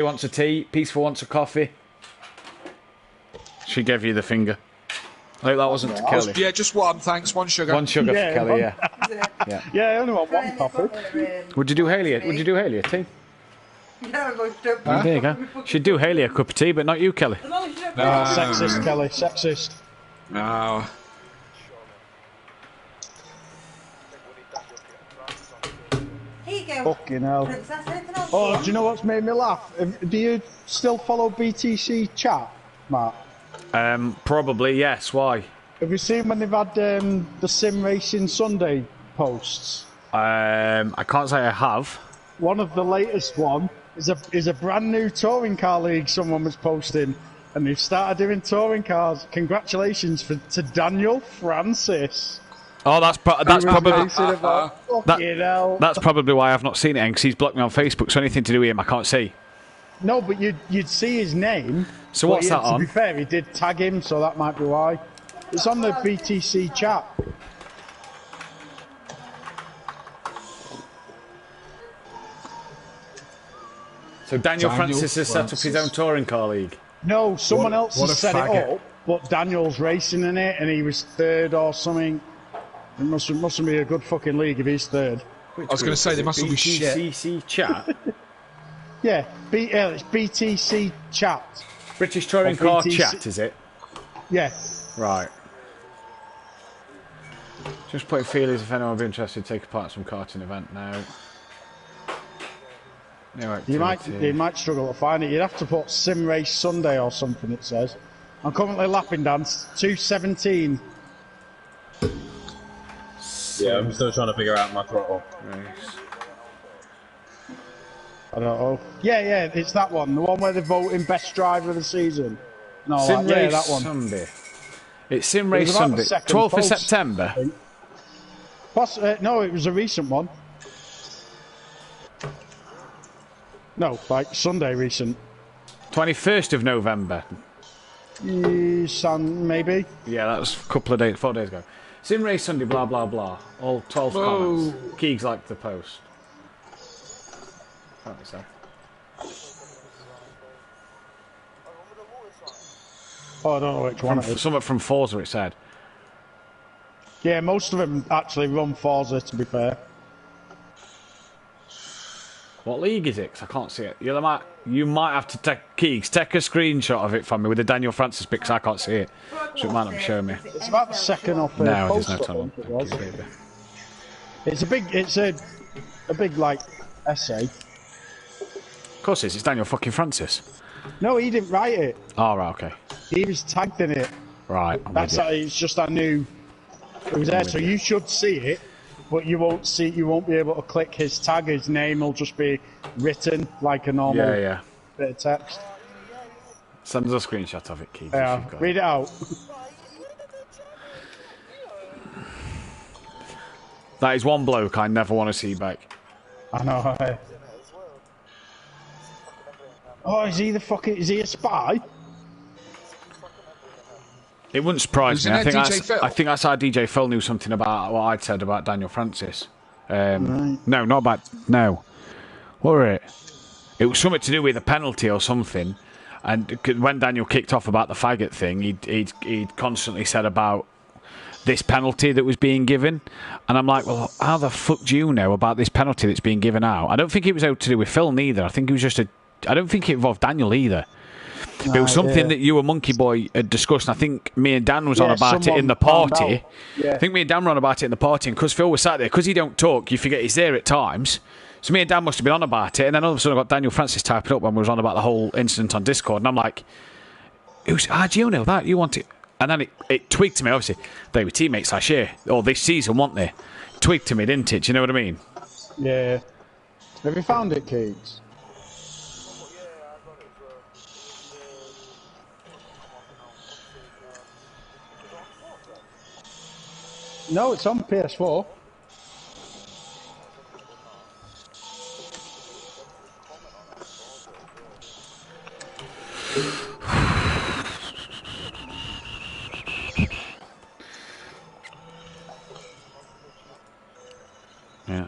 He wants a tea. Peaceful wants a coffee. She gave you the finger. I hope that wasn't to Kelly. Yeah, just one, thanks. One sugar. One sugar for Kelly, yeah. Yeah, I only want one coffee. Would you do Haley a tea? Yeah, looked There you go. She'd do Haley a cup of tea, but not you, Kelly. Sexist, Kelly, sexist. No. Here you go. Fucking hell. Princess, anything else? Oh, do you know what's made me laugh? Do you still follow BTC chat, Matt? Probably, yes. Why? Have you seen when they've had the Sim Racing Sunday posts? I can't say I have. One of the latest one is a brand new touring car league someone was posting, and they've started doing touring cars. Congratulations to Daniel Francis. Oh, that's probably That's probably why I've not seen it, because he's blocked me on Facebook. So anything to do with him, I can't see. No, but you'd see his name. So what's that on? To be fair, he did tag him, so that might be why. It's on the BTC chat. So Daniel Francis has set up his own touring car league. No, someone else has set it faggot. up, but Daniel's racing in it, and he was third or something. It mustn't be a good fucking league if he's third. I was going to say, they must all be shit. BTCC chat? Yeah, it's BTC chat. British Touring Car Chat, is it? Yeah. Right. Just putting feelers if anyone would be interested to take part in some karting event now. You might struggle to find it. You'd have to put Sim Race Sunday or something, it says. I'm currently lapping dance 217. Yeah, I'm still trying to figure out my throttle. Race. I don't know. Yeah, it's that one. The one where they're voting best driver of the season. No, Sim Race that one. Sunday. It's Sim Race Sunday. 12th of September. No, it was a recent one. No, like Sunday recent. 21st of November. Maybe. Yeah, that was a couple of days, 4 days ago. Sim Race Sunday, blah, blah, blah. All 12 comments. Keegs liked the post. Can't be said. Oh, I don't know which one it is. Something from Forza, it said. Yeah, most of them actually run Forza, to be fair. What league is it? 'Cause I can't see it. You might have to take a screenshot of it from me with the Daniel Francis bit, because I can't see it. So it might not be showing me. It's about the second off the No, post. there's no time. It's a big like essay. Of course it is. It's Daniel fucking Francis. No, he didn't write it. Oh, right, okay. He was tagged in it. Right. It's just I knew it was there, so you should see it, but you won't be able to click his tag. His name will just be written like a normal bit of text. Send us a screenshot of it, Keith. Yeah, read it out. That is one bloke I never want to see back. I know. Oh, is he a spy? It wouldn't surprise me. I think that's how DJ Phil knew something about what I'd said about Daniel Francis. Right. No, not about... No. What were it? It was something to do with a penalty or something. And when Daniel kicked off about the faggot thing, he'd constantly said about this penalty that was being given. And I'm like, well, how the fuck do you know about this penalty that's being given out? I don't think it was out to do with Phil neither. I think it was just I don't think it involved Daniel either. It was something that you and Monkey Boy had discussed, and I think me and Dan was on about it in the party. Yeah. I think me and Dan were on about it in the party, and because Phil was sat there, because he don't talk, you forget he's there at times. So me and Dan must have been on about it, and then all of a sudden I got Daniel Francis typing up when we was on about the whole incident on Discord, and I'm like, how do you know that? You want it? And then it tweaked to me, obviously. They were teammates last year, or this season, weren't they? Tweaked to me, didn't it? Do you know what I mean? Yeah. Have you found it, Keats? No, it's on PS4. Yeah.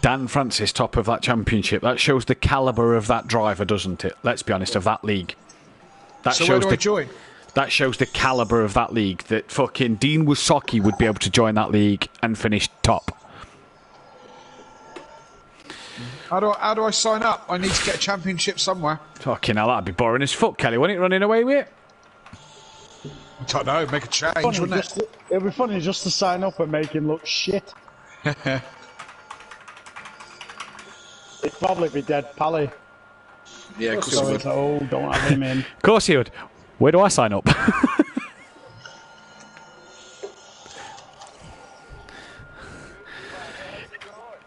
Dan Francis top of that championship. That shows the calibre of that driver, doesn't it? Let's be honest, of that league. That So shows where do I join? That shows the calibre of that league. That fucking Dean Wysocki would be able to join that league and finish top. How do I sign up? I need to get a championship somewhere. Fucking hell, that'd be boring as fuck, Kelly. Wasn't it running away with it? I don't know. Make a change, Funny, wouldn't it? It'd be funny just to sign up and make him look shit. It'd probably be dead Pally. Yeah, of course So it it's would. like, oh, don't have him in. Of course he would. Where do I sign up?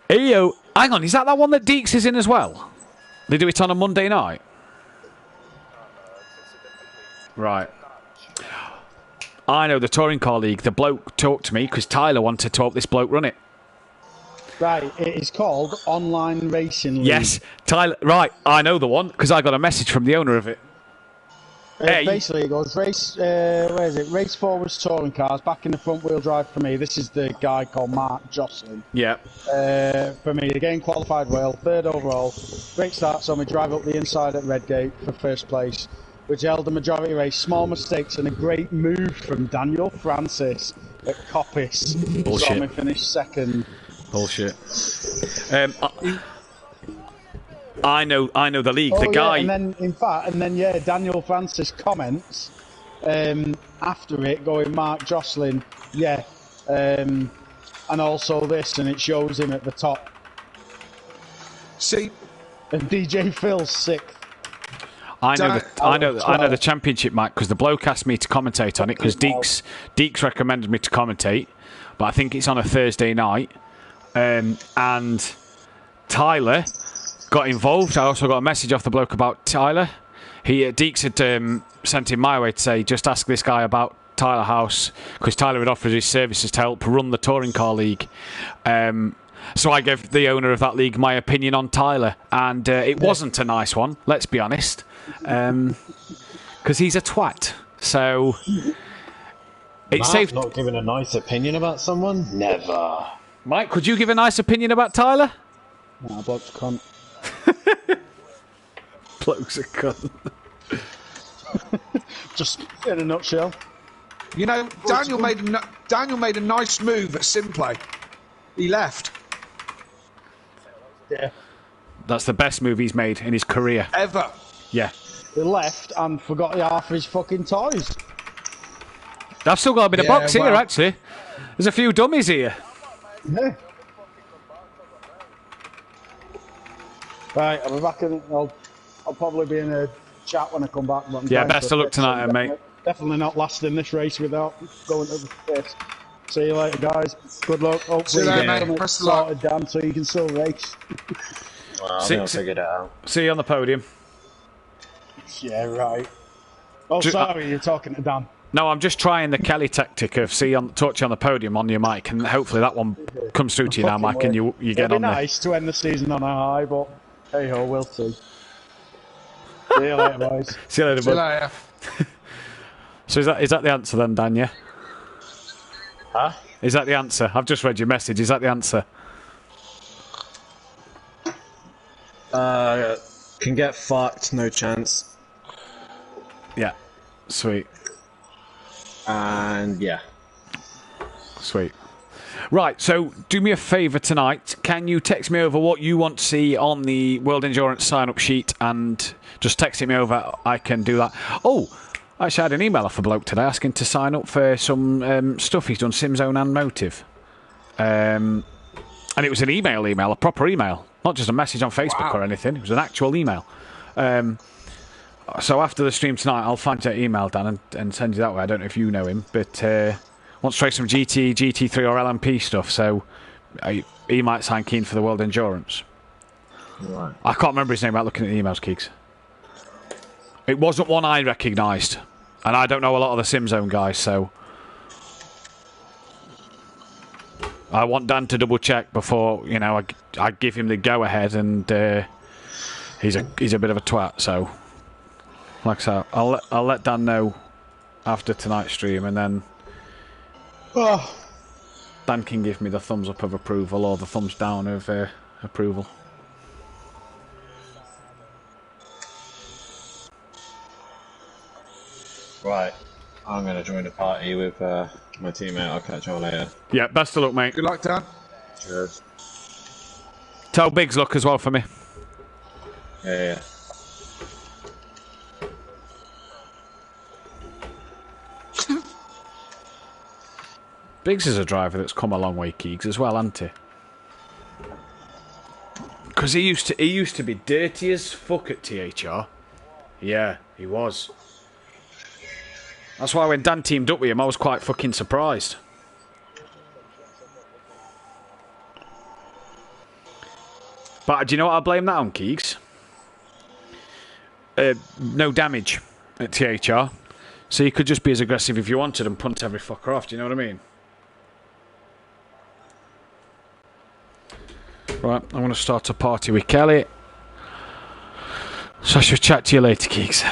Eyo, hang on, is that one that Deeks is in as well? They do it on a Monday night? Right. I know the touring car league. The bloke talked to me because Tyler wanted to help this bloke run it. Right, it is called Online Racing League. Yes, Tyler. Right, I know the one because I got a message from the owner of it. Hey. Basically, it goes race. Where is it? Race forwards touring cars back in the front wheel drive for me. This is the guy called Mark Jocelyn. Yeah. For me, again qualified well, third overall. Great start, so we drive up the inside at Redgate for first place, which held the majority race. Small mistakes and a great move from Daniel Francis at Coppice. Bullshit. Saw me finish second. Bullshit. I know the league. The guy. Yeah, and then Daniel Francis comments after it, going Mark Jocelyn, and also this, and it shows him at the top. See, And DJ Phil's sixth. I know the championship, Mike, because the bloke asked me to commentate on it because Deeks recommended me to commentate, but I think it's on a Thursday night, and Tyler got involved. I also got a message off the bloke about Tyler. Deeks had sent him my way to say, just ask this guy about Tyler House, because Tyler had offered his services to help run the touring car league. So I gave the owner of that league my opinion on Tyler, and it wasn't a nice one, let's be honest, because he's a twat. So it's safe. Not giving a nice opinion about someone? Never. Mike, could you give a nice opinion about Tyler? Nah, bloke's a cunt. Bloke's a cunt. Just in a nutshell. you know, Daniel made a nice move at SimPlay. He left. Yeah. That's the best move he's made in his career. Ever. Yeah. He left and forgot half his fucking toys. I've still got a bit of box here, actually. There's a few dummies here. Yeah. Right, I'll be back in. I'll probably be in a chat when I come back. Yeah, best of luck tonight, mate. Definitely not lasting this race without going to the fifth. See you later, guys. Good luck. Hopefully, See you later, you mate. get something Best of luck. sorted down so you can still race. Well, I think I'll figure it out. See you on the podium. Yeah, right. Oh, sorry, you're talking to Dan. No, I'm just trying the Kelly tactic of talk to you on the podium on your mic, and hopefully that one comes through to you now, Mike, and you get on It'd be nice to end the season on a high, but hey ho, we'll see. See you later, boys. See you later, See you bud. later. So is that the answer then, Dan? Yeah. Huh? Is that the answer? I've just read your message. Is that the answer? Can get fucked, no chance. Yeah. Sweet. And yeah. Sweet. Right, so do me a favour tonight. Can you text me over what you want to see on the World Endurance sign-up sheet and just text it me over? I can do that. Oh, I actually had an email off a bloke today asking to sign up for some stuff he's done, SimZone and Motive. And it was an email, a proper email. Not just a message on Facebook or anything. It was an actual email. So after the stream tonight, I'll find that email, Dan, and send you that way. I don't know if you know him, but wants to try some GT, GT3 or LMP stuff, so he might sign keen for the World Endurance. Right. I can't remember his name without looking at the emails, Keeks. It wasn't one I recognised, and I don't know a lot of the SimZone guys, so I want Dan to double check before I give him the go ahead, and he's a bit of a twat, so. Like I said, I'll let Dan know after tonight's stream, and then Dan can give me the thumbs up of approval or the thumbs down of approval. Right. I'm going to join the party with my teammate. I'll catch you all later. Yeah, best of luck, mate. Good luck, Dan. Cheers. Tell Biggs luck as well for me. Yeah. Biggs is a driver that's come a long way, Keegs, as well, hasn't he? Because he used to be dirty as fuck at THR. Yeah, he was. That's why when Dan teamed up with him, I was quite fucking surprised. But do you know what I blame that on, Keegs? No damage at THR. So you could just be as aggressive if you wanted and punt every fucker off, do you know what I mean? Right, I'm going to start a party with Kelly. So I shall chat to you later, Keegs.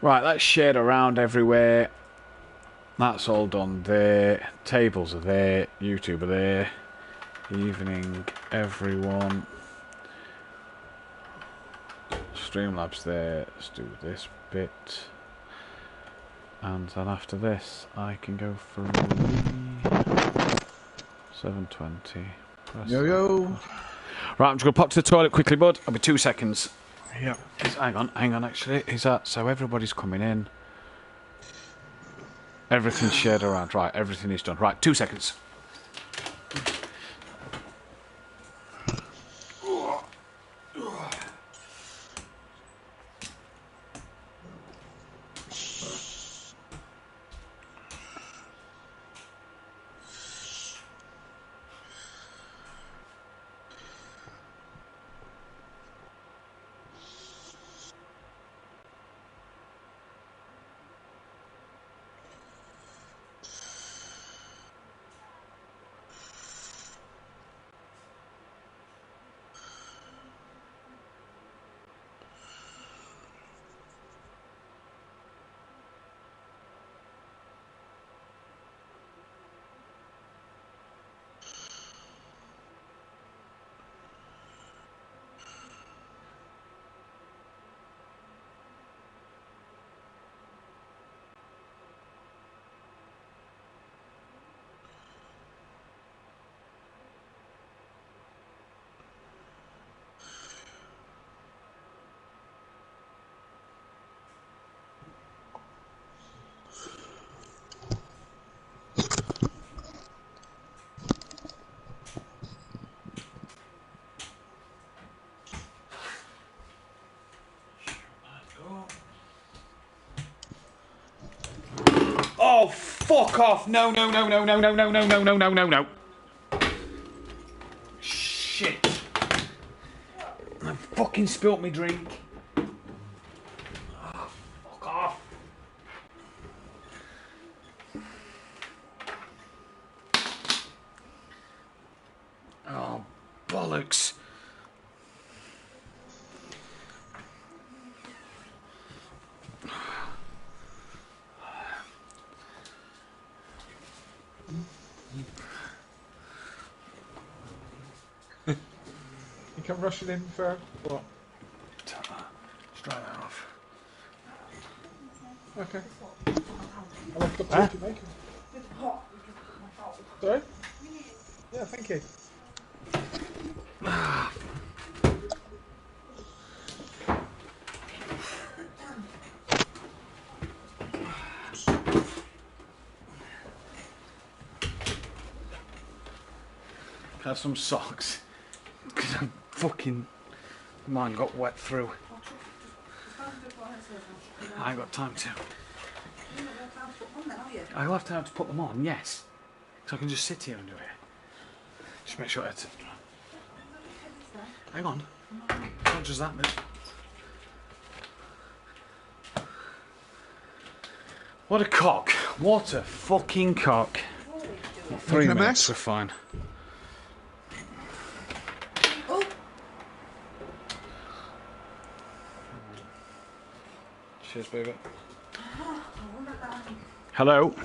Right, that's shared around everywhere. That's all done there. Tables are there. YouTube are there. Evening, everyone. Streamlabs there. Let's do this bit. And then after this, I can go for 720. Yo. Right, I'm just going to pop to the toilet quickly, bud. I'll be 2 seconds. Yeah. Hang on, actually. Is that so everybody's coming in? Everything's shared around. Right, everything is done. Right, 2 seconds. Oh, fuck off! No. Shit. I fucking spilt my drink. Oh, fuck off. Oh, bollocks. You come rushing in for what? Just dry that off. Okay. How much cup of tea do you make? Sorry? Yeah, thank you. Have some socks. Because I'm fucking... Mine got wet through. I ain't got time to. I'll have time to put them on, yes. So I can just sit here and do it. Just make sure it's... Hang on. Not just that bit. What a cock. What a fucking cock. 3 Making a minutes, mess? we're fine. Oh, Cheers, baby. Hello.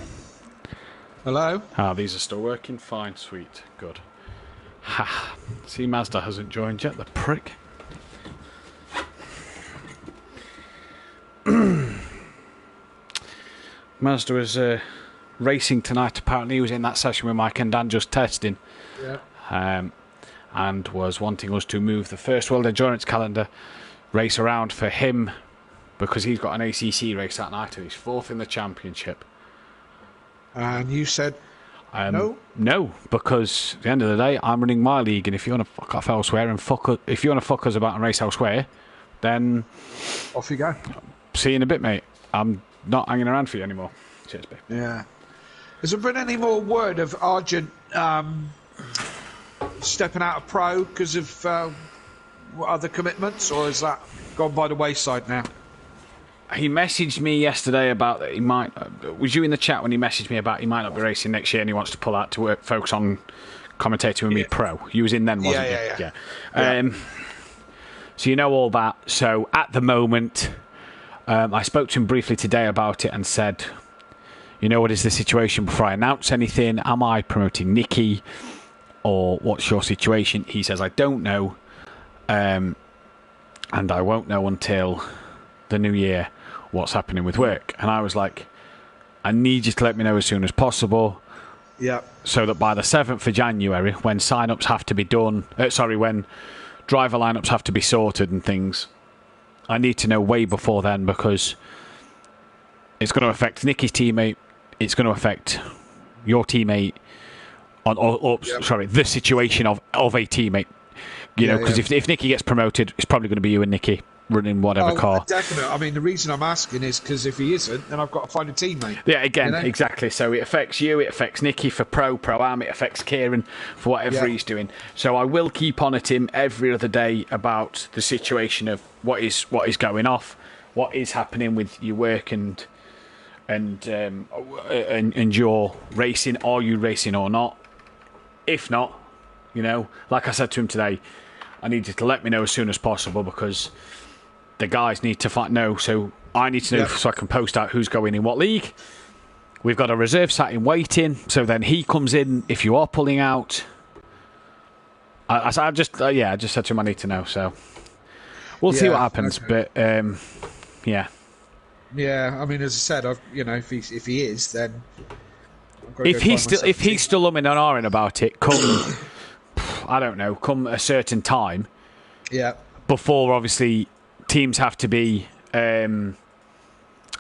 Hello? These are still working. Fine, sweet, good. Ha. See, Mazda hasn't joined yet, the prick. Mazda was racing tonight. Apparently, he was in that session with Mike and Dan just testing. Yeah. And was wanting us to move the first World Endurance Calendar race around for him because he's got an ACC race that night and he's 4th in the championship. And you said no? No, because at the end of the day, I'm running my league, and if you want to fuck off elsewhere and if you want to fuck us about and race elsewhere, then Off you go. see you in a bit, mate. I'm not hanging around for you anymore. Cheers, babe. Yeah. Has there been any more word of Argent stepping out of pro because of other commitments, or is that gone by the wayside now? He messaged me yesterday about that he might. Was you in the chat when he messaged me about he might not be racing next year and he wants to pull out to focus on commentating with me pro? You was in then, wasn't you? Yeah. So you know all that. So at the moment, I spoke to him briefly today about it and said, you know, what is the situation before I announce anything? Am I promoting Nikki, or what's your situation? He says, I don't know, and I won't know until the new year what's happening with work. And I was like, I need you to let me know as soon as possible, so that by the 7th of January, when sign-ups have to be done, when driver lineups have to be sorted and things, I need to know way before then, because it's going to affect Nicky's teammate, it's going to affect your teammate, the situation of a teammate, you know, because if Nicky gets promoted, it's probably going to be you and Nicky running whatever car. Definitely. I mean, the reason I'm asking is because if he isn't, then I've got to find a teammate. Yeah, again, you know? exactly. So it affects you, it affects Nicky for Pro-Am, it affects Kieran for whatever he's doing. So I will keep on at him every other day about the situation of what is going off, what is happening with your work and your racing. Are you racing or not? If not, you know, like I said to him today, I need you to let me know as soon as possible, because the guys need to know. So I need to know so I can post out who's going in what league. We've got a reserve sat in waiting, so then he comes in if you are pulling out. I just said to him I need to know. So we'll see what happens. Okay. But yeah. Yeah, I mean, as I said, if he is, then if he's still umming and ahhing about it, come I don't know, come a certain time. Yeah. Before obviously teams have to be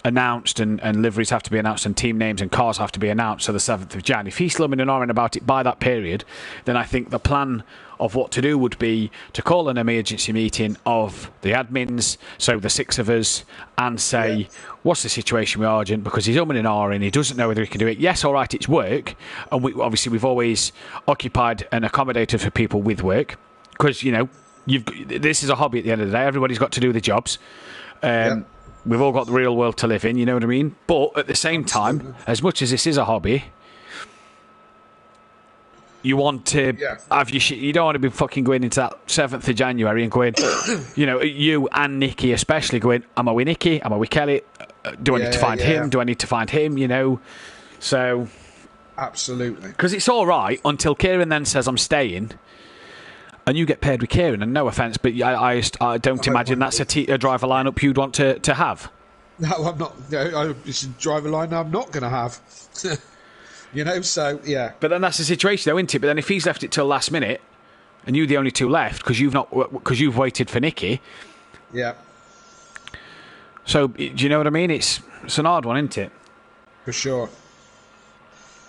announced and liveries have to be announced and team names and cars have to be announced, so the 7th of Jan. If he's slumming and ahhing about it by that period, then I think the plan of what to do would be to call an emergency meeting of the admins, so the 6 of us, and say, what's the situation with Argent? Because he's umming and ahhing, he doesn't know whether he can do it. Yes, all right, it's work, and we've always occupied and accommodated for people with work, because, you know, this is a hobby at the end of the day. Everybody's got to do their jobs. We've all got the real world to live in, you know what I mean? But at the same time, as much as this is a hobby, you want to have your shit. You don't want to be fucking going into that 7th of January and going, you know, you and Nicky especially going, am I with Nicky? Am I with Kelly? Do I need to find him? Do I need to find him? You know? So. Absolutely. Because it's all right until Kieran then says, I'm staying. And you get paired with Kieran, and no offence, but I don't imagine that's a driver lineup you'd want to have. No, I'm not. No, it's a driver line I'm not going to have. You know, so yeah. But then that's the situation, though, isn't it? But then if he's left it till last minute, and you're the only two left because you've waited for Nicky. Yeah. So do you know what I mean? It's an hard one, isn't it? For sure.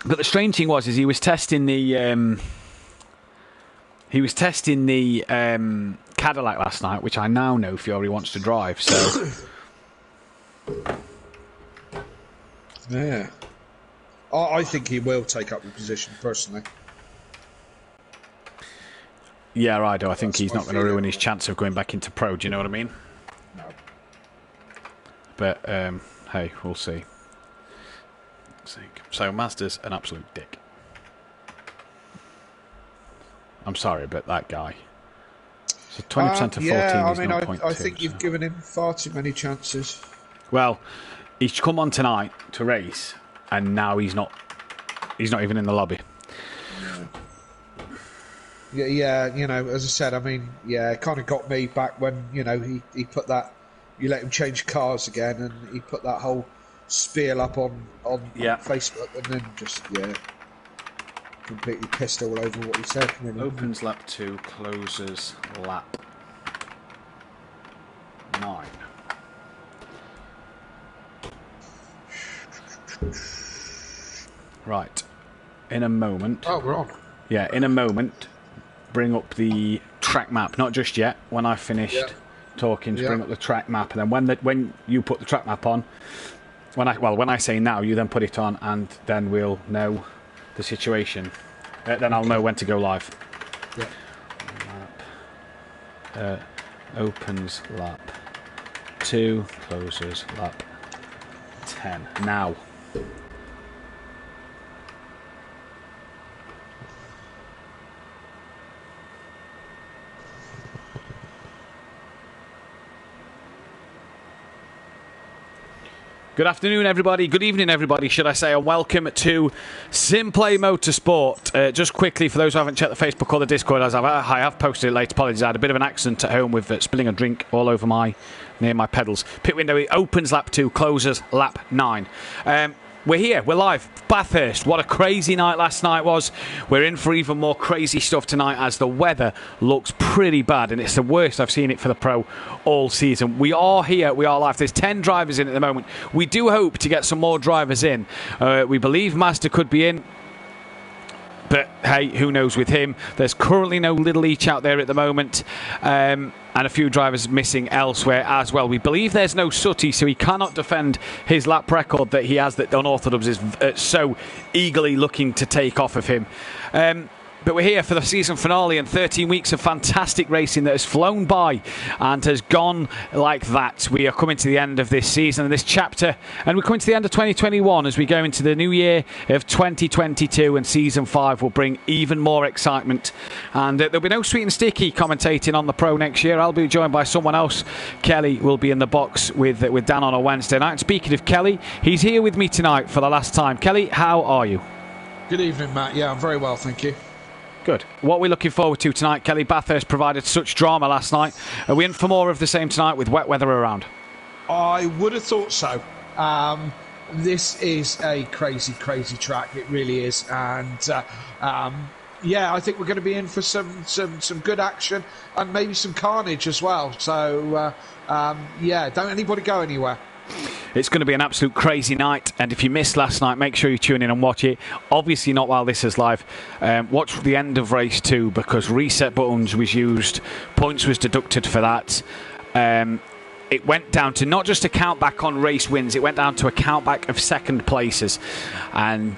But the strange thing was he was testing the. He was testing the Cadillac last night, which I now know Fiore wants to drive. So, yeah, I think he will take up the position personally. Yeah, I do. I think he's not going to ruin his chance of going back into pro. Do you know what I mean? No. But hey, we'll see. fuck's sake. So Mazda's an absolute dick. I'm sorry, but that guy. So 20% to 14 is 0.2. I think you've given him far too many chances. Well, he's come on tonight to race, and now he's not even in the lobby. Yeah, as I said, it kind of got me back when, he put that, you let him change cars again, and he put that whole spiel up on Facebook, and then just, completely pissed all over what he said. Really. Opens lap 2, closes lap 9. Right. In a moment. Oh, we're on. Yeah, in a moment, bring up the track map. Not just yet. When I've finished talking, bring up the track map, and then when you put the track map on, when I say now, you then put it on, and then we'll know the situation. Then I'll know when to go live. Yeah. Opens lap 2, closes lap 10. Now. Good afternoon, everybody. Good evening, everybody, should I say, and welcome to SimPlay Motorsport. Just quickly, for those who haven't checked the Facebook or the Discord, as I have posted it late, apologies, I had a bit of an accident at home with spilling a drink all over near my pedals. Pit window, it opens lap 2, closes lap 9. We're here, we're live, Bathurst. What a crazy night last night was. We're in for even more crazy stuff tonight as the weather looks pretty bad, and it's the worst I've seen it for the Pro all season. We are here, we are live. There's 10 drivers in at the moment. We do hope to get some more drivers in. We believe Master could be in. But hey, who knows with him? There's currently no Little Each out there at the moment, and a few drivers missing elsewhere as well. We believe there's no Sutty, so he cannot defend his lap record that he has, that Unorthodox is so eagerly looking to take off of him. But we're here for the season finale and 13 weeks of fantastic racing that has flown by and has gone like that. We are coming to the end of this season and this chapter, and we're coming to the end of 2021 as we go into the new year of 2022, and season 5 will bring even more excitement. And there'll be no Sweet and Sticky commentating on the Pro next year. I'll be joined by someone else. Kelly will be in the box with Dan on a Wednesday night. And speaking of Kelly, he's here with me tonight for the last time. Kelly, how are you? Good evening, Matt. Yeah, I'm very well, thank you. Good. What are we looking forward to tonight, Kelly? Bathurst provided such drama last night. Are we in for more of the same tonight with wet weather around? I would have thought so. This is a crazy, crazy track. It really is. And I think we're going to be in for some good action and maybe some carnage as well. So, don't anybody go anywhere. It's going to be an absolute crazy night, and if you missed last night, make sure you tune in and watch it. Obviously not while this is live. Watch the end of race 2 because reset buttons was used, points was deducted for that. It went down to not just a count back on race wins, it went down to a count back of second places. And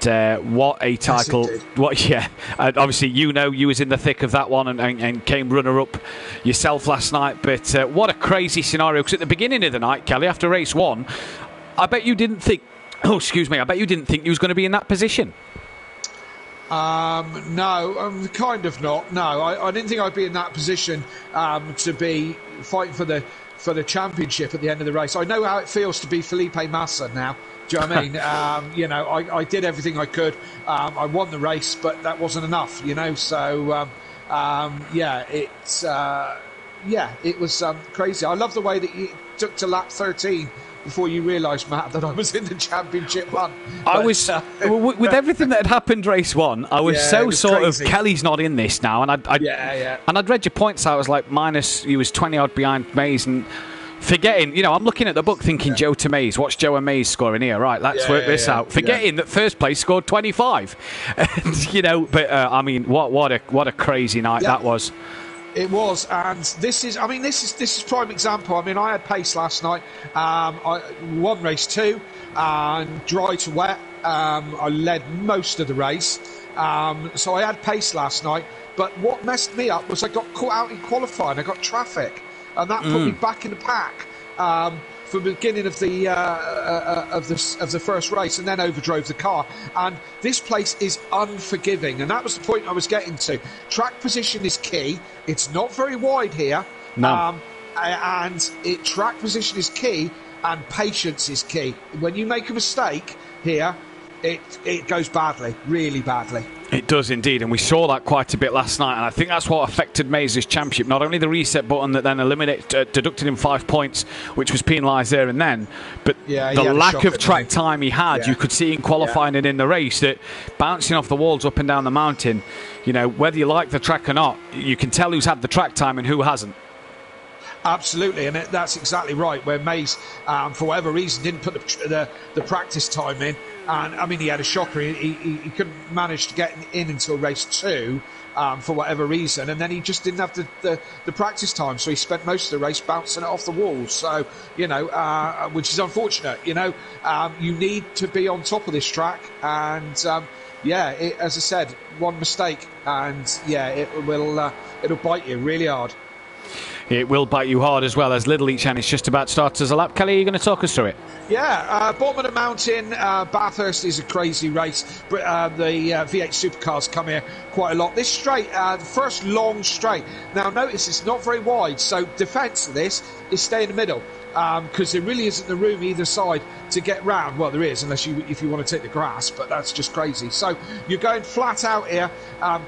what a title. Obviously you was in the thick of that one and came runner-up yourself last night. But what a crazy scenario, because at the beginning of the night, Kelly, after race 1, I bet you didn't think, I bet you didn't think you was going to be in that position. No, kind of not. No, I didn't think I'd be in that position to be fighting for the championship at the end of the race. I know how it feels to be Felipe Massa now. Do you know what I mean? I did everything I could. I won the race, but that wasn't enough. So it was crazy. I love the way that you took to lap 13 before you realised, Matt, that I was in the championship hunt. I was with everything that had happened race 1. I was crazy. Kelly's not in this now, and I'd read your points out. I was like he was 20 odd behind Mays, and forgetting, I'm looking at the book thinking Joe to Mays. What's Joe and Mays scoring here? Right, let's work this out. Forgetting that first place scored 25, and, but what a crazy night that was. It was, and this is prime example. I had pace last night. I won race 2, and dry to wet. I led most of the race, so I had pace last night. But what messed me up was I got caught out in qualifying. I got traffic, and that put me back in the pack from the beginning of the first race, and then overdrove the car. And this place is unforgiving, and that was the point I was getting to. Track position is key. It's not very wide here, no. Track position is key, and patience is key. When you make a mistake here, it goes badly, really badly. It does indeed, and we saw that quite a bit last night, and I think that's what affected Mays' championship. Not only the reset button that then deducted him 5 points, which was penalised there and then, but the lack of track time he had. You could see in qualifying and in the race that bouncing off the walls up and down the mountain, you know, whether you like the track or not, you can tell who's had the track time and who hasn't. Absolutely, and that's exactly right. Where Mays, for whatever reason, didn't put the practice time in, and I mean he had a shocker. He couldn't manage to get in until race 2 for whatever reason, and then he just didn't have the practice time, so he spent most of the race bouncing it off the walls. So you know, which is unfortunate. You know, you need to be on top of this track, and as I said, one mistake, and it'll bite you really hard. It will bite you hard as well, as Little Each and it's just about started as a lap. Kelly, are you going to talk us through it? Yeah, bottom of the mountain, Bathurst is a crazy race. The V8 supercars come here quite a lot. This straight, the first long straight. Now notice it's not very wide, so defence of this is stay in the middle. Because there really isn't the room either side to get round. Well, there is, if you want to take the grass, but that's just crazy. So you're going flat out here,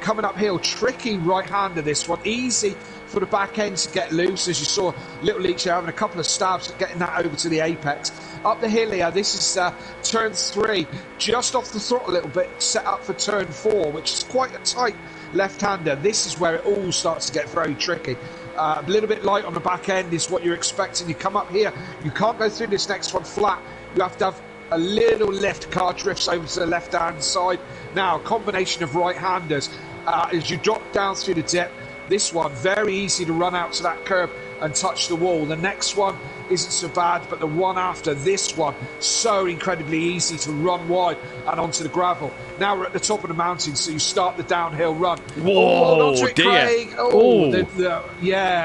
coming uphill. Tricky right-hander, this one. Easy for the back end to get loose, as you saw Little Leach having a couple of stabs at getting that over to the apex. Up the hill here, this is turn 3, just off the throttle a little bit, set up for turn 4, which is quite a tight left-hander. This is where it all starts to get very tricky. A little bit light on the back end is what you're expecting. You come up here, you can't go through this next one flat. You have to have a little lift. Car drifts over to the left-hand side. Now, a combination of right-handers. As you drop down through the dip, this one, very easy to run out to that curb and touch the wall. The next one isn't so bad, but the one after this one, so incredibly easy to run wide and onto the gravel. Now we're at the top of the mountain, so you start the downhill run. Whoa, onto it, Craig.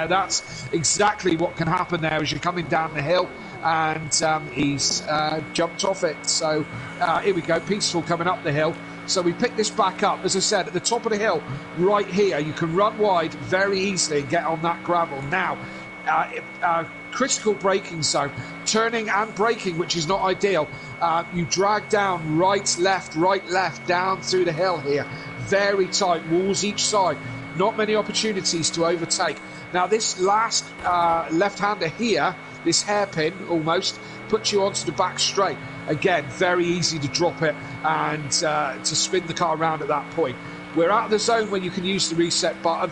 That's exactly what can happen there as you're coming down the hill. And he's jumped off it. So here we go, Peaceful coming up the hill. So we pick this back up, as I said, at the top of the hill, right here. You can run wide very easily and get on that gravel. Now, critical braking zone, turning and braking, which is not ideal. You drag down right, left, down through the hill here. Very tight, walls each side. Not many opportunities to overtake. Now, this last left-hander here, this hairpin almost, puts you onto the back straight. Again, very easy to drop it and to spin the car around at that point. We're out of the zone when you can use the reset button.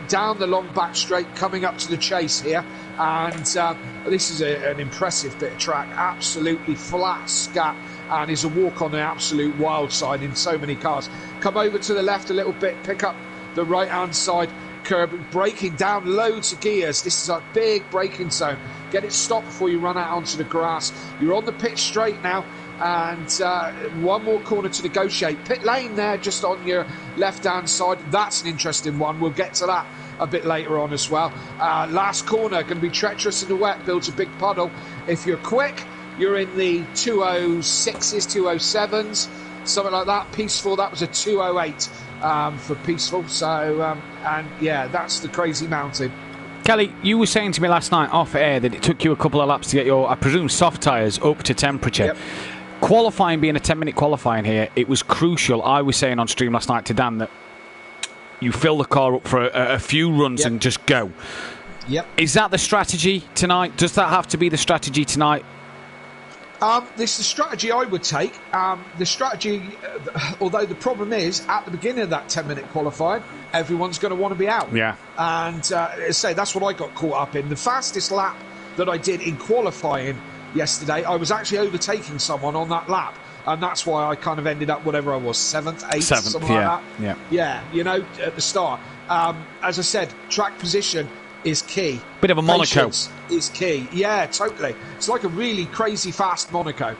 Down the long back straight, coming up to the chase here. And this is an impressive bit of track. Absolutely flat scat, and is a walk on the absolute wild side in so many cars. Come over to the left a little bit, pick up the right-hand side curb, braking down loads of gears. This is a big braking zone. Get it stopped before you run out onto the grass. You're on the pit straight now, and one more corner to negotiate. Pit lane there, just on your left-hand side. That's an interesting one. We'll get to that a bit later on as well. Last corner, going to be treacherous in the wet, builds a big puddle. If you're quick, you're in the 206s, 207s, something like that. Peaceful, that was a 208 for Peaceful. So, that's the crazy mountain. Kelly, you were saying to me last night off air that it took you a couple of laps to get your, I presume, soft tyres up to temperature. Yep. Qualifying, being a 10-minute qualifying here, it was crucial. I was saying on stream last night to Dan that you fill the car up for a few runs and just go. Yep. Is that the strategy tonight? Does that have to be the strategy tonight? This is the strategy I would take. The strategy, although the problem is, at the beginning of that 10-minute qualifying, everyone's going to want to be out. Yeah. And that's what I got caught up in. The fastest lap that I did in qualifying yesterday, I was actually overtaking someone on that lap. And that's why I kind of ended up whatever I was, 7th, 8th, something like that. Yeah, at the start. As I said, track position is key. Bit of a Monaco. Patience is key. Yeah, totally. It's like a really crazy fast Monaco.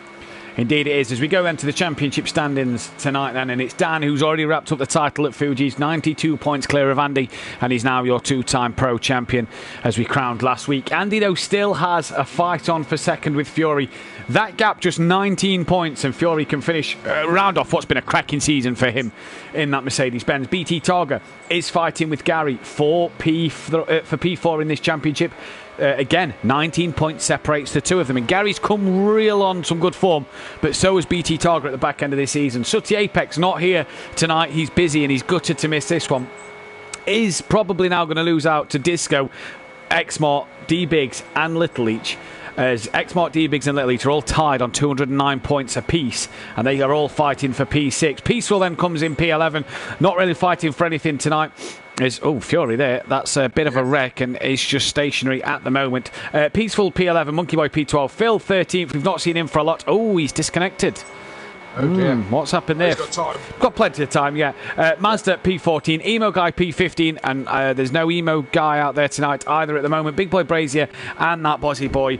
Indeed it is. As we go into the championship standings tonight then, and it's Dan who's already wrapped up the title at Fuji's, 92 points clear of Andy, and he's now your two-time pro champion as we crowned last week. Andy, though, still has a fight on for second with Fury. That gap just 19 points, and Fury can finish, round off what's been a cracking season for him in that Mercedes-Benz. BT Targa is fighting with Gary for P4 in this championship. Again, 19 points separates the two of them, and Gary's come real on some good form, but so has BT Targa at the back end of this season. Sooty Apex not here tonight. He's busy and he's gutted to miss this one. Is probably now going to lose out to Disco, Xmart, D-Biggs and Little Each, as Xmart, D-Biggs and Little Each are all tied on 209 points apiece, and they are all fighting for P6. Peaceful then comes in P11, not really fighting for anything tonight. Fury there, that's a bit of a wreck and is just stationary at the moment. Peaceful P11, Monkey Boy P12, Phil 13th, we've not seen him for a lot. He's disconnected. Oh dear. What's happened there? He's got time. Got plenty of time, yeah. Mazda P14, Emo Guy P15, and there's no Emo Guy out there tonight either at the moment. Big Boy Brazier and that Bozzy Boy.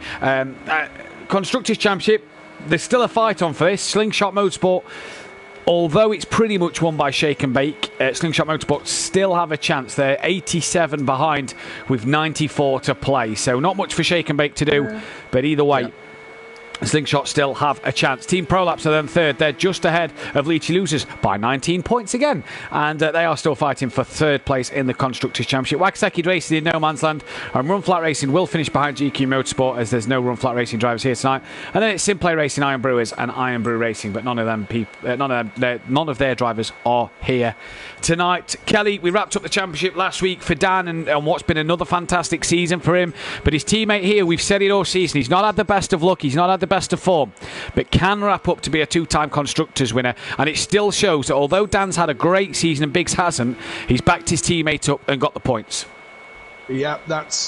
Constructors Championship, there's still a fight on for this. Slingshot Motorsport, although it's pretty much won by Shake and Bake, Slingshot Motorsport still have a chance. They're 87 behind with 94 to play. So not much for Shake and Bake to do, but either way, Slingshot still have a chance. Team Prolapse are then third. They're just ahead of Leachy Losers by 19 points again. And they are still fighting for third place in the Constructors' Championship. Wakasaki Racing in no man's land. And Run Flat Racing will finish behind GQ Motorsport, as there's no Run Flat Racing drivers here tonight. And then it's SimPlay Racing, Iron Brewers and Iron Brew Racing. But none of their drivers are here tonight. Kelly, we wrapped up the championship last week for Dan and what's been another fantastic season for him. But his teammate here, we've said it all season, he's not had the best of luck, he's not had the best of form, but can wrap up to be a two-time Constructors winner. And it still shows that although Dan's had a great season and Biggs hasn't, he's backed his teammate up and got the points. Yeah, that's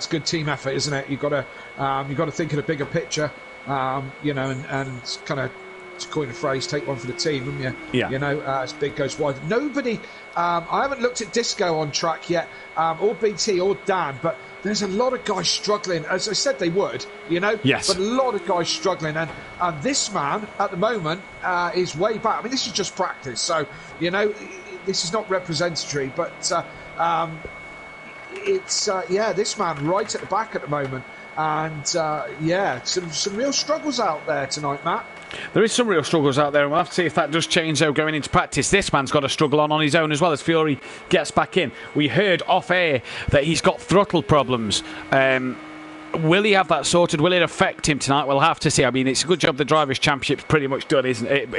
good team effort, isn't it? You've got to think of the bigger picture, and kind of, to coin a phrase, take one for the team, wouldn't you? Yeah. As Big goes wide. Nobody, I haven't looked at Disco on track yet, or BT or Dan, but there's a lot of guys struggling, as I said they would, Yes. But a lot of guys struggling, and this man at the moment is way back. I mean, this is just practice, so this is not representatory, but it's this man right at the back at the moment, and some real struggles out there tonight, Matt. There is some real struggles out there, and we'll have to see if that does change, though, going into practice. This man's got a struggle on his own as well as Fury gets back in. We heard off air that he's got throttle problems. Will he have that sorted? Will it affect him tonight? We'll have to see. I mean, it's a good job the Drivers' Championship's pretty much done, isn't it?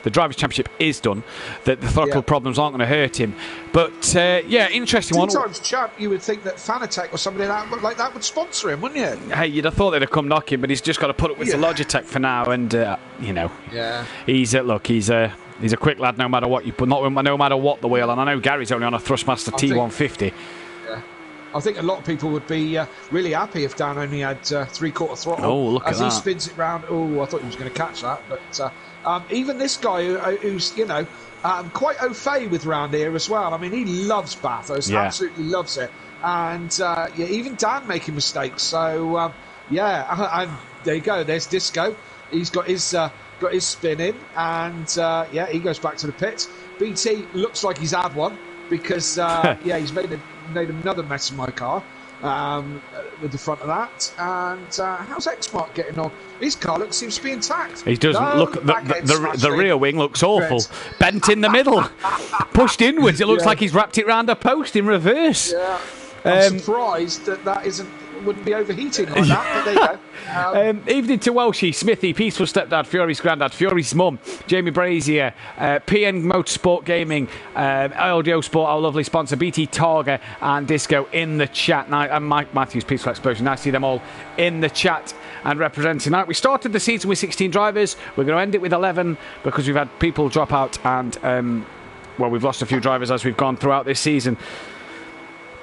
The Drivers' Championship is done. That the throttle problems aren't going to hurt him. But, interesting one. Two-times champ, you would think that Fanatec or somebody like that would sponsor him, wouldn't you? Hey, you'd have thought they'd have come knocking, but he's just got to put up with the Logitech for now. And, he's a quick lad no matter what you put, no matter what the wheel. And I know Gary's only on a Thrustmaster T150. I think a lot of people would be really happy if Dan only had three-quarter throttle. Oh, look at that. As he spins it round. I thought he was going to catch that. But even this guy who's, quite au fait with round here as well. I mean, he loves Bathurst. Absolutely loves it. And, even Dan making mistakes. So, and there you go. There's Disco. He's got his spin in. And, he goes back to the pits. BT looks like he's had one because, he's made another mess of my car with the front of that. And how's Xmark getting on? His car seems to be intact. He doesn't look. The rear wing looks awful. Bent in the middle, pushed inwards. It looks like he's wrapped it round a post in reverse. Yeah, I'm surprised that wouldn't be overheating like that. But there you go. Evening to Welshie, Smithy, Peaceful Stepdad, Fury's Grandad, Fury's Mum, Jamie Brazier, PN Motorsport Gaming, LDO Sport, our lovely sponsor, BT Targa and Disco in the chat. And Mike Matthews, Peaceful Explosion. Nice to see them all in the chat and representing tonight. We started the season with 16 drivers. We're going to end it with 11 because we've had people drop out and, we've lost a few drivers as we've gone throughout this season.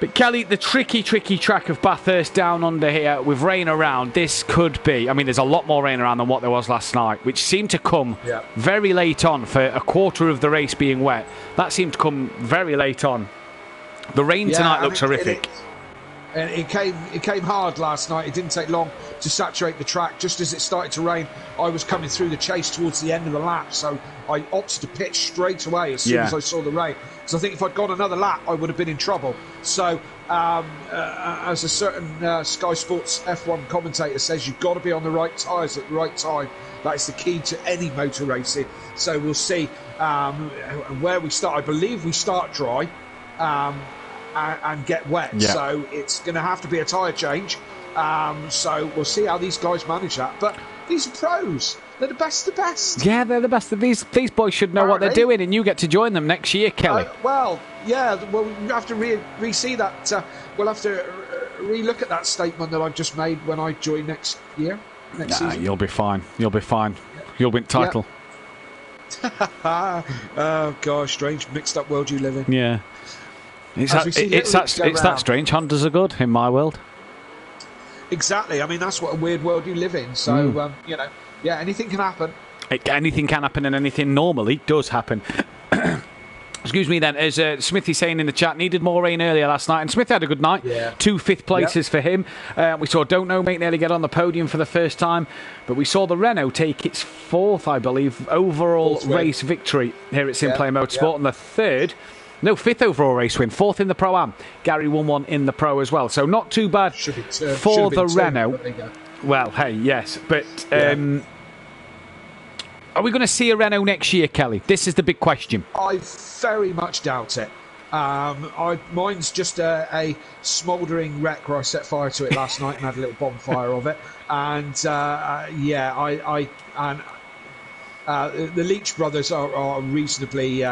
But Kelly, the tricky track of Bathurst down under here with rain around, this could be, I mean, there's a lot more rain around than what there was last night, which seemed to come very late on for a quarter of the race being wet. That seemed to come very late on. The rain tonight looks horrific. And it came hard last night. It didn't take long to saturate the track. Just as it started to rain, I was coming through the chase towards the end of the lap, so I opted to pitch straight away as soon as I saw the rain. So I think if I'd gone another lap, I would have been in trouble. So as a certain Sky Sports F1 commentator says, you've got to be on the right tyres at the right time. That is the key to any motor racing. So we'll see where we start. I believe we start dry and get wet. Yeah. So it's going to have to be a tyre change. So we'll see how these guys manage that. But these are pros. They're the best of the best. Yeah, they're the best. These boys should know what they're doing, and you get to join them next year, Kelly. Well, yeah. Well, we have to re-see that. We'll have to re-look at that statement that I've just made when I join next year. Next season. You'll be fine. You'll be fine. You'll win title. Yeah. Oh gosh, strange mixed up world you live in. Yeah. It's that strange. Hondas are good in my world. Exactly. I mean, that's what a weird world you live in. So yeah, anything can happen. Anything can happen, and anything normally does happen. Excuse me then, as Smithy saying in the chat, needed more rain earlier last night, and Smith had a good night. Yeah. 2 fifth places for him. We saw Don't Know Mate nearly get on the podium for the first time, but we saw the Renault take its 4th, I believe, overall race victory here at SimPlay Motorsport, and the 5th overall race win, 4th in the Pro-Am. Gary won one in the Pro as well, so not too bad for the Renault. Well, hey, yes, but are we going to see a Renault next year, Kelly? This is the big question. I very much doubt it. Mine's just a smouldering wreck where I set fire to it last night and had a little bonfire of it. And the Leach brothers are reasonably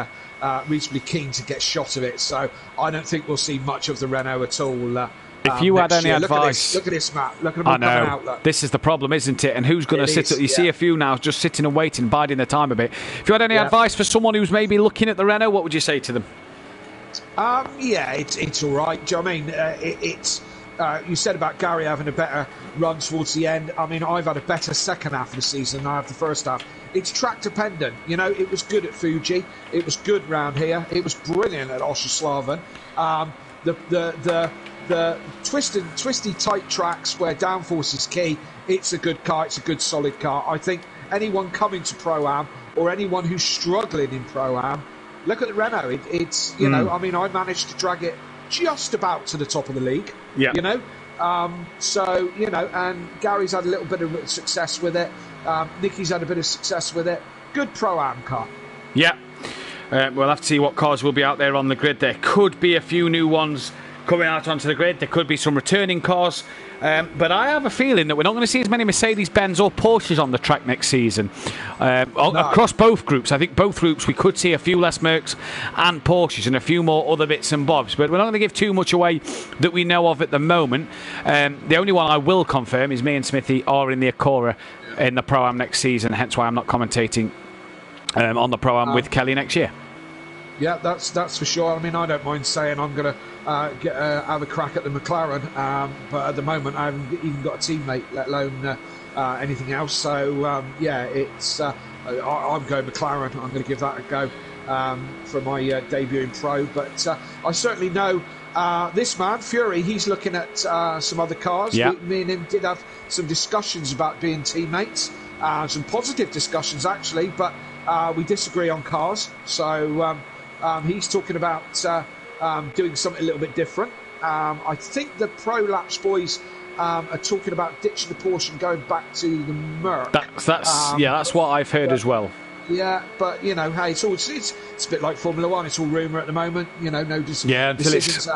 keen to get shot of it. So I don't think we'll see much of the Renault at all. If you had any advice... Look at this, Matt. Look at them I coming know. out. Look. This is the problem, isn't it? And who's going to sit... You see a few now just sitting and waiting, biding their time a bit. If you had any advice for someone who's maybe looking at the Renault, what would you say to them? It's all right. Do you know what I mean? You said about Gary having a better run towards the end. I mean, I've had a better second half of the season than I have the first half. It's track dependent. You know, it was good at Fuji. It was good round here. It was brilliant at Oscherslaven. The twisty, tight tracks where downforce is key, it's a good car, it's a good solid car. I think anyone coming to Pro-Am or anyone who's struggling in Pro-Am, look at the Renault. It's you know, I mean, I managed to drag it just about to the top of the league. Yeah. You know? So, you know, and Gary's had a little bit of success with it. Nicky's had a bit of success with it. Good Pro-Am car. Yeah. We'll have to see what cars will be out there on the grid. There could be a few new ones coming out onto the grid. There could be some returning cars. But I have a feeling that we're not going to see as many Mercedes-Benz or Porsches on the track next season. Across both groups. I think both groups we could see a few less Mercs and Porsches and a few more other bits and bobs. But we're not going to give too much away that we know of at the moment. The only one I will confirm is me and Smithy are in the Acura in the Pro-Am next season. Hence why I'm not commentating on the Pro-Am with Kelly next year. Yeah, that's for sure. I mean, I don't mind saying I'm going to have a crack at the McLaren, but at the moment I haven't even got a teammate, let alone anything else. So it's I'm going McLaren. I'm going to give that a go for my debut in Pro. But I certainly know this man Fury. He's looking at some other cars. Yeah. Me and him did have some discussions about being teammates, some positive discussions actually, but we disagree on cars. So he's talking about doing something a little bit different. I think the Pro Laps boys are talking about ditching the Porsche and going back to the Merc. That's what I've heard as well. Yeah, but you know, hey, it's a bit like Formula One. It's all rumour at the moment. You know, no decisions. Yeah,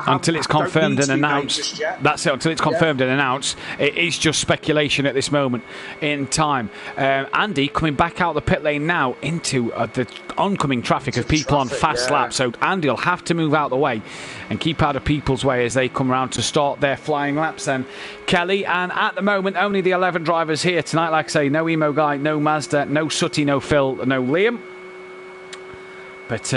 until it's confirmed and announced. That's it. Until it's confirmed and announced, it is just speculation at this moment in time. Andy coming back out the pit lane now into the oncoming traffic of people on fast laps. So Andy will have to move out the way and keep out of people's way as they come round to start their flying laps. Then Kelly, and at the moment only the 11 drivers here tonight. Like I say, no Emo Guy, no Mazda, no Sutty, no Phil, no Liam. But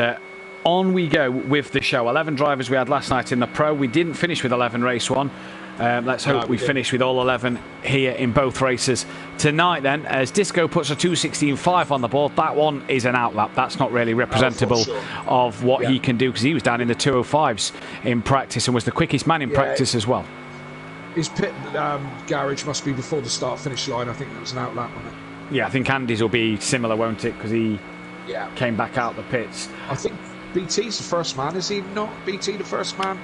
on we go with the show. 11 drivers we had last night in the Pro. We didn't finish with 11 race one. Let's hope we finish with all 11 here in both races tonight then, as Disco puts a 2:16.5 on the board. That one is an outlap. That's not really representable of what he can do, because he was down in the 2:05s in practice and was the quickest man in practice as well. his pit garage must be before the start-finish line. I think that was an outlap on it. Yeah, I think Andy's will be similar, won't it? Because he came back out the pits. I think BT's the first man. Is he not BT the first man?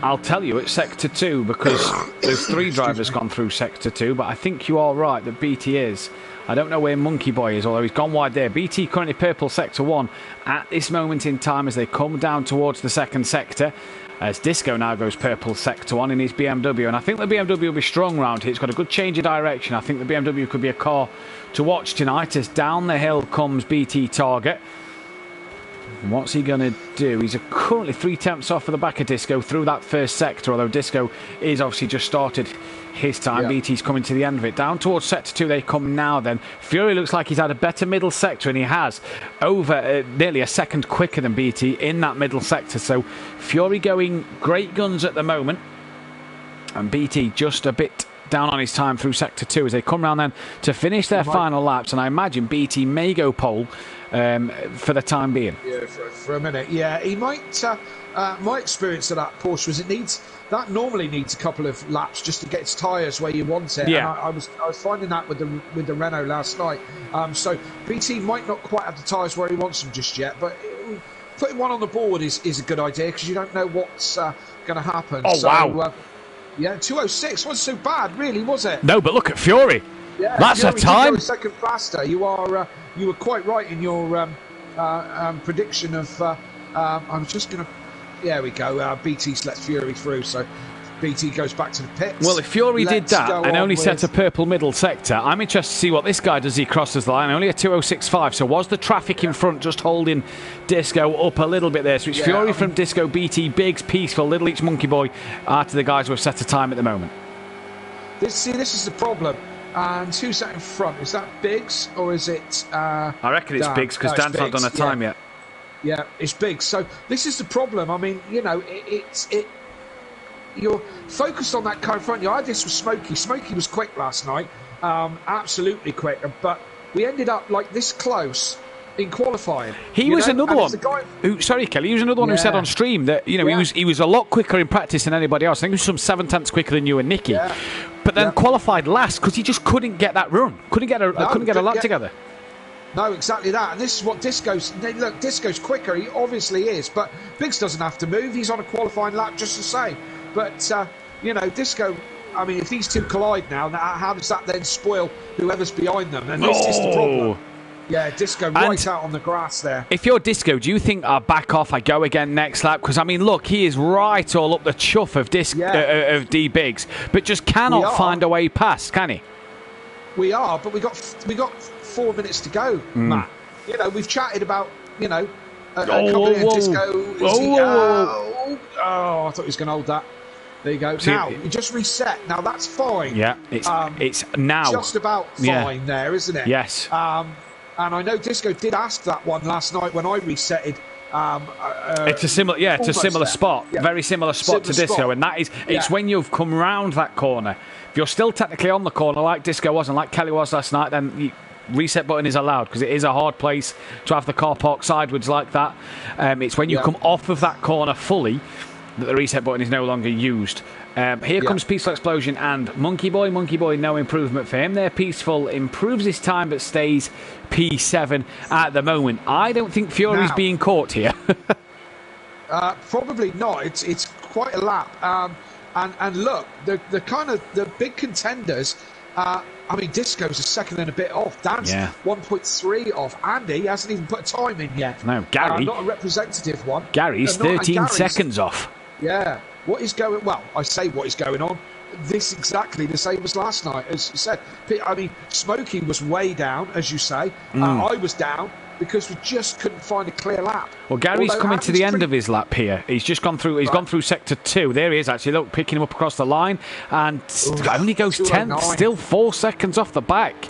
I'll tell you, it's Sector 2 because there's 3 drivers gone through Sector 2, but I think you are right that BT is. I don't know where Monkey Boy is, although he's gone wide there. BT currently purple Sector 1 at this moment in time as they come down towards the second sector. As Disco now goes purple Sector 1 in his BMW. And I think the BMW will be strong round here. It's got a good change of direction. I think the BMW could be a car to watch tonight as down the hill comes BT Target. And what's he going to do? He's currently 3/10 off for the back of Disco through that first sector, although Disco is obviously just started his time. BT's coming to the end of it. Down towards Sector 2 they come now then. Fury looks like he's had a better middle sector, and he has over nearly a second quicker than BT in that middle sector. So Fury going great guns at the moment, and BT just a bit down on his time through Sector 2 as they come round then to finish their final laps. And I imagine BT may go pole for the time being. Yeah, for a minute. Yeah, he might. My experience of that Porsche was that normally needs a couple of laps just to get its tyres where you want it. Yeah. And I was finding that with the Renault last night. So BT might not quite have the tyres where he wants them just yet, but putting one on the board is a good idea because you don't know what's going to happen. Oh, so, wow. Yeah, 2:06 wasn't so bad, really, was it? No, but look at Fury. Yeah, that's Fury a time. Did go a second faster. You were quite right in your prediction of. I'm just going to. There we go. BT's let Fury through, so BT goes back to the pits. Well, if Fury did that and only set a purple middle sector, I'm interested to see what this guy does. He crosses the line, only a 2:06.5. So was the traffic in front just holding Disco up a little bit there? So it's Fury from Disco, BT, Biggs, Peaceful, Little Each, Monkey Boy are to the guys who have set a time at the moment. This is the problem. And who's that in front? Is that Biggs or is it? I reckon it's Dan? Biggs because Dan's not done a time yet. Yeah, it's Biggs. So this is the problem. I mean, you know, you're focused on that car in front of you. I had this with Smokey. Smokey was quick last night, absolutely quick. But we ended up like this close in qualifying. He was another one. Sorry, Kelly. He was another one who said on stream that he was a lot quicker in practice than anybody else. I think he was some 7/10 quicker than you and Nicky. Yeah. But then qualified last because he just couldn't get that run. Couldn't get a lap together. No, exactly that. And this is what Disco's... Look, Disco's quicker. He obviously is. But Biggs doesn't have to move. He's on a qualifying lap just the same. But, Disco... I mean, if these two collide now, how does that then spoil whoever's behind them? And this is the problem. Yeah, Disco right out on the grass there. If you're Disco, do you think I back off, I go again next lap? Because, I mean, look, he is right all up the chuff of of D Biggs, but just cannot find a way past, can he? We are, but we got 4 minutes to go, Matt. You know, we've chatted about, a couple of Disco. I thought he was going to hold that. There you go. See, now, you just reset. Now, that's fine. Yeah, it's now. Just about fine there, isn't it? Yes. And I know Disco did ask that one last night when I resetted. It's a similar spot. Yeah. Very similar spot to Disco. And that is, it's when you've come round that corner. If you're still technically on the corner like Disco was and like Kelly was last night, then the reset button is allowed because it is a hard place to have the car parked sideways like that. It's when you come off of that corner fully that the reset button is no longer used. Here comes Peaceful Explosion and Monkey Boy. Monkey Boy, no improvement for him there. Peaceful improves his time but stays P7 at the moment. I don't think Fury's being caught here. Probably not. It's quite a lap. And look, the big contenders. I mean, Disco's a second and a bit off. Dan's 1.3 off. Andy hasn't even put a time in yet. No, Gary. Not a representative one. Gary's 13 seconds off. Yeah. What is going... Well, I say what is going on. This exactly the same as last night, as you said. I mean, Smokey was way down, as you say. I was down because we just couldn't find a clear lap. Well, Gary's coming to the end of his lap here. He's just gone through. He's gone through sector 2. There he is, actually. Look, picking him up across the line, and only goes 10th. Still 4 seconds off the back.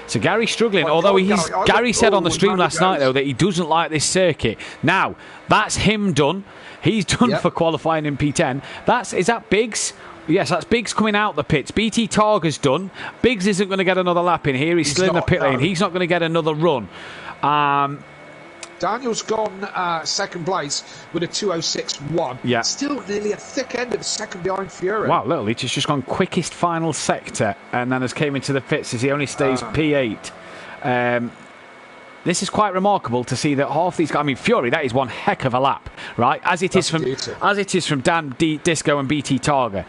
So Gary's struggling. Although Gary said on the stream last night though that he doesn't like this circuit. Now that's him done. He's done for qualifying in P10. Is that Biggs? Yes, that's Biggs coming out the pits. BT Targa's done. Biggs isn't going to get another lap in here. He's still in the pit lane. He's not going to get another run. Daniel's gone second place with a 2:06.1. Yeah. Still nearly a thick end of the second behind Fury. Wow, Little Leach has just gone quickest final sector and then has came into the pits as he only stays P8. This is quite remarkable to see that half these guys. I mean, Fury, that is one heck of a lap, right? As it is from Dan, Disco, and BT Targa.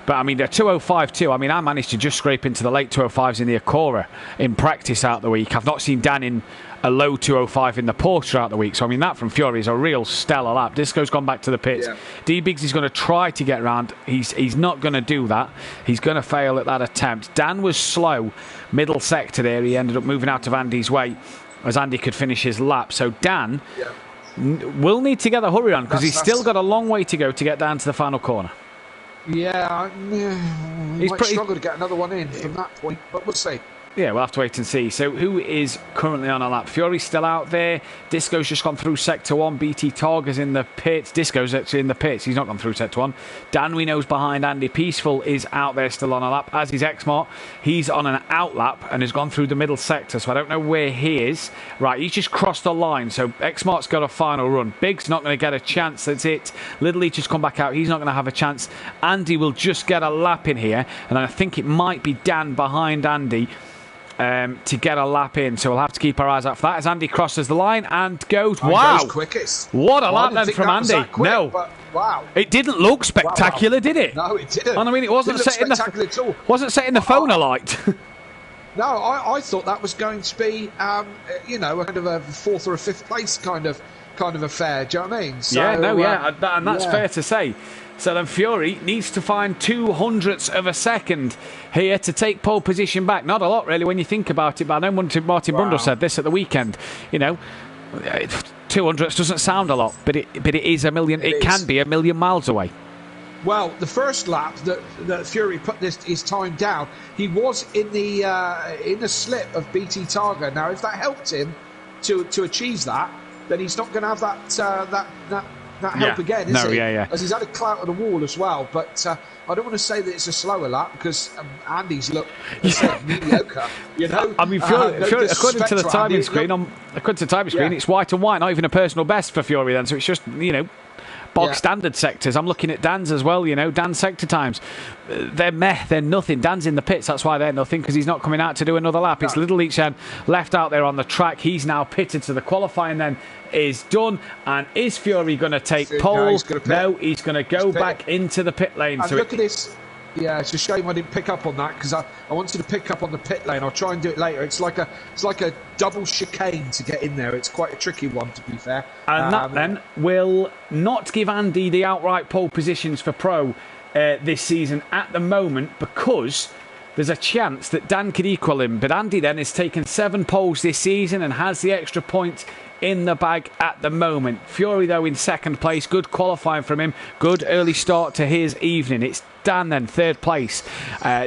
But I mean, they're 2:05.2. I mean, I managed to just scrape into the late 2:05s in the Acura in practice out the week. I've not seen Dan in a low 2:05 in the Porsche out the week. So I mean, that from Fury is a real stellar lap. Disco's gone back to the pits. Yeah. D-Biggs is going to try to get round. He's not going to do that. He's going to fail at that attempt. Dan was slow, middle sector there. He ended up moving out of Andy's way as Andy could finish his lap. So Dan will need to get the hurry on because he's still got a long way to go to get down to the final corner. Yeah, he might struggle to get another one in from that point, but we'll see. Yeah, we'll have to wait and see. So who is currently on a lap? Fury's still out there. Disco's just gone through Sector 1. BT Targa's in the pits. Disco's actually in the pits. He's not gone through Sector 1. Dan, we know's behind. Andy Peaceful is out there still on a lap, as is Xmart. He's on an out lap and has gone through the middle sector, so I don't know where he is. Right, he's just crossed the line, so Xmart's got a final run. Big's not going to get a chance. That's it. Little Leach has come back out. He's not going to have a chance. Andy will just get a lap in here, and I think it might be Dan behind Andy to get a lap in, so we'll have to keep our eyes out for that as Andy crosses the line and goes. Wow! Goes quickest. What a lap then from Andy. Quick, but wow. It didn't look spectacular, did it? No, it didn't. And I mean, it wasn't setting the phone alight. No, I thought that was going to be, a kind of a fourth or a fifth place kind of affair. Do you know what I mean? So, and that's fair to say. So then Fury needs to find 200ths of a second here to take pole position back. Not a lot, really, when you think about it. But I know Martin Brundle said this at the weekend. 200ths doesn't sound a lot, but it is a million. It can be a million miles away. Well, the first lap that Fury put his time down, he was in the slip of BT Targa. Now, if that helped him to achieve that, then he's not going to have that help again, is he? As he's had a clout on the wall as well. But I don't want to say that it's a slower lap because Andy's looked mediocre. I mean, Fury, according to the timing screen, it's white and white, not even a personal best for Fury then. So it's just bog standard sectors. I'm looking at Dan's as well. Dan's sector times, they're nothing. Dan's in the pits, that's why they're nothing, because he's not coming out to do another lap. It's Little Leach left out there on the track. He's now pitted, so the qualifying then is done. And is Fury going to take pole? No, he's going to go back into the pit lane. So look at this. Yeah, it's a shame I didn't pick up on that because I wanted to pick up on the pit lane. I'll try and do it later. It's like a double chicane to get in there. It's quite a tricky one, to be fair. And that then will not give Andy the outright pole positions for Pro this season at the moment, because there's a chance that Dan could equal him. But Andy then has taken 7 poles this season and has the extra point in the bag at the moment. Fury, though, in second place. Good qualifying from him. Good early start to his evening. It's Dan then, third place.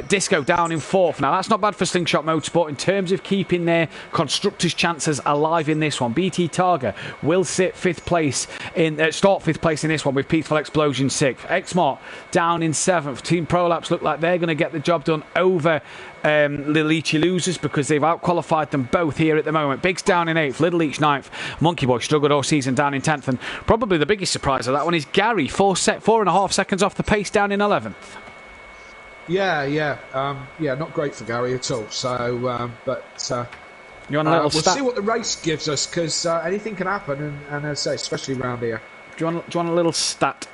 Disco down in fourth. Now, that's not bad for Slingshot Motorsport in terms of keeping their constructors' chances alive in this one. BT Targa will sit start fifth place in this one with Peaceful Explosion sixth. Xmart down in seventh. Team Prolapse look like they're going to get the job done over Little Leachy losers because they've out-qualified them both here at the moment. Big's down in 8th, Little Leach 9th, Monkey Boy struggled all season down in 10th, and probably the biggest surprise of that one is Gary, 4.5 seconds off the pace down in 11th. Yeah, not great for Gary at all. So, you want a little we'll see what the race gives us, because anything can happen, and as I say, especially around here. Do you want a little stat?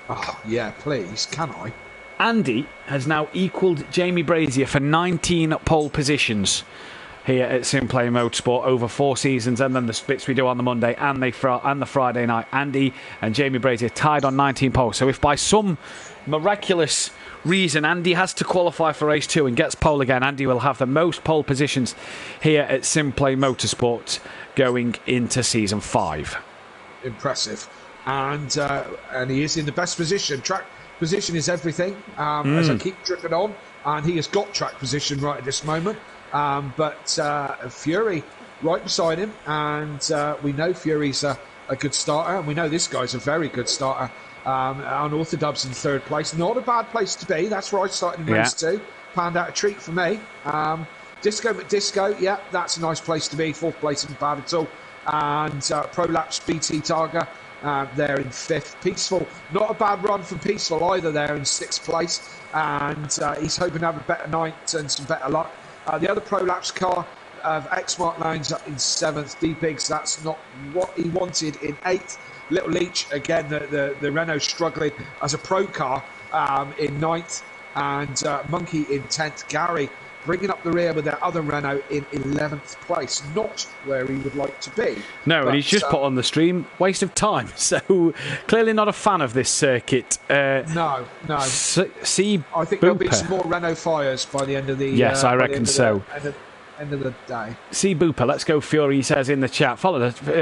Oh, yeah, please, can I? Andy has now equalled Jamie Brazier for 19 pole positions here at SimPlay Motorsport over 4 seasons, and then the splits we do on the Monday and the Friday night. Andy and Jamie Brazier tied on 19 poles. So if by some miraculous reason Andy has to qualify for race 2 and gets pole again, Andy will have the most pole positions here at SimPlay Motorsport going into season 5. Impressive. And he is in the best position. Track position is everything, as I keep dripping on, and he has got track position right at this moment. But Fury right beside him, and we know Fury's a good starter, and we know this guy's a very good starter. On Orthodubs in 3rd place, not a bad place to be. That's where I started in race 2. Panned out a treat for me. Disco McDisco, yeah, that's a nice place to be. 4th place isn't bad at all. and Prolapse BT Targa there in 5th. Peaceful, not a bad run for Peaceful either there in 6th place, and he's hoping to have a better night and some better luck. The other Prolapse car of X-Mark Loans up in 7th. D-Biggs, that's not what he wanted in 8th. Little Leach, again, the Renault struggling as a pro car in 9th, and Monkey in 10th. Gary bringing up the rear with their other Renault in 11th place. Not where he would like to be. No, and he's just put on the stream, waste of time. So, clearly not a fan of this circuit. No. I think there'll be some more Renault fires by the end of the... Yes, I reckon so. End of the day. See Booper, let's go Fury, he says in the chat.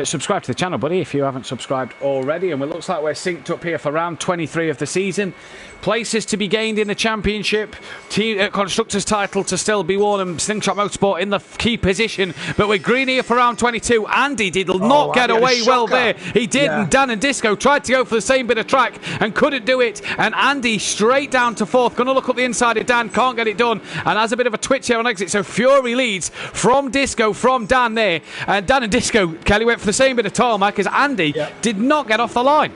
Subscribe to the channel, buddy, if you haven't subscribed already. And it looks like we're synced up here for round 23 of the season. Places to be gained in the championship. Constructors' title to still be won, and Slingshot Motorsport in the key position. But we're green here for round 22. Andy did not get away well there. He did, yeah. And Dan and Disco tried to go for the same bit of track and couldn't do it. And Andy straight down to 4th. Going to look up the inside of Dan, can't get it done. And has a bit of a twitch here on exit. So Fury leads from Disco, from Dan there. And Dan and Disco, Kelly, went for the same bit of tarmac as Andy did not get off the line.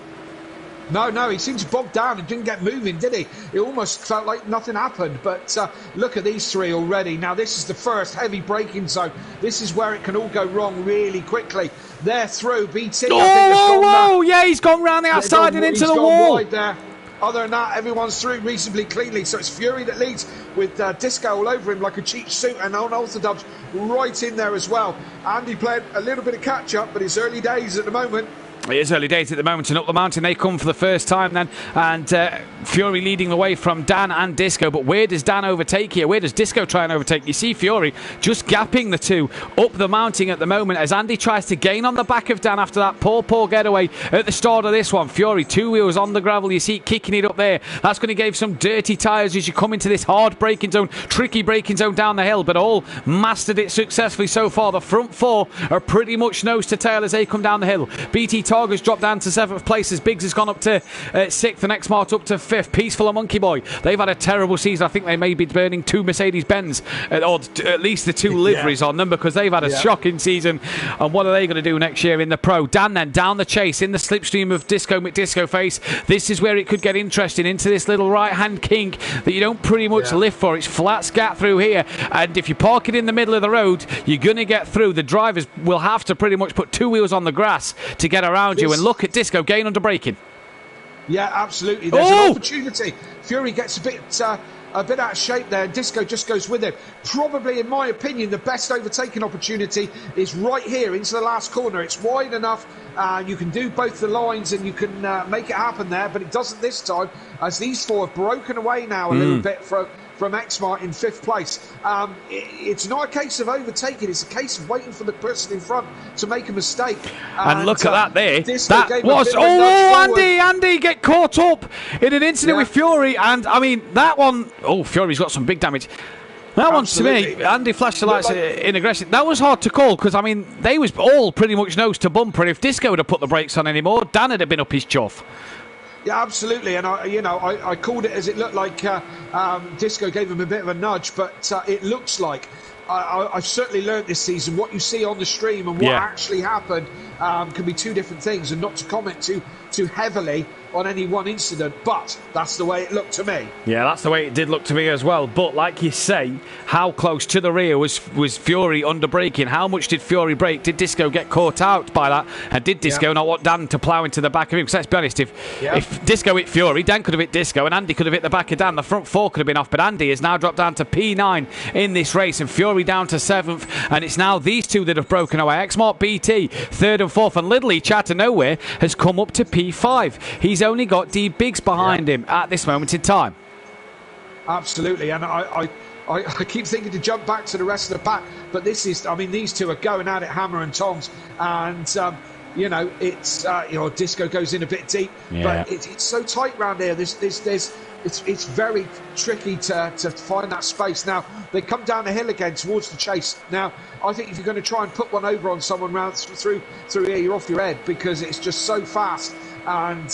No, he seemed to bog down and didn't get moving, did he? It almost felt like nothing happened. But look at these three already. Now, this is the first heavy braking zone. This is where it can all go wrong really quickly. They're through. BT, yeah, he's gone round the outside and into the wall. Wide there. Other than that, everyone's through reasonably cleanly. So it's Fury that leads with Disco all over him like a cheap suit, and Ultradubs right in there as well. Andy played a little bit of catch-up, but it's early days at the moment. It is early days at the moment, and up the mountain they come for the first time then, and Fury leading the way from Dan and Disco. But where does Dan overtake here? Where does Disco try and overtake? You see Fury just gapping the two up the mountain at the moment as Andy tries to gain on the back of Dan after that poor getaway at the start of this one. Fury, 2 wheels on the gravel, you see kicking it up there. That's going to give some dirty tyres as you come into this hard braking zone, tricky braking zone down the hill, but all mastered it successfully so far. The front four are pretty much nose to tail as they come down the hill. BT Targa's dropped down to 7th place as Biggs has gone up to 6th and X-Mart up to 5th. Peaceful and Monkey Boy, they've had a terrible season. I think they may be burning 2 Mercedes-Benz or at least the 2 liveries on them, because they've had a shocking season. And what are they going to do next year in the Pro? Dan then down the chase in the slipstream of Disco McDisco Face. This is where it could get interesting into this little right-hand kink that you don't pretty much live for. It's flat scat through here, and if you park it in the middle of the road, you're going to get through. The drivers will have to pretty much put 2 wheels on the grass to get around you. And look at Disco gain under braking. Yeah, absolutely. There's an opportunity. Fury gets a bit out of shape there. Disco just goes with him. Probably, in my opinion, the best overtaking opportunity is right here into the last corner. It's wide enough. You can do both the lines and you can make it happen there, but it doesn't this time, as these four have broken away now a little bit from X-Mart in 5th place. It's not a case of overtaking, it's a case of waiting for the person in front to make a mistake. And look at that there. That was... Andy get caught up in an incident with Fury. And, I mean, that one... Oh, Fury's got some big damage. That one, to me, Andy flashed the lights in aggression. That was hard to call because, I mean, they was all pretty much nose to bumper. If Disco would have put the brakes on anymore, Dan would have been up his chuff. Yeah, absolutely, and I called it as it looked like Disco gave him a bit of a nudge, but it looks like I've certainly learned this season what you see on the stream and what actually happened can be 2 different things, and not to comment too heavily on any one incident, but that's the way it looked to me. Yeah, that's the way it did look to me as well. But like you say, how close to the rear was Fury under braking? How much did Fury brake? Did Disco get caught out by that? And did Disco not want Dan to plough into the back of him? Because let's be honest, if Disco hit Fury, Dan could have hit Disco and Andy could have hit the back of Dan. The front four could have been off, but Andy has now dropped down to P9 in this race and Fury down to 7th, and it's now these two that have broken away. X-Mart BT 3rd and 4th, and Little Each out of nowhere has come up to P5. He's only got D Biggs behind him at this moment in time. Absolutely, and I keep thinking to jump back to the rest of the pack, but this is, I mean, these two are going at it hammer and tongs, and it's Disco goes in a bit deep, but it's so tight round here. It's very tricky to find that space. Now they come down the hill again towards the chase. Now I think if you're going to try and put one over on someone round through here, you're off your head because it's just so fast. And,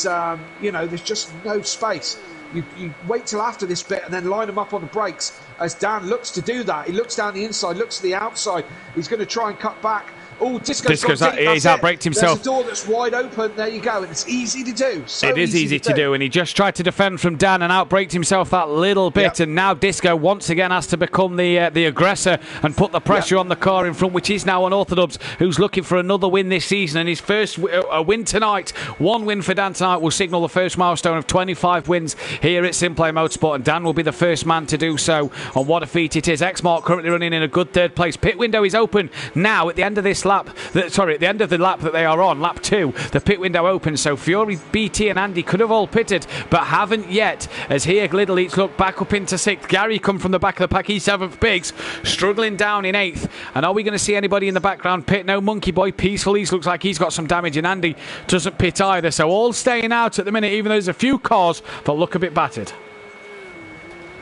there's just no space. You wait till after this bit and then line them up on the brakes as Dan looks to do that. He looks down the inside, looks to the outside. He's going to try and cut back Oh, Disco's he's outbraked himself. There's a door that's wide open. There you go. And it's easy to do. It is easy to do. And he just tried to defend from Dan and outbraked himself that little bit. Yep. And now Disco once again has to become the aggressor and put the pressure on the car in front, which is now Unorthodox, who's looking for another win this season. And his first win tonight, one win for Dan tonight, will signal the first milestone of 25 wins here at SimPlay Motorsport. And Dan will be the first man to do so. And what a feat it is. X-Mark currently running in a good third place. Pit window is open now at the end of this lap. At the end of the lap that they are on, lap 2, the pit window opens. So Fury, BT and Andy could have all pitted, but haven't yet. As here, Little Eats look back up into 6th. Gary come from the back of the pack. He's 7th. Biggs struggling down in 8th. And are we going to see anybody in the background pit? No. Monkey Boy, Peaceful East looks like he's got some damage, and Andy doesn't pit either. So all staying out at the minute, even though there's a few cars that look a bit battered.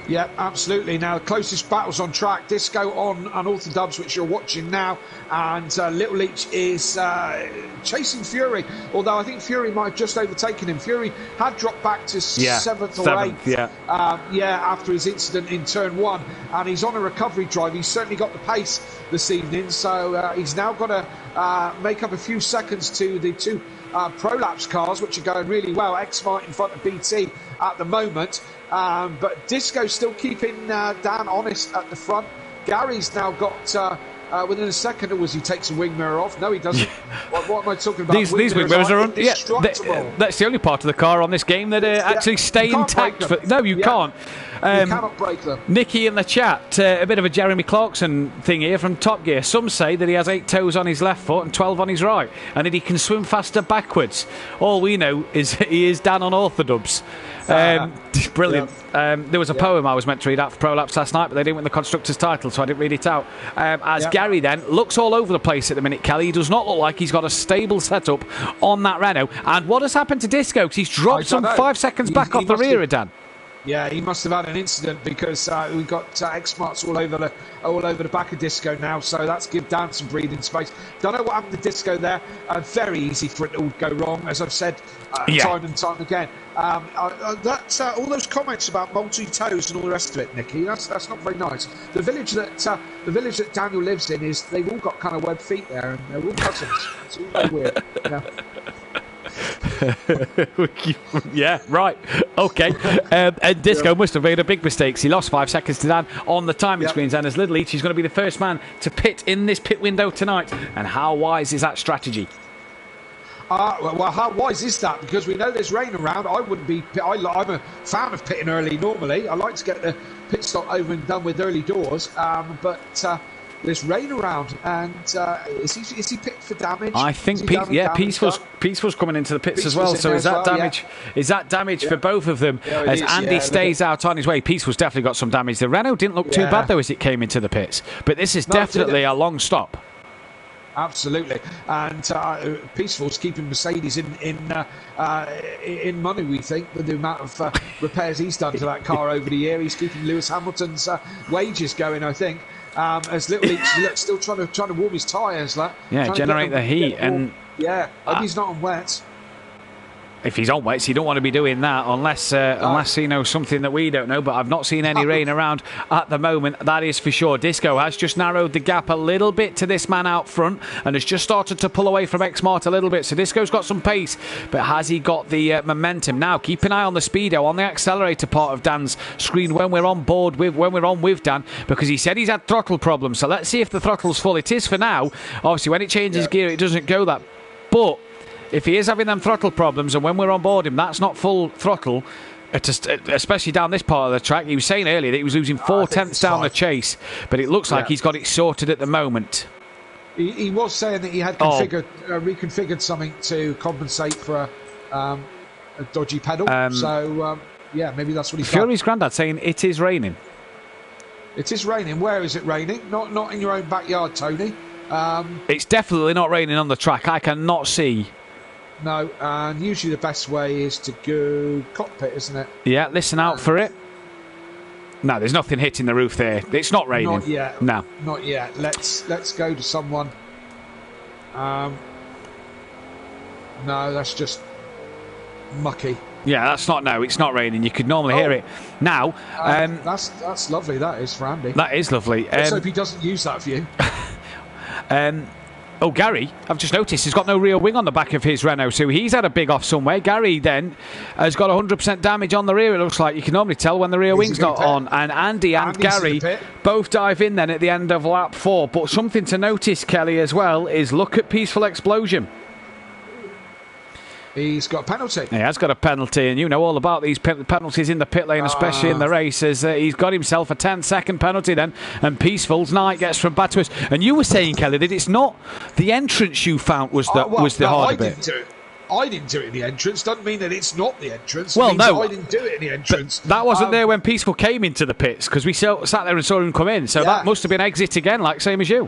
Yeah, absolutely. Now, the closest battles on track, Disco on Unorthodox, which you're watching now, and Little Leach is chasing Fury, although I think Fury might have just overtaken him. Fury had dropped back to 7th or 8th, after his incident in Turn 1, and he's on a recovery drive. He's certainly got the pace this evening, so he's now got to make up a few seconds to the two Prolapse cars, which are going really well. X-Mart in front of BT at the moment, but Disco's still keeping Dan honest at the front. Gary's now got within a second, or was he takes a wing mirror off? No, he doesn't. What am I talking about? These wing mirrors are indestructible. That's the only part of the car on this game that actually stay intact. No, you can't. You cannot break them. Nicky in the chat, a bit of a Jeremy Clarkson thing here from Top Gear. Some say that he has 8 toes on his left foot and 12 on his right, and that he can swim faster backwards. All we know is he is Dan Unorthodox. Brilliant. There was a poem I was meant to read out for Prolapse last night, but they didn't win the Constructors' title, so I didn't read it out. Gary then looks all over the place at the minute, Kelly. He does not look like he's got a stable setup on that Renault. And what has happened to Disco? Because he's dropped some 5 seconds back off the rear of Dan. Yeah, he must have had an incident, because we've got X-Marts all over the back of Disco now, so that's give Dan some breathing space. Don't know what happened to Disco there. Very easy for it to all go wrong, as I've said time and time again. All those comments about multi-toes and all the rest of it, Nicky, that's not very nice. The village that Daniel lives in is they've all got kind of web feet there, and they're all cousins. It's all very weird. Yeah, right. Okay. And Disco must have made a big mistake. He lost 5 seconds to Dan on the timing screens, and as Little Each, he's going to be the first man to pit in this pit window tonight. And how wise is that strategy? Well, how wise is that? Because we know there's rain around. I'm a fan of pitting early normally. I like to get the pit stop over and done with early doors. But there's rain around, and is he picked for damage? I think Peaceful's coming into the pits as well. So is that damage? Is that damage for both of them? As Andy stays out on his way, Peaceful's definitely got some damage. The Renault didn't look too bad though as it came into the pits, but this is definitely a long stop. Absolutely, and Peaceful's keeping Mercedes in money. We think with the amount of repairs he's done to that car over the year, he's keeping Lewis Hamilton's wages going. I think. As Little Leach still trying to warm his tyres, generate the heat, and hope he's not on wet. If he's on wets, you don't want to be doing that unless he knows something that we don't know. But I've not seen any rain around at the moment, that is for sure. Disco has just narrowed the gap a little bit to this man out front and has just started to pull away from X-Mart a little bit. So Disco's got some pace, but has he got the momentum? Now, keep an eye on the speedo, on the accelerator part of Dan's screen when we're on with Dan, because he said he's had throttle problems. So let's see if the throttle's full. It is for now. Obviously, when it changes gear, it doesn't go that. But if he is having them throttle problems, and when we're on board him, that's not full throttle, especially down this part of the track. He was saying earlier that he was losing 4/10 down the chase, but it looks like he's got it sorted at the moment. He was saying that he had reconfigured something to compensate for a dodgy pedal. Maybe that's what he's done. Fury's granddad saying it is raining. It is raining. Where is it raining? Not in your own backyard, Tony. It's definitely not raining on the track. I cannot see. No, and usually the best way is to go cockpit, isn't it? Yeah, listen out for it. No, there's nothing hitting the roof there. It's not raining. Not yet. No. Not yet. Let's go to someone. No, that's just mucky. Yeah, it's not raining. You could normally hear it. Now, that's lovely. That is for Andy. That is lovely. Let's hope he doesn't use that view. Oh, Gary, I've just noticed he's got no rear wing on the back of his Renault, so he's had a big off somewhere. Gary then has got 100% damage on the rear, it looks like. You can normally tell when the rear wing's not on. And Andy and Gary both dive in then at the end of lap 4. But something to notice, Kelly, as well, is look at Peaceful Explosion. He's got a penalty. He has got a penalty, and you know all about these penalties in the pit lane, especially in the races. He's got himself a 10-second penalty then, and Peaceful's night gets from bad to worse. And you were saying, Kelly, that it's not the entrance you found was the harder bit. I didn't do it in the entrance. Doesn't mean that it's not the entrance. Well, no, I didn't do it in the entrance. That wasn't there when Peaceful came into the pits, because we sat there and saw him come in. So that must have been exit again, like same as you.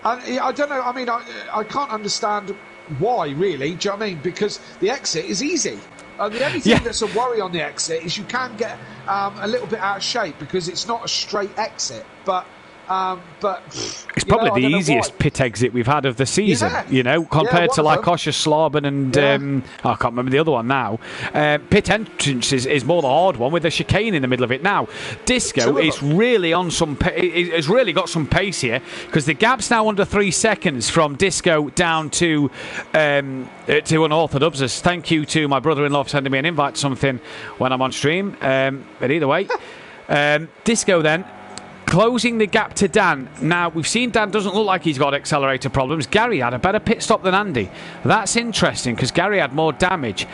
I don't know. I mean, I can't understand why, really. Do you know what I mean? Because the exit is easy. The only thing that's a worry on the exit is you can get a little bit out of shape because it's not a straight exit. But it's probably the easiest pit exit we've had of the season, you know, compared to like Osher Slaben and I can't remember the other one now. Pit entrance is more the hard one with the chicane in the middle of it. Now, Disco is really on some. Has really got some pace here because the gap's now under 3 seconds from Disco down to Unorthodox. Thank you to my brother-in-law for sending me an invite to something when I'm on stream. But either way, Disco then closing the gap to Dan. Now, we've seen Dan doesn't look like he's got accelerator problems. Gary had a better pit stop than Andy. That's interesting because Gary had more damage.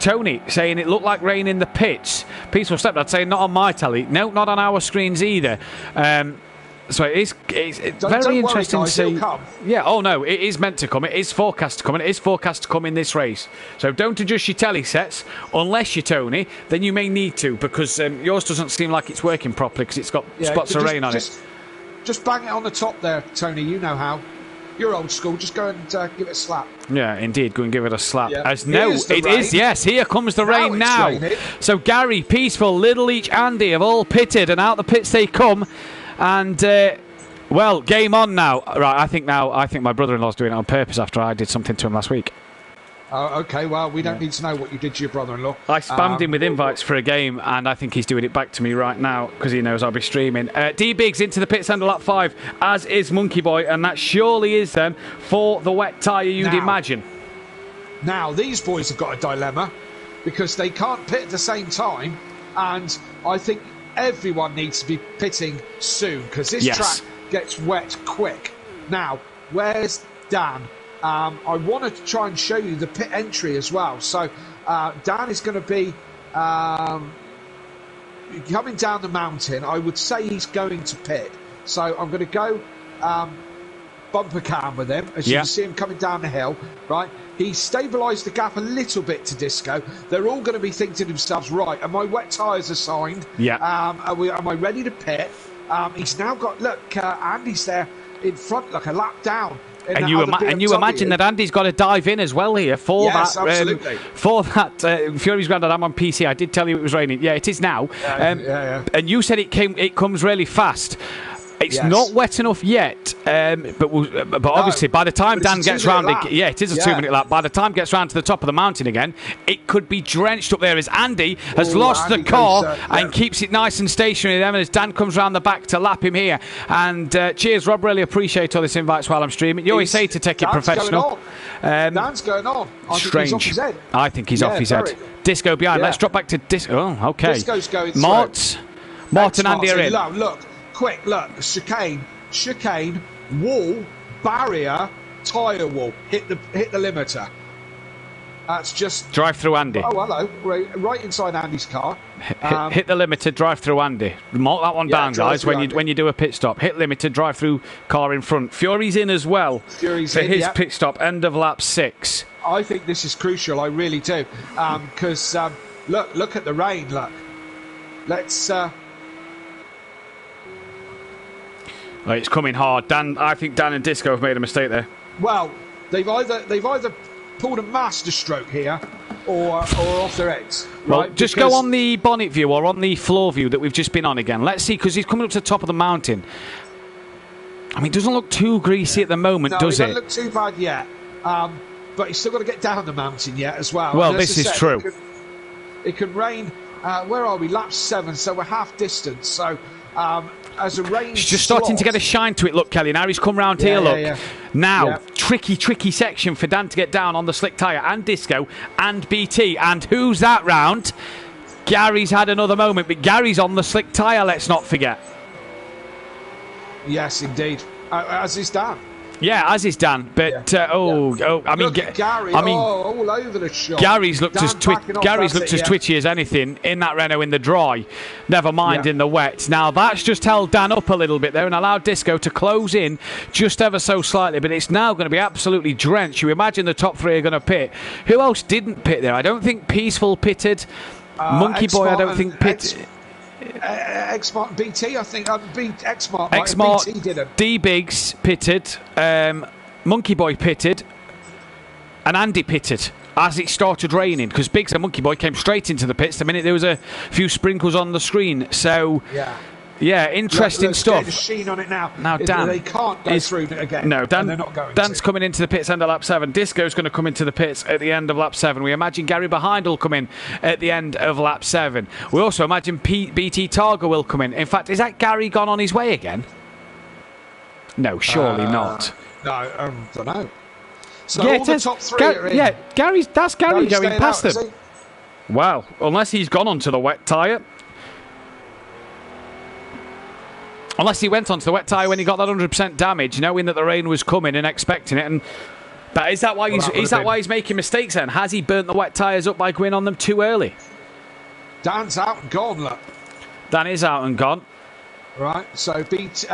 Tony saying it looked like rain in the pits. Peaceful Step, I'd say not on my telly. No, not on our screens either. So it's very interesting to see. Yeah, oh no, it is meant to come. It is forecast to come, and it is forecast to come in this race. So don't adjust your telly sets unless you're Tony. Then you may need to because yours doesn't seem like it's working properly because it's got spots of rain on it. Just bang it on the top there, Tony. You know how. You're old school. Just go and give it a slap. Yeah, indeed. Go and give it a slap. Yeah. It is. Yes, here comes the rain now. Raining. So Gary, Peaceful, Little Each, Andy have all pitted, and out the pits they come. And well, game on now. Right, I think my brother-in-law's doing it on purpose after I did something to him last week. Oh, okay. Well, we don't need to know what you did to your brother-in-law. I spammed him with invites for a game, and I think he's doing it back to me right now because he knows I'll be streaming. D-Biggs into the pits under lap 5, as is Monkey Boy, and that surely is then for the wet tyre you'd imagine. Now, these boys have got a dilemma because they can't pit at the same time, and I think everyone needs to be pitting soon because this track gets wet quick. Now, where's Dan? I wanted to try and show you the pit entry as well. So Dan is going to be coming down the mountain. I would say he's going to pit. So I'm going to go bumper cam with him as you can see him coming down the hill. Right, he stabilised the gap a little bit to Disco. They're all going to be thinking to themselves, right, are my wet tyres assigned? Yeah. Am I ready to pit? He's now got, look, Andy's there in front, like a lap down. And you imagine that Andy's got to dive in as well here for that. Absolutely. For that, Fury's Grandad, I'm on PC. I did tell you it was raining. Yeah, it is now. And you said it comes really fast. It's not wet enough yet, but obviously by the time Dan gets round, it is a 2-minute lap. By the time it gets round to the top of the mountain again, it could be drenched up there as Andy has lost the car and keeps it nice and stationary. Then as Dan comes round the back to lap him here. And cheers, Rob. Really appreciate all this invites while I'm streaming. You always say to take it professional. Dan's going on. Strange. I think he's off his head. Disco behind. Let's drop back to Disco. Oh, okay. Disco's going through. Mort and Andy are in. Look. Quick, look, chicane, wall, barrier, tyre wall, hit the limiter. That's just... Drive through Andy. Oh, hello, right inside Andy's car. Hit the limiter, drive through Andy. Mark that one down, guys, when you do a pit stop. Hit limiter, drive through car in front. Fury's in as well for his pit stop, end of lap 6. I think this is crucial, I really do. Because, look at the rain, look. Let's... It's coming hard. I think Dan and Disco have made a mistake there. Well, they've either pulled a master stroke here or off their heads. Well, right? Just go on the bonnet view or on the floor view that we've just been on again. Let's see, because he's coming up to the top of the mountain. I mean, it doesn't look too greasy at the moment, does it? No, it doesn't look too bad yet. But he's still got to get down the mountain yet as well. Well, this is true. It could rain. Where are we? Lap 7, so we're half distance. So... as a range. It's just starting to get a shine to it. Look, Kelly. Now he's come round here. Look. Now, tricky section for Dan to get down on the slick tyre, and Disco and BT. And who's that round? Gary's had another moment, but Gary's on the slick tyre. Let's not forget. Yes, indeed. As is Dan. Yeah, as is Dan, but I mean, Gary. All over the shop. Gary's looked as twitchy as anything in that Renault in the dry. Never mind in the wet. Now that's just held Dan up a little bit there and allowed Disco to close in just ever so slightly. But it's now going to be absolutely drenched. You imagine the top three are going to pit. Who else didn't pit there? I don't think Peaceful pitted. Monkey Boy, I don't think pitted. X-Mart BT, I think. X-Mart BT didn't. D-Biggs pitted, Monkey Boy pitted, and Andy pitted as it started raining, because Biggs and Monkey Boy came straight into the pits the minute there was a few sprinkles on the screen. So, interesting stuff. There's a sheen on it now. Now, Dan, they can't go through it again. No, they're not going Dan's coming into the pits end of lap 7. Disco's going to come into the pits at the end of lap 7. We imagine Gary behind will come in at the end of lap 7. We also imagine BT Targa will come in. In fact, is that Gary gone on his way again? No, surely not. No, I don't know. So all the top three are in. Yeah, that's Gary going past out, them. Wow, unless he's gone onto the wet tyre. Unless he went onto the wet tyre when he got that 100% damage, knowing that the rain was coming and expecting it. But is that why he's making mistakes then? Has he burnt the wet tyres up by going on them too early? Dan's out and gone, look. Dan is out and gone. Right, so BT...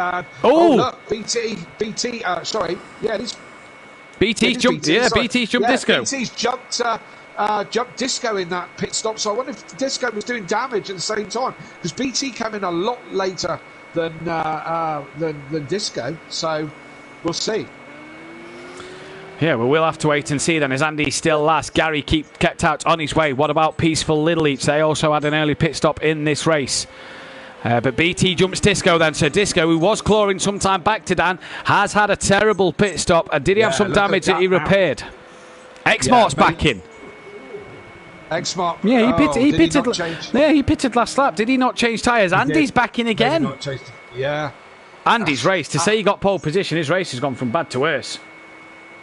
look, BT... sorry, yeah, it is... BT's jumped, BT's jumped Disco. BT's jumped Disco in that pit stop, so I wonder if Disco was doing damage at the same time, because BT came in a lot later than Disco, so we'll see. Yeah, well, we'll have to wait and see then, as Andy's still last. Gary kept out on his way. What about Peaceful Little Eats? They also had an early pit stop in this race. But BT jumps Disco then. So Disco, who was clawing some time back to Dan, has had a terrible pit stop. And did he have some damage that he repaired? X-Mart's back in. X-Mart. Yeah, he pitted. He pitted last lap. Did he not change tyres? Andy's back in again. Andy's race. To say he got pole position, his race has gone from bad to worse.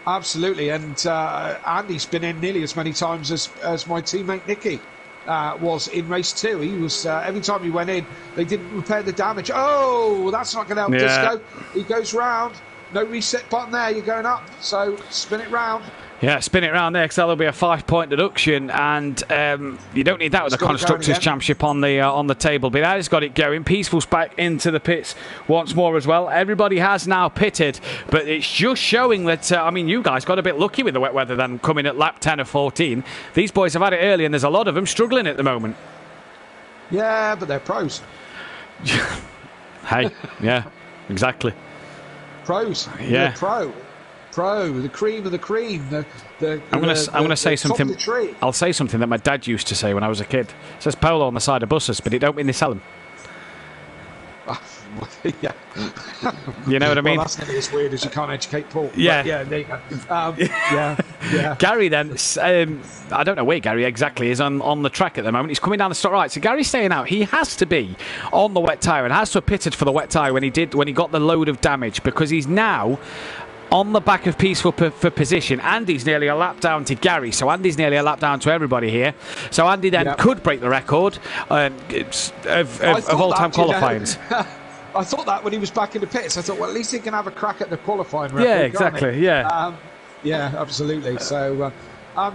Absolutely, and Andy's been in nearly as many times as my teammate Nicky was in race 2. He was every time he went in, they didn't repair the damage. Oh, that's not going to help Disco. He goes round. No reset button there. You're going up, so spin it round. Yeah, spin it round there, because that'll be a 5-point deduction, and you don't need that with the Constructors' Championship on the table. But that has got it going. Peaceful's back into the pits once more as well. Everybody has now pitted, but it's just showing that, you guys got a bit lucky with the wet weather then, coming at lap 10 of 14. These boys have had it early, and there's a lot of them struggling at the moment. Yeah, but they're pros. Hey, yeah, exactly. Pros. Yeah. You're a pro, the cream of the cream. I'm going to say something. I'll say something that my dad used to say when I was a kid. It says polo on the side of buses, but it don't mean they sell them. Yeah. You know what I mean? Well, that's not as weird as you can't educate Paul. Yeah. But yeah, there you go. Yeah. Gary then, I don't know where Gary exactly is on the track at the moment. He's coming down the start right. So Gary's staying out. He has to be on the wet tyre and has to have pitted for the wet tyre when he got the load of damage, because he's now on the back of Peaceful for position. Andy's nearly a lap down to Gary, so Andy's nearly a lap down to everybody here. So Andy then could break the record of all-time qualifying. I thought that when he was back in the pits. I thought, well, at least he can have a crack at the qualifying record. Yeah, exactly. Yeah, absolutely. So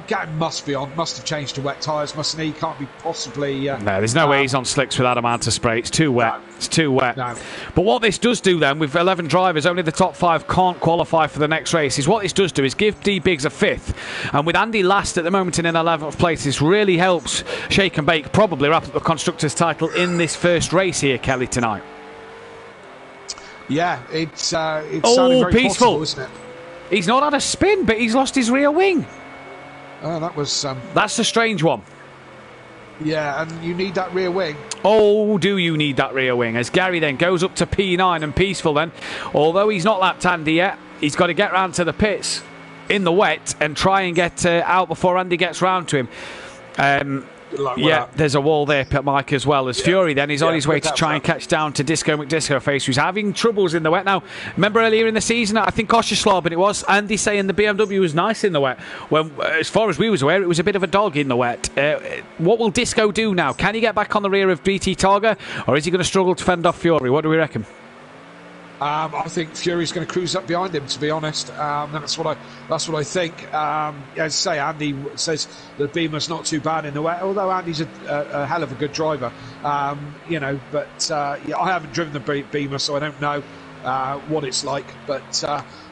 Gary must have changed to wet tyres, mustn't he? Can't be possibly. No, there's no way he's on slicks with that amount of spray. It's too wet. No. It's too wet. No. But what this does do then, with 11 drivers, only the top 5 can't qualify for the next race, is what this does do is give D-Biggs a 5th. And with Andy last at the moment in an 11th place, this really helps Shake and Bake probably wrap up the Constructors' title in this first race here, Kelly, tonight. Yeah, it's sounding very Peaceful. possible, isn't it? He's not had a spin, but he's lost his rear wing. Oh, that was... That's a strange one. Yeah, and you need that rear wing. Oh, do you need that rear wing? As Gary then goes up to P9, and Peaceful then, although he's not lapped Andy yet, he's got to get round to the pits in the wet and try and get out before Andy gets round to him. Good luck with Yeah, that. there's a wall there, Mike, as well. As Fury then, he's on his way look to out try for and that. catch down to Disco McDisco Face, who's having troubles in the wet. Now, remember earlier in the season, I think Osherslaw, it was Andy saying the BMW was nice in the wet. When, as far as we was aware, it was a bit of a dog in the wet. What will Disco do now? Can he get back on the rear of BT Targa, or is he going to struggle to fend off Fury? What do we reckon? I think Fury's going to cruise up behind him. To be honest, that's what I think. As I say, Andy says the Beamer's not too bad in the wet, although Andy's a hell of a good driver. But I haven't driven the Beamer, so I don't know what it's like. But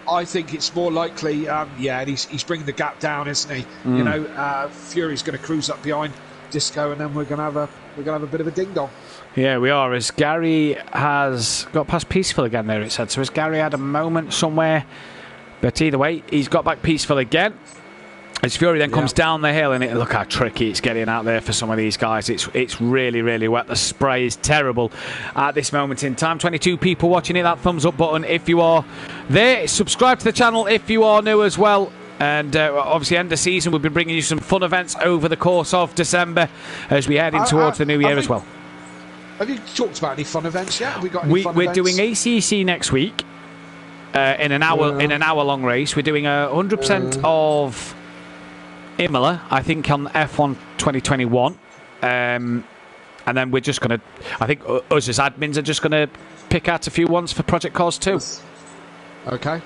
I think it's more likely. And he's bringing the gap down, isn't he? Fury's going to cruise up behind Disco, and then we're going to have a bit of a ding dong. Yeah, we are. As Gary has got past Peaceful again there, it said. So has Gary had a moment somewhere? But either way, he's got back Peaceful again. As Fury then comes down the hill, and look how tricky it's getting out there for some of these guys. It's really, really wet. The spray is terrible at this moment in time. 22 people watching it. That thumbs up button if you are there. Subscribe to the channel if you are new as well. And obviously, end of season, we'll be bringing you some fun events over the course of December as we head in towards the new year as well. Have you talked about any fun events yet? Have we got any fun We're events? doing ACC next week in an hour long race. We're doing 100% of Imola, I think, on F1 2021. And then we're just going to, I think us as admins are just going to pick out a few ones for Project Cars 2. Okay.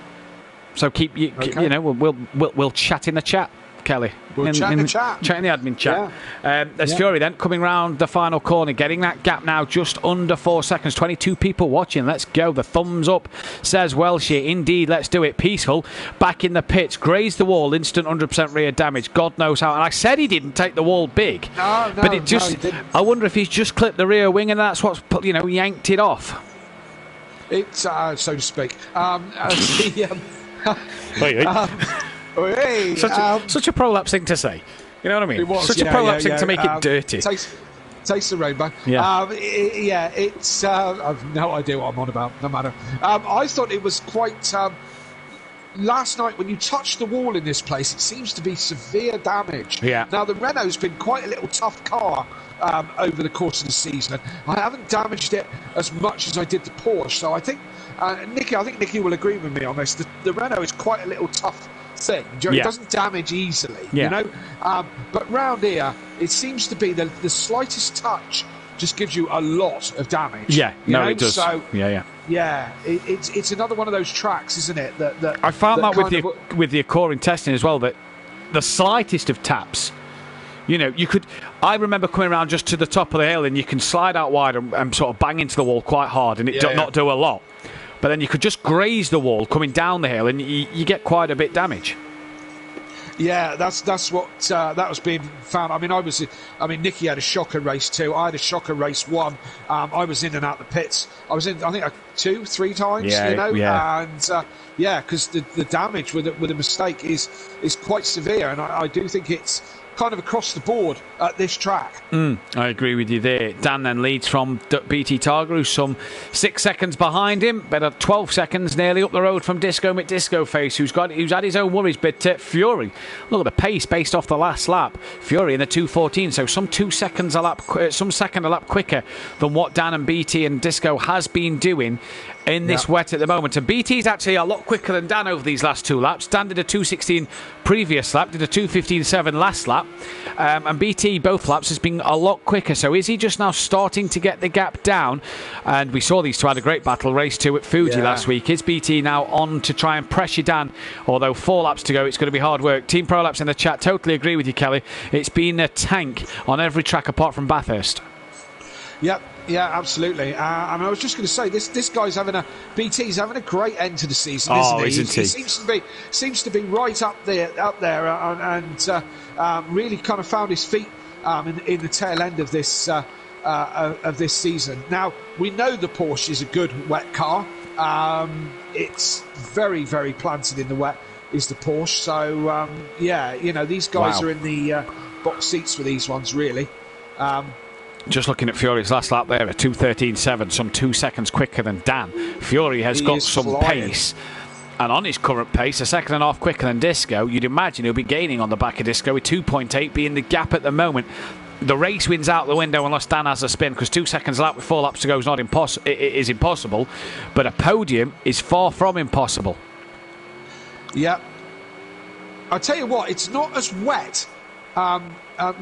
So we'll chat in the chat, Kelly. We'll chat in the chat. Chat in the admin chat. There's Fury then coming round the final corner, getting that gap now just under 4 seconds. 22 people watching. Let's go. The thumbs up says Welshie. Indeed, let's do it. Peaceful back in the pits. Grazed the wall. Instant 100% rear damage. God knows how. And I said he didn't take the wall big. No, but it just. he didn't. I wonder if he's just clipped the rear wing and that's what's yanked it off. It's so to speak. Such a prolapse thing to say. You know what I mean? It was, Such a prolapse thing to make it dirty. Taste the rainbow. Yeah. It's. I've no idea what I'm on about. No matter. I thought it was quite. Last night, when you touched the wall in this place, it seems to be severe damage. Yeah. Now, the Renault's been quite a little tough car over the course of the season. I haven't damaged it as much as I did the Porsche. So I think, Nicky will agree with me on this. The Renault is quite a little tough thing. It doesn't damage easily, but round here, it seems to be the slightest touch just gives you a lot of damage. It does. So, yeah. It's another one of those tracks, isn't it? That I found that with the Occurring testing as well, that the slightest of taps, you could. I remember coming around just to the top of the hill, and you can slide out wide and sort of bang into the wall quite hard, and it not do a lot. But then you could just graze the wall coming down the hill, and you get quite a bit damage. Yeah, that's what that was being found. I mean, Nicky had a shocker race too. I had a shocker race one. I was in and out the pits. I was in, I think, 2-3 times. And because the damage with a mistake is quite severe, and I do think it's kind of across the board at this track. I agree with you there. Dan then leads from BT Targa, who's some 6 seconds behind him, but at 12 seconds nearly up the road from Disco McDisco Face, who's had his own worries. But Fury, look at the pace based off the last lap. Fury in the 2:14, so some 2 seconds a lap, some second a lap quicker than what Dan and BT and Disco has been doing in this wet at the moment. And BT's actually a lot quicker than Dan over these last 2 laps. Dan did a 2:16 previous lap, did a 2:15.7 last lap, and BT both laps has been a lot quicker. So is he just now starting to get the gap down? And we saw these two had a great battle race too at Fuji last week. Is BT now on to try and pressure Dan? Although 4 laps to go, it's going to be hard work. Team Prolapse in the chat, totally agree with you, Kelly. It's been a tank on every track apart from Bathurst. Yep. Yeah, absolutely. And I was just going to say, this guy's BT's having a great end to the season, isn't he? Isn't he? He seems to be right up there, and really kind of found his feet in the tail end of this season. Now we know the Porsche is a good wet car. It's very, very planted in the wet. Is the Porsche? So these guys are in the box seats for these ones, really. Just looking at Fury's last lap there, a 2:13.7, some 2 seconds quicker than Dan. Fury has got some pace, and on his current pace, a second and a half quicker than Disco. You'd imagine he'll be gaining on the back of Disco, with 2.8 being the gap at the moment. the race wins out the window unless Dan has a spin, because 2 seconds lap with 4 laps to go is is impossible, but a podium is far from impossible. Yeah. I'll tell you what, it's not as wet.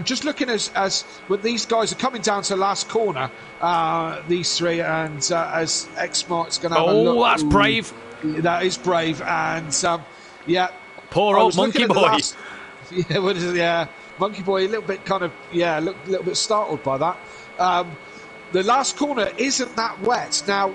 Just looking as when these guys are coming down to the last corner, these three, and as X-Mart's going to have a look. Oh, that's brave. That is brave, and yeah. Poor old Monkey Boy. Yeah, Monkey Boy, a little bit a little bit startled by that. The last corner isn't that wet. Now,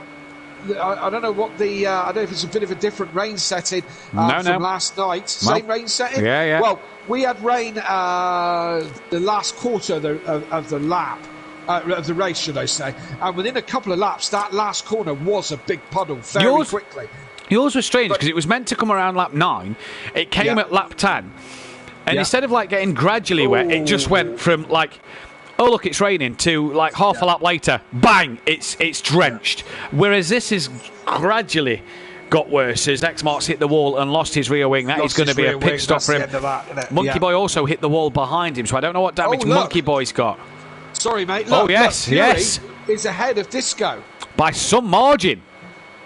I don't know what I don't know if it's a bit of a different rain setting from last night. Same rain setting? Yeah. Well, we had rain the last quarter of the lap. Of the race, should I say. And within a couple of laps, that last corner was a big puddle very quickly. Yours was strange because it was meant to come around lap 9. It came at lap 10. And instead of getting gradually wet, it just went from oh look, it's raining, to half a lap later, bang, it's drenched. Whereas this is gradually got worse as X-Mark's hit the wall and lost his rear wing. That is going to be a pit stop for him. Monkey Boy also hit the wall behind him, so I don't know what damage Monkey Boy's got. Sorry, mate. Look, Fury is ahead of Disco by some margin.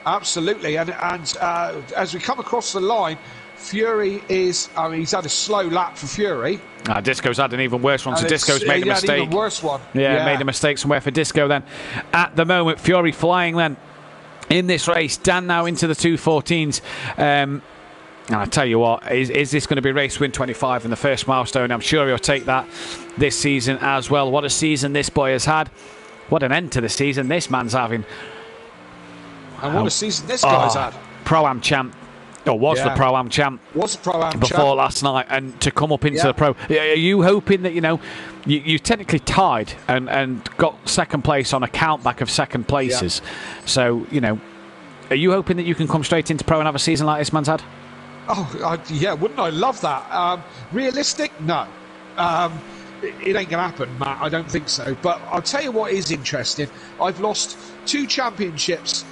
Absolutely, and as we come across the line, Fury is. I mean, he's had a slow lap for Fury. Disco's had an even worse one, so Disco's made a mistake. An even worse one. Yeah, made a mistake somewhere for Disco then. At the moment, Fury flying then in this race. Dan now into the 2:14s. And I tell you what, is this going to be race win 25 in the first milestone? I'm sure he'll take that this season as well. What a season this boy has had. What an end to the season this man's having. And what a season this guy's had. Pro-Am champ. Or was the Pro-Am champ. Was the Pro-Am champ. Before last night. And to come up into the Pro. Are you hoping that, you technically tied and got second place on a count back of second places. Yeah. So, are you hoping that you can come straight into Pro and have a season like this man's had? Oh, yeah, wouldn't I love that? Realistic? No. It ain't going to happen, Matt. I don't think so. But I'll tell you what is interesting. I've lost 2 championships,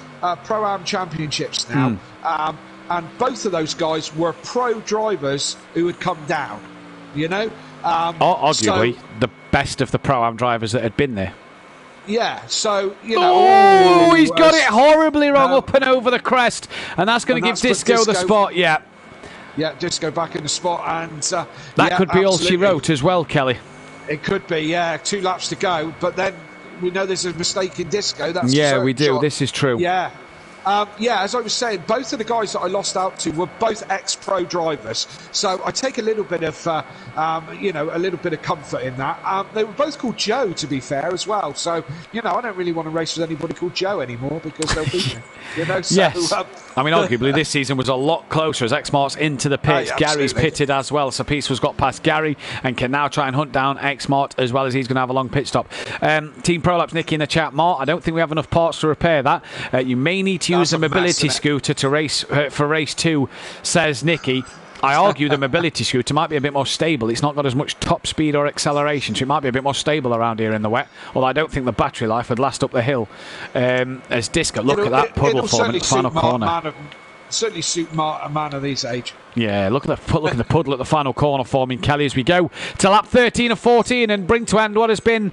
Pro-Am championships now. And both of those guys were pro drivers who had come down, arguably the best of the Pro-Am drivers that had been there. Yeah, so, he's got it horribly wrong up and over the crest. And that's going to give Disco the spot, Yeah, Disco back in the spot. And that could be all she wrote as well, Kelly. It could be, 2 laps to go. But then we know there's a mistake in Disco. That's we do. This is true. Yeah. As I was saying, both of the guys that I lost out to were both ex-pro drivers, so I take a little bit of, a little bit of comfort in that. They were both called Joe, to be fair, as well. So, I don't really want to race with anybody called Joe anymore because they'll beat me. So, yes. I mean, arguably, this season was a lot closer as X-Mark's into the pits. Gary's pitted as well, so Peaceful's got past Gary and can now try and hunt down X-Mart as well as he's going to have a long pit stop. Team Prolapse, Nicky in the chat. Mart, I don't think we have enough parts to repair that. You may need to use a mobility scooter to race for race 2, says Nicky. I argue the mobility scooter might be a bit more stable. It's not got as much top speed or acceleration, so it might be a bit more stable around here in the wet. Although I don't think the battery life would last up the hill. As Disco, look at that puddle form in the final corner. Certainly suit a man of his age. Yeah, look at the puddle at the final corner forming, Kelly, as we go to lap 13 of 14 and bring to end what has been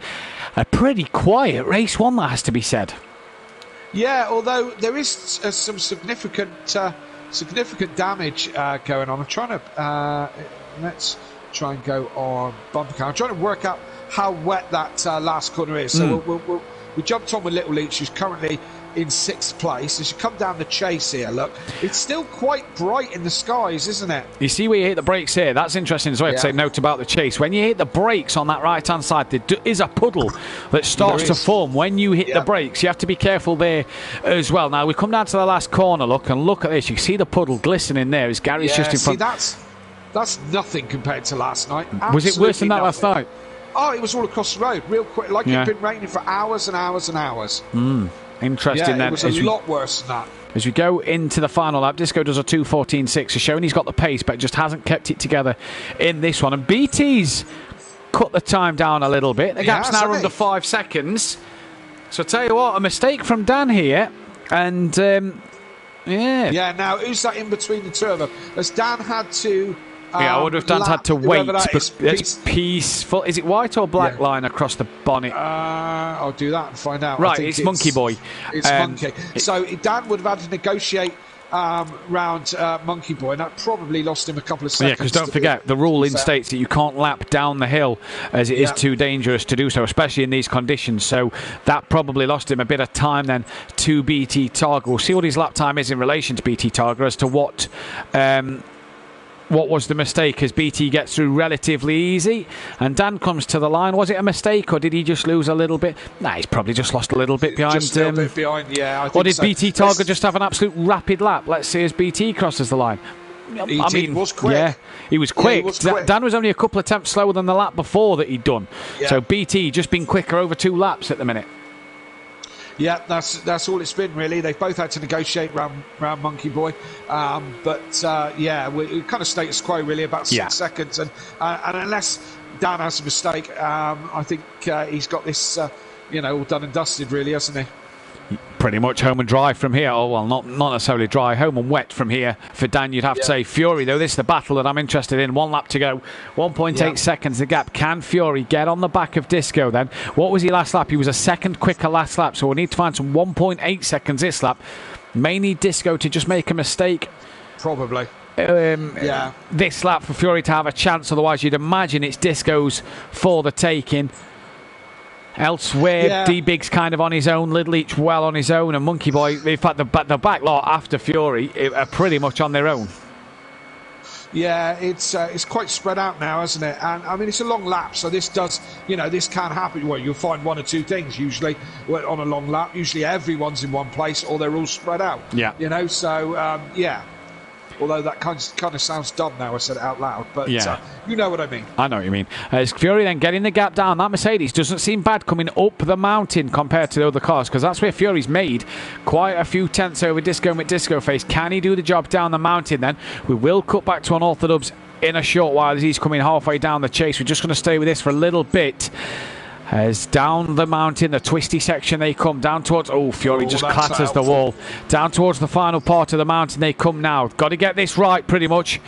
a pretty quiet race one, that has to be said. Yeah, although there is some significant damage going on. I'm trying to let's try and go on bumper car. I'm trying to work out how wet that last corner is. So we jumped on with Little Leach, who's currently in 6th place. As you come down the chase here, look, it's still quite bright in the skies, isn't it? You see where you hit the brakes here? That's interesting as well to say note about the chase. When you hit the brakes on that right-hand side, there is a puddle that starts to form when you hit the brakes. You have to be careful there as well. Now, we come down to the last corner, look at this. You see the puddle glistening there as Gary's just in front. That's nothing compared to last night. Was it worse than that last night? Oh, it was all across the road, real quick. Like it'd been raining for hours and hours and hours. Interesting then. It was a lot worse than that. As we go into the final lap, Disco does a 2:14.6, showing he's got the pace, but just hasn't kept it together in this one. And BT's cut the time down a little bit. The gap's now under 5 seconds. So I tell you what, a mistake from Dan here. And, Yeah, now who's that in between the two of them? As Dan had to Yeah, I wonder if Dan's had to wait. whoever that is, It's peaceful. Is it white or black line across the bonnet? I'll do that and find out. Right, it's Monkey Boy. It's Monkey. So Dan would have had to negotiate round Monkey Boy, and that probably lost him a couple of seconds. Yeah, because don't forget, the rule states that you can't lap down the hill, as it is too dangerous to do so, especially in these conditions. So that probably lost him a bit of time then to BT Targa. We'll see what his lap time is in relation to BT Targa as to what was the mistake, as BT gets through relatively easy and Dan comes to the line. Was it a mistake or did he just lose a little bit? Nah, he's probably just lost a little bit behind. Just a little bit behind, yeah. I think or did so. BT Targa just have an absolute rapid lap? Let's see as BT crosses the line. He was quick. Yeah, he was quick. Yeah, he was quick. Dan was only a couple of attempts slower than the lap before that he'd done. Yeah. So BT just been quicker over 2 laps at the minute. Yeah, that's all it's been really. They've both had to negotiate round Monkey Boy, we kind of status quo really, about 6 seconds, and unless Dan has a mistake, I think he's got this all done and dusted really, hasn't he? Pretty much home and dry from here. Oh, well, not necessarily dry, home and wet from here for Dan, you'd have to say. Fury, though, this is the battle that I'm interested in. 1 lap to go, 1.8 seconds the gap. Can Fury get on the back of Disco then? What was he last lap? He was a second quicker last lap, so we'll need to find some 1.8 seconds this lap. May need Disco to just make a mistake. Probably. This lap for Fury to have a chance, otherwise you'd imagine it's Disco's for the taking. Elsewhere, D-Big's kind of on his own, Little Each well on his own, and Monkey Boy, in fact, the back lot after Fury are pretty much on their own. Yeah, it's quite spread out now, isn't it? And I mean, it's a long lap, so this does, this can happen. Well, you'll find 1 or 2 things usually on a long lap. Usually everyone's in one place, or they're all spread out. Yeah. Although that kind of sounds dumb now I said it out loud, but you know what I mean. I know what you mean. It's Fury then getting the gap down. That Mercedes doesn't seem bad coming up the mountain compared to the other cars, because that's where Fury's made quite a few tenths over Disco with Disco Face. Can he do the job down the mountain then? We will cut back to Unorthodox in a short while as he's coming halfway down the chase. We're just going to stay with this for a little bit. As down the mountain, the twisty section they come down towards. Oh, Fury just clatters the wall. Down towards the final part of the mountain they come now. Got to get this right pretty much.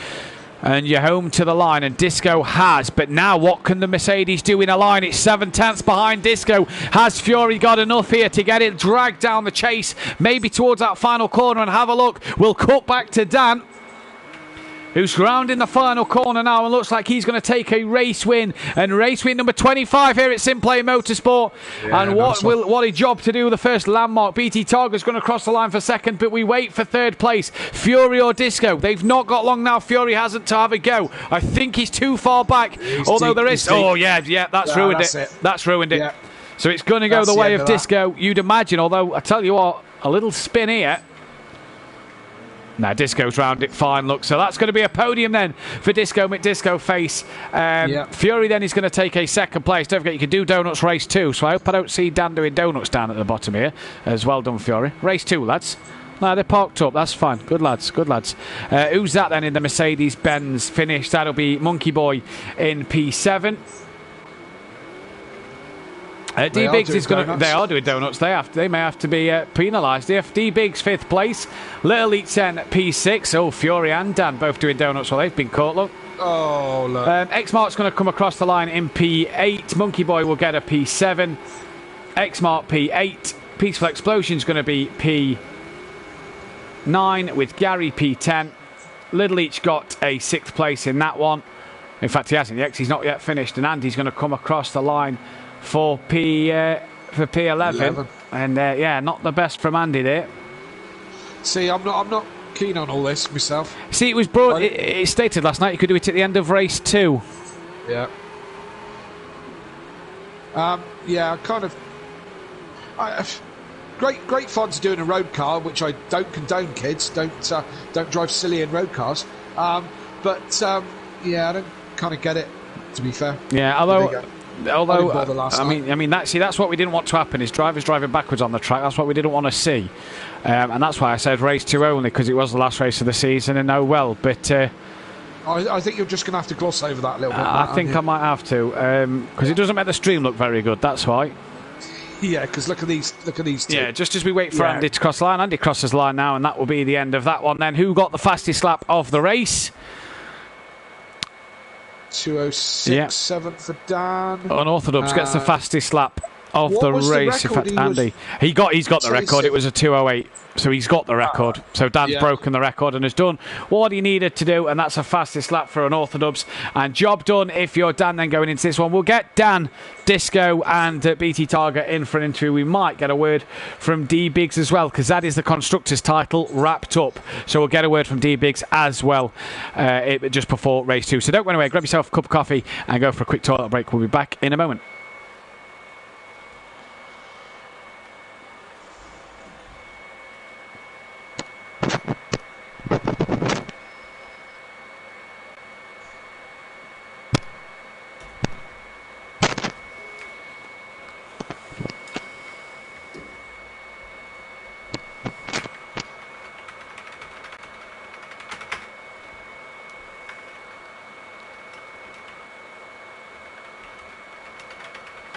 And you're home to the line, and Disco has. But now what can the Mercedes do in a line? It's 7 tenths behind Disco. Has Fury got enough here to get it dragged down the chase? Maybe towards that final corner, and have a look. We'll cut back to Dan, who's rounding the final corner now and looks like he's going to take a race win. And race win number 25 here at SimPlay Motorsport. And what a job to do. The first landmark. BT Targa's going to cross the line for second, but we wait for third place. Fury or Disco? They've not got long now. Fury hasn't to have a go. I think he's too far back. Although there is... Oh, yeah, that's ruined it. That's ruined it. Yeah. So it's going to go the way of Disco, you'd imagine. Although, I tell you what, a little spin here. Now Disco's round it fine, look. So that's going to be a podium then for Disco McDisco Face. Fury then is going to take a second place. Don't forget you can do Donuts race 2. So I hope I don't see Dan doing Donuts down at the bottom here. As well done, Fury. Race 2, lads. No, they're parked up. That's fine. Good lads. Good lads. Who's that then in the Mercedes-Benz finish? That'll be Monkey Boy in P7. D-Biggs is going to... They are doing donuts. They may have to be penalised. If D-Biggs 5th place, Little Eats in P6. Oh, Fury and Dan both doing donuts. Well, they've been caught, look. Oh, look. X-Mark's going to come across the line in P8. Monkey Boy will get a P7. X-Mark P8. Peaceful Explosion's going to be P9 with Gary P10. Little Each got a 6th place in that one. In fact, he hasn't yet. He's not yet finished. And Andy's going to come across the line for P11. 11. And not the best from Andy there. See, I'm not keen on all this myself. See, it was brought. It stated last night you could do it at the end of race 2. Yeah. Kind of. Great fun to do in a road car, which I don't condone. Kids, don't drive silly in road cars. I don't kind of get it. To be fair. Yeah, although I mean that's what we didn't want to happen, is drivers driving backwards on the track. That's what we didn't want to see, and that's why I said race 2 only, because it was the last race of the season. And but I think you're just going to have to gloss over that a little bit. I think I might have to, because it doesn't make the stream look very good. That's why. Yeah, because look at these two. Yeah, just as we wait for Andy to cross the line. Andy crosses the line now, and that will be the end of that one. Then who got the fastest lap of the race? 206, Yeah. 7 for Dan. Unorthodox gets the fastest lap of what the was the race. In record fact, he Andy, he's got the record. It was a 2:08, so he's got the record. So Dan's yeah. broken the record and has done what he needed to do, and that's the fastest lap for Unorthodox. And job done if you're Dan. Then going into this one, we'll get Dan, Disco, and BT Target in for an interview. We might get a word from D Biggs as well, because that is the constructors' title wrapped up. So we'll get a word from D Biggs as well, just before race 2. So don't go anywhere. Grab yourself a cup of coffee and go for a quick toilet break. We'll be back in a moment.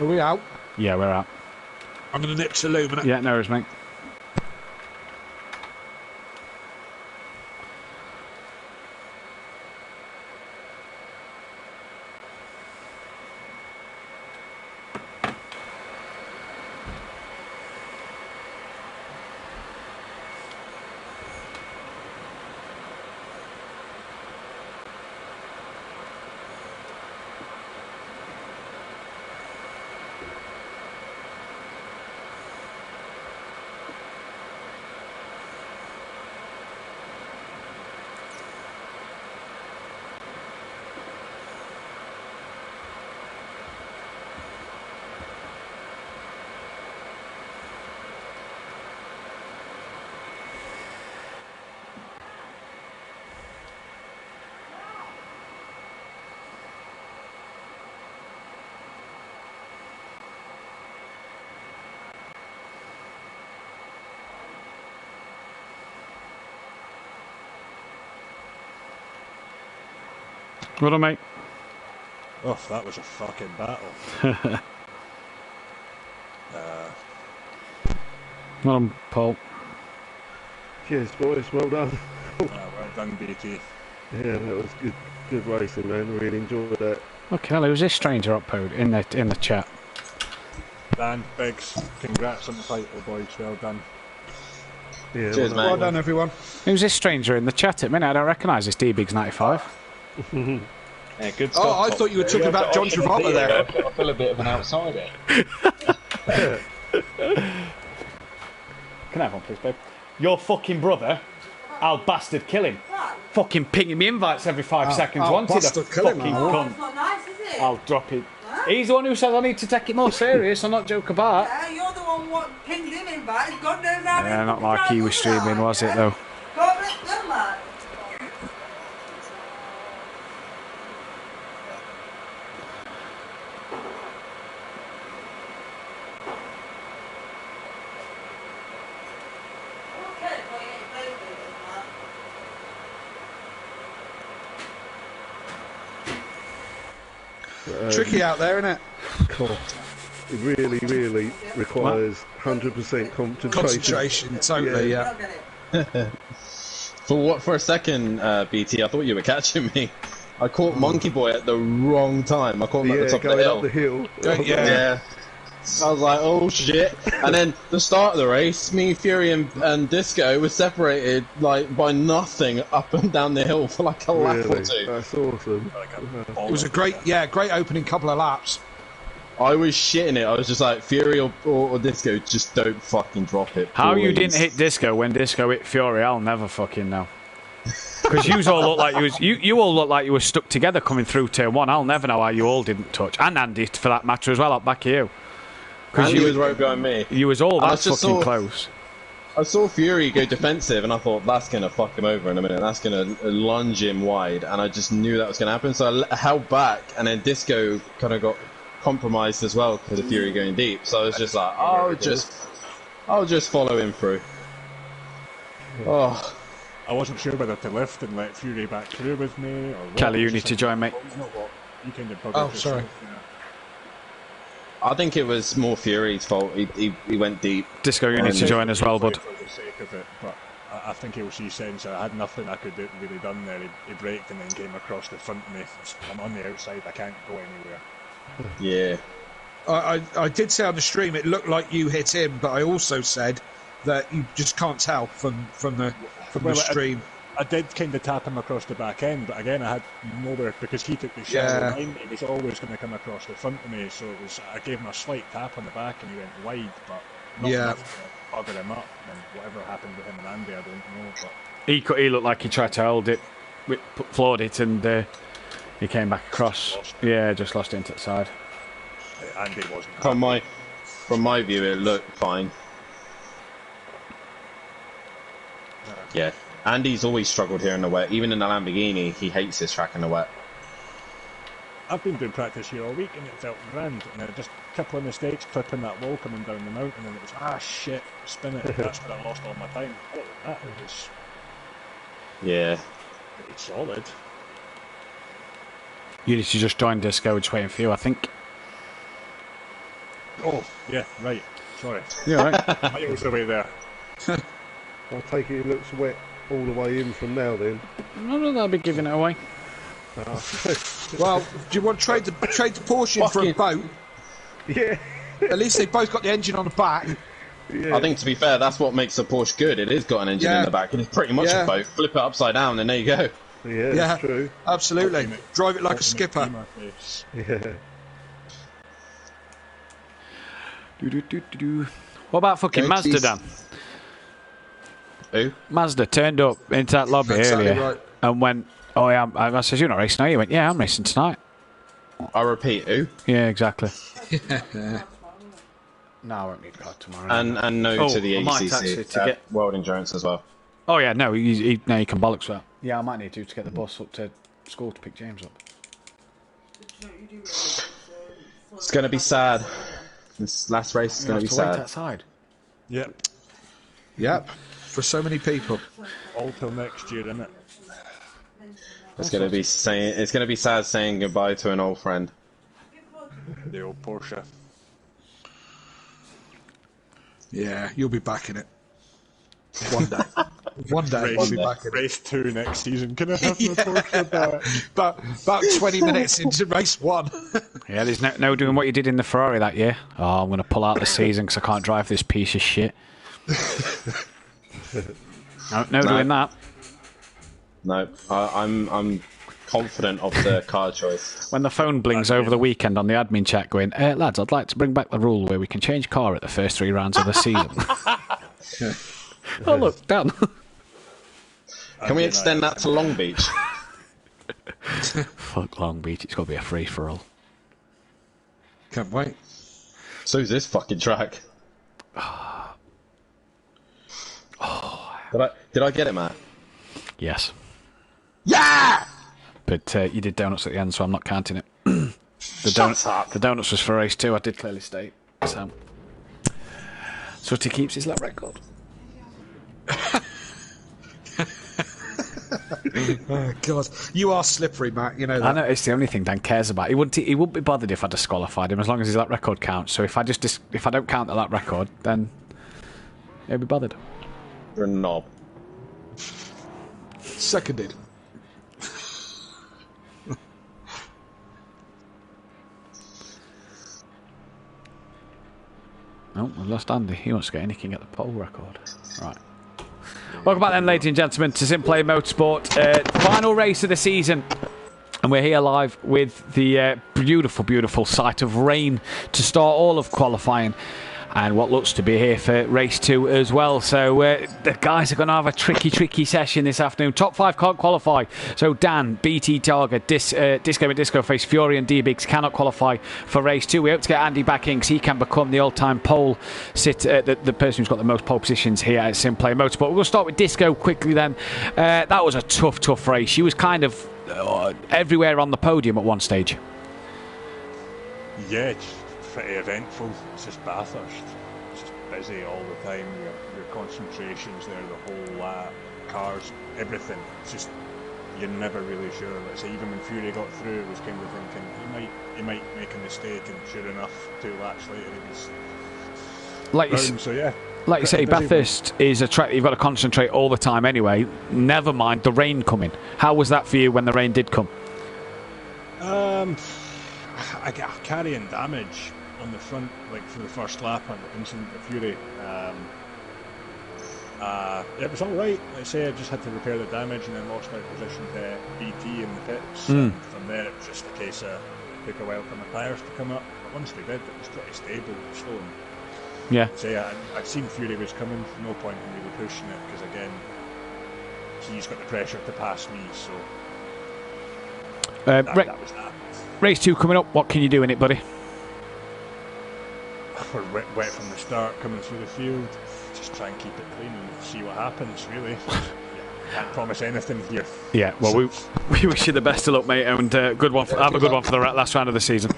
Are we out? Yeah, we're out. I'm going to nip to Lumina. Yeah, no worries, mate. Well done, mate. Oh, that was a fucking battle. Well done, Paul. Cheers, boys. Well done. Well done, BT. Yeah, that was good racing, man. I really enjoyed that. Okay, who's this stranger upload in the chat? Dan, Biggs, congrats on the title, boys. Well done. Yeah, Cheers, mate. Well done, everyone. Who's this stranger in the chat at the minute? I don't recognise this D-Biggs95. Yeah, good stuff. Oh, I thought you were talking about John Travolta there. I feel a bit of an outsider. Can I have one, please, babe? Your fucking brother, I'll bastard kill him. Fucking pinging me invites every 5 seconds. Wanted a bastard kill him, fucking Al. cunt. That's not nice, is it? I'll drop it. He's the one who says I need to take it more serious and not joke about. Yeah, you're the one what pinged him in back. God knows how Yeah, many not like he was times streaming, was it, yeah? though? God bless them, man. Okay, well, you ain't played with it, man. Tricky out there, isn't it? Cool. It really requires 100% concentration. Concentration, totally, yeah. I'll get it. For a second, BT, I thought you were catching me. I caught Monkey Boy at the wrong time. I caught him at the Yeah, top of going the up the hill. Yeah. I was like, oh shit. And then the start of the race, me, Fury, and Disco were separated like by nothing up and down the hill for like a lap or Really? two. That's awesome. It was a great opening couple of laps. I was shitting it. I was just like, Fury or Disco, just don't fucking drop it. How you please. didn't hit Disco when Disco hit Fury, I'll never fucking know. Because you all look like you all look like you were stuck together coming through turn 1. I'll never know how you all didn't touch, and Andy for that matter as well. Up back of you. Because Andy was right behind me. You was all And I that just fucking saw- close. I saw Fury go defensive, and I thought that's gonna fuck him over in a minute. That's gonna lunge him wide, and I just knew that was gonna happen. So I held back, and then Disco kind of got compromised as well because of Fury going deep. So I was just like, I'll just follow him through. Oh, I wasn't sure whether to lift and let Fury back through with me or what. Kelly, you need to join, mate. You know what? You can do probably Oh, just- sorry. yeah. I think it was more Fury's fault. He went deep. Disco, you need to join as well, bud. For the sake of it, but I think he'll see sense. I had nothing I could do, really done there. He braked and then came across the front of me. I'm on the outside. I can't go anywhere. Yeah. I did say on the stream it looked like you hit him, but I also said that you just can't tell from the stream. I did kind of tap him across the back end, but again I had nowhere because he took the shallow line. He was always going to come across the front of me, so I gave him a slight tap on the back and he went wide, but not enough to bugger him up. And whatever happened with him and Andy, I don't know. But He looked like he tried to hold it, floored it, and he came back across. Just lost it into the side. Andy wasn't. From my view, it looked fine. Yeah. Andy's always struggled here in the wet. Even in the Lamborghini, he hates this track in the wet. I've been doing practice here all week and it felt grand. And then just a couple of mistakes, clipping that wall coming down the mountain, and it was shit, spin it. That's where I lost all my time. That was pretty solid. You need to just join Disco, just waiting for you, I think. Oh, yeah, right. Sorry. Yeah, right. I was away there. I take it looks wet all the way in from now then. No, they'll be giving it away. Well, do you want to trade the Porsche in for a boat? Yeah. At least they both got the engine on the back. Yeah. I think, to be fair, that's what makes a Porsche good. It has got an engine in the back, and it's pretty much a boat. Flip it upside down, and there you go. Yeah, that's true. Absolutely. Drive it like a skipper. Yeah. What about fucking Mazda, Dan? Who? Mazda turned up into that lobby earlier and went, "Oh yeah," I said, "You're not racing, are you?" He went, "Yeah, I'm racing tonight." I repeat, who? Yeah, exactly. No, I won't need a car tomorrow. And no to the ACC to get World Endurance as well. Oh yeah, no, you can bollocks that. Yeah, I might need to get the bus up to school to pick James up. It's going to be sad. This last race is going to be sad. Wait outside. Yep. For so many people. All till next year, isn't it? It's going to be sad saying goodbye to an old friend. The old Porsche. Yeah, you'll be back in it. One day. One day we'll be back in it. Race 2 next season. Can I have my Porsche back? About 20 minutes into race 1. Yeah, there's no doing what you did in the Ferrari that year. Oh, I'm going to pull out the season because I can't drive this piece of shit. No doing that. No, I'm confident of the car choice. When the phone blings over the weekend on the admin chat going, lads, I'd like to bring back the rule where we can change car at the first 3 rounds of the season. Oh, look, Dan. Can we extend that to Long Beach? Fuck Long Beach, it's got to be a free-for-all. Can't wait. So's this fucking track. Did I get it, Matt? Yes. Yeah! But you did donuts at the end, so I'm not counting it. The donuts was for race 2, I did clearly state. So he keeps his lap record. Oh God, you are slippery, Matt. You know that. I know it's the only thing Dan cares about. He wouldn't be bothered if I disqualified him as long as his lap record counts. So if I don't count the lap record, then he'll be bothered. You're a knob. Seconded. Oh, we've lost Andy. He wants to get anything at the pole record. Right. Welcome back then, ladies and gentlemen, to SimPlay Motorsport. Final race of the season. And we're here live with the beautiful, beautiful sight of rain to start all of qualifying. And what looks to be here for race 2 as well. So the guys are going to have a tricky session this afternoon. Top 5 can't qualify. So Dan, BT Targa, Disco and Disco Face, Fury and D-Bigs cannot qualify for race 2. We hope to get Andy back in because he can become the all-time pole the person who's got the most pole positions here at SimPlay Motorsport. We'll start with Disco quickly then. That was a tough race. She was kind of everywhere on the podium at one stage. Yeah, it's pretty eventful. It's just Bathurst. It's just busy all the time. Your concentrations there, the whole lap, cars, everything. It's just, you're never really sure. Let's say even when Fury got through, it was kind of thinking he might make a mistake, and sure enough, 2 laps later he was like down. So yeah, like you say, Bathurst is a track you've got to concentrate all the time anyway. Never mind the rain coming. How was that for you when the rain did come? I got carrying damage on the front, like for the first lap on Instant Fury. It was alright. Like I say, I just had to repair the damage and then lost my position to BT in the pits. And from there, it was just a case of it took a while for my tyres to come up. But once they did, it was pretty stable, slow. Yeah. So I'd seen Fury was coming. No point in really pushing it because again, he's got the pressure to pass me. So that was that. Race 2 coming up. What can you do in it, buddy? We're wet from the start, coming through the field. Just try and keep it clean and see what happens, really. Can't promise anything here. Yeah, well, we wish you the best of luck, mate, and good one. Have a good one for the last round of the season.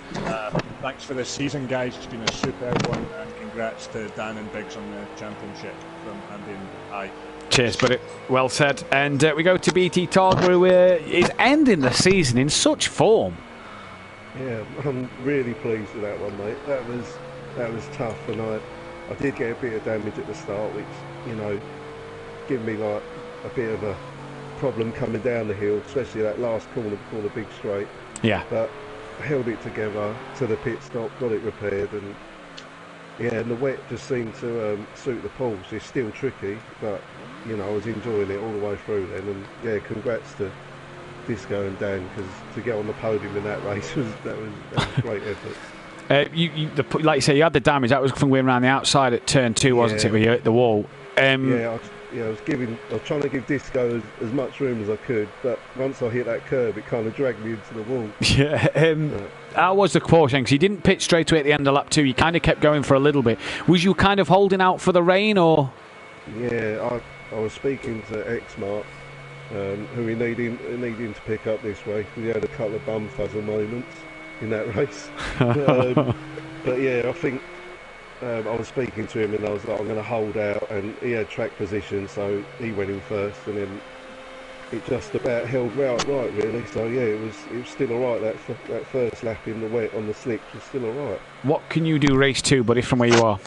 Thanks for this season, guys. It's been a superb one, and congrats to Dan and Biggs on the championship from Andy and I. Cheers, buddy. Well said. And we go to BT Talk, who is ending the season in such form. Yeah, I'm really pleased with that one, mate. That was tough, and I did get a bit of damage at the start, which, you know, gave me like a bit of a problem coming down the hill, especially that last corner before the big straight. Yeah. But I held it together to the pit stop, got it repaired, and yeah, and the wet just seemed to suit the pulls. It's still tricky, but you know, I was enjoying it all the way through then, and yeah, congrats to Disco and Dan, because to get on the podium in that race was a great effort. Like you say, you had the damage. That was from going around the outside at turn 2, wasn't it? Where you hit the wall. I was trying to give Disco as much room as I could, but once I hit that curve, it kind of dragged me into the wall. Yeah. How was the qualifying? Because you didn't pitch straight away at the end of lap 2. You kind of kept going for a little bit. Was you kind of holding out for the rain, or? Yeah, I was speaking to X-Mark, who we needing to pick up this race. We had a couple of bum fuzzle moments in that race. But yeah, I think I was speaking to him and I was like, I'm going to hold out, and he had track position, so he went in first, and then it just about held right really. So yeah, it was still alright. That first lap in the wet on the slicks was still alright. What can you do race 2, buddy, from where you are?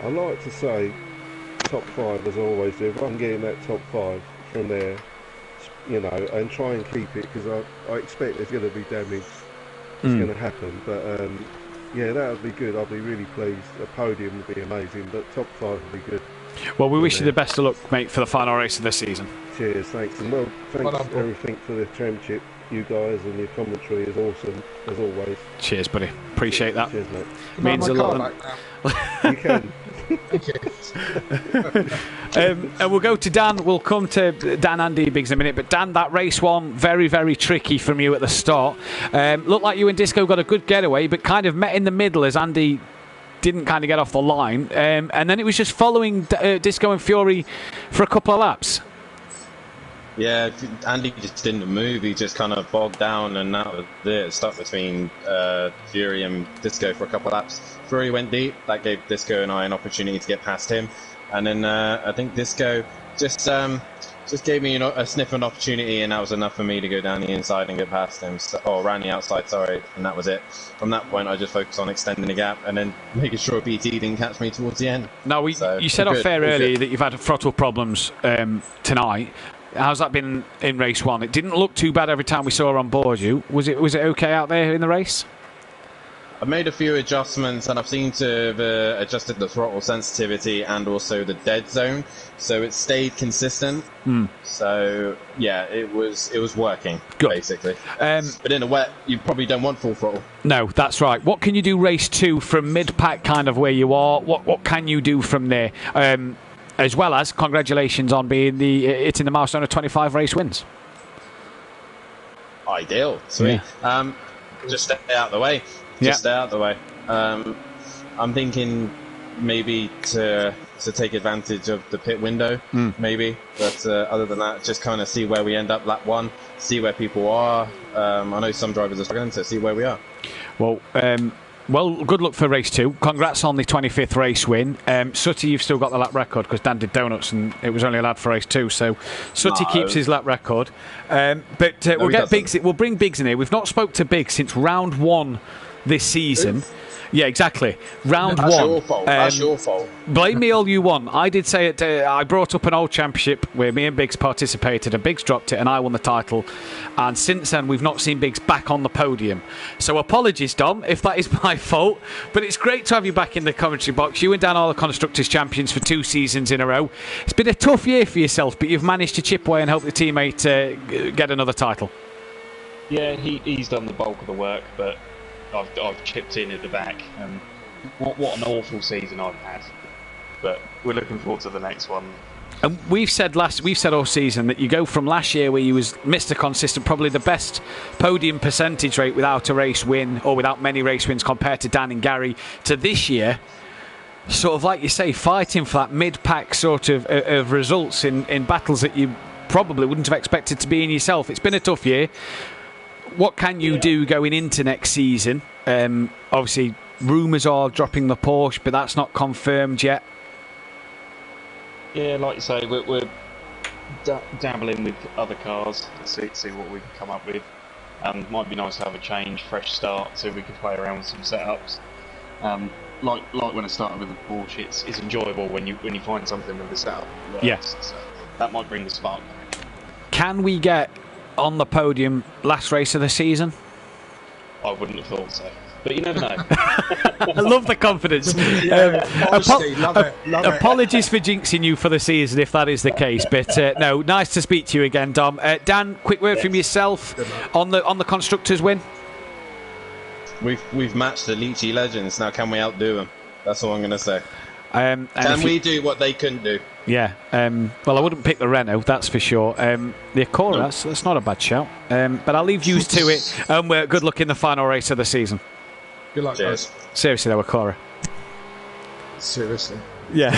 I like to say top 5 as I always do. If I can get in that top 5 from there, you know, and try and keep it, because I expect there's going to be damage. It's going to happen, but yeah, that would be good. I'll be really pleased. A podium would be amazing, but top 5 would be good. Well, we wish you the best of luck, mate, for the final race of the season. Cheers, thanks, and thanks everything for the championship. You guys and your commentary is awesome as always. Cheers, buddy. Appreciate that. Cheers, mate. Means a lot. You can. And we'll go to Dan. We'll come to Dan, Andy, Biggs in a minute. But Dan, that race one, very, very tricky from you at the start. Looked like you and Disco got a good getaway, but kind of met in the middle as Andy didn't kind of get off the line. And then it was just following Disco and Fury for a couple of laps. Yeah, Andy just didn't move. He just kind of bogged down, and that was it. Stuck between Fury and Disco for a couple of laps. Fury went deep. That gave Disco and I an opportunity to get past him. And then I think Disco just gave me a sniff of an opportunity, and that was enough for me to go down the inside and get past him. Or around the outside, sorry. And that was it. From that point, I just focused on extending the gap and then making sure BT didn't catch me towards the end. Now, you said off air earlier that you've had throttle problems tonight. How's that been in race 1? It didn't look too bad every time we saw her on board you. Was it okay out there in the race? I've made a few adjustments, and I've seen to have adjusted the throttle sensitivity and also the dead zone, so it stayed consistent. So yeah, it was working. Good. Basically. But in the wet, you probably don't want full throttle. No, that's right. What can you do race 2 from mid-pack, kind of where you are? What can you do from there? As well as congratulations on being hitting the milestone of 25 race wins. Ideal, sweet. Yeah. Just stay out of the way. Stay out of the way. I'm thinking maybe to take advantage of the pit window, maybe. But other than that, just kind of see where we end up lap 1, see where people are. I know some drivers are struggling to see where we are. Well, good luck for race 2. Congrats on the 25th race win. Sutty, you've still got the lap record because Dan did donuts and it was only allowed for race 2. So Sutty keeps his lap record. We'll get Biggs. We'll bring Biggs in here. We've not spoke to Biggs since round 1 this season. Yeah, exactly. Round That's one. your fault. That's your fault. Blame me all you want. I did say it. I brought up an old championship where me and Biggs participated, and Biggs dropped it, and I won the title. And since then, we've not seen Biggs back on the podium. So apologies, Dom, if that is my fault. But it's great to have you back in the commentary box. You and Dan are the Constructors Champions for 2 seasons in a row. It's been a tough year for yourself, but you've managed to chip away and help your teammate get another title. Yeah, he's done the bulk of the work, but I've chipped in at the back. What an awful season I've had. But we're looking forward to the next one. And we've said all season that you go from last year where you was Mr. Consistent, probably the best podium percentage rate without a race win or without many race wins compared to Dan and Gary, to this year, sort of like you say, fighting for that mid-pack sort of results in battles that you probably wouldn't have expected to be in yourself. It's been a tough year. What can you do going into next season? Obviously, rumours are dropping the Porsche, but that's not confirmed yet. Yeah, like you say, we're dabbling with other cars to see what we can come up with. Might be nice to have a change, fresh start, so we can play around with some setups. Like when I started with the Porsche, it's enjoyable when you find something with the setup. Yes, so that might bring the spark back. Can we get on the podium last race of the season? I wouldn't have thought so, but you never know. I love the confidence. Honestly, love it. Apologies for jinxing you for the season if that is the case, but no, nice to speak to you again, Dom. Dan, quick word from yourself on the constructors win. We've matched the Leachy legends. Now can we outdo them? That's all I'm going to say. Can we do what they couldn't do? Yeah. Well, I wouldn't pick the Renault, that's for sure. The Acura, that's not a bad shout. But I'll leave you to it. Good luck in the final race of the season. Good luck, guys. Seriously, though, Acura. Seriously. Yeah.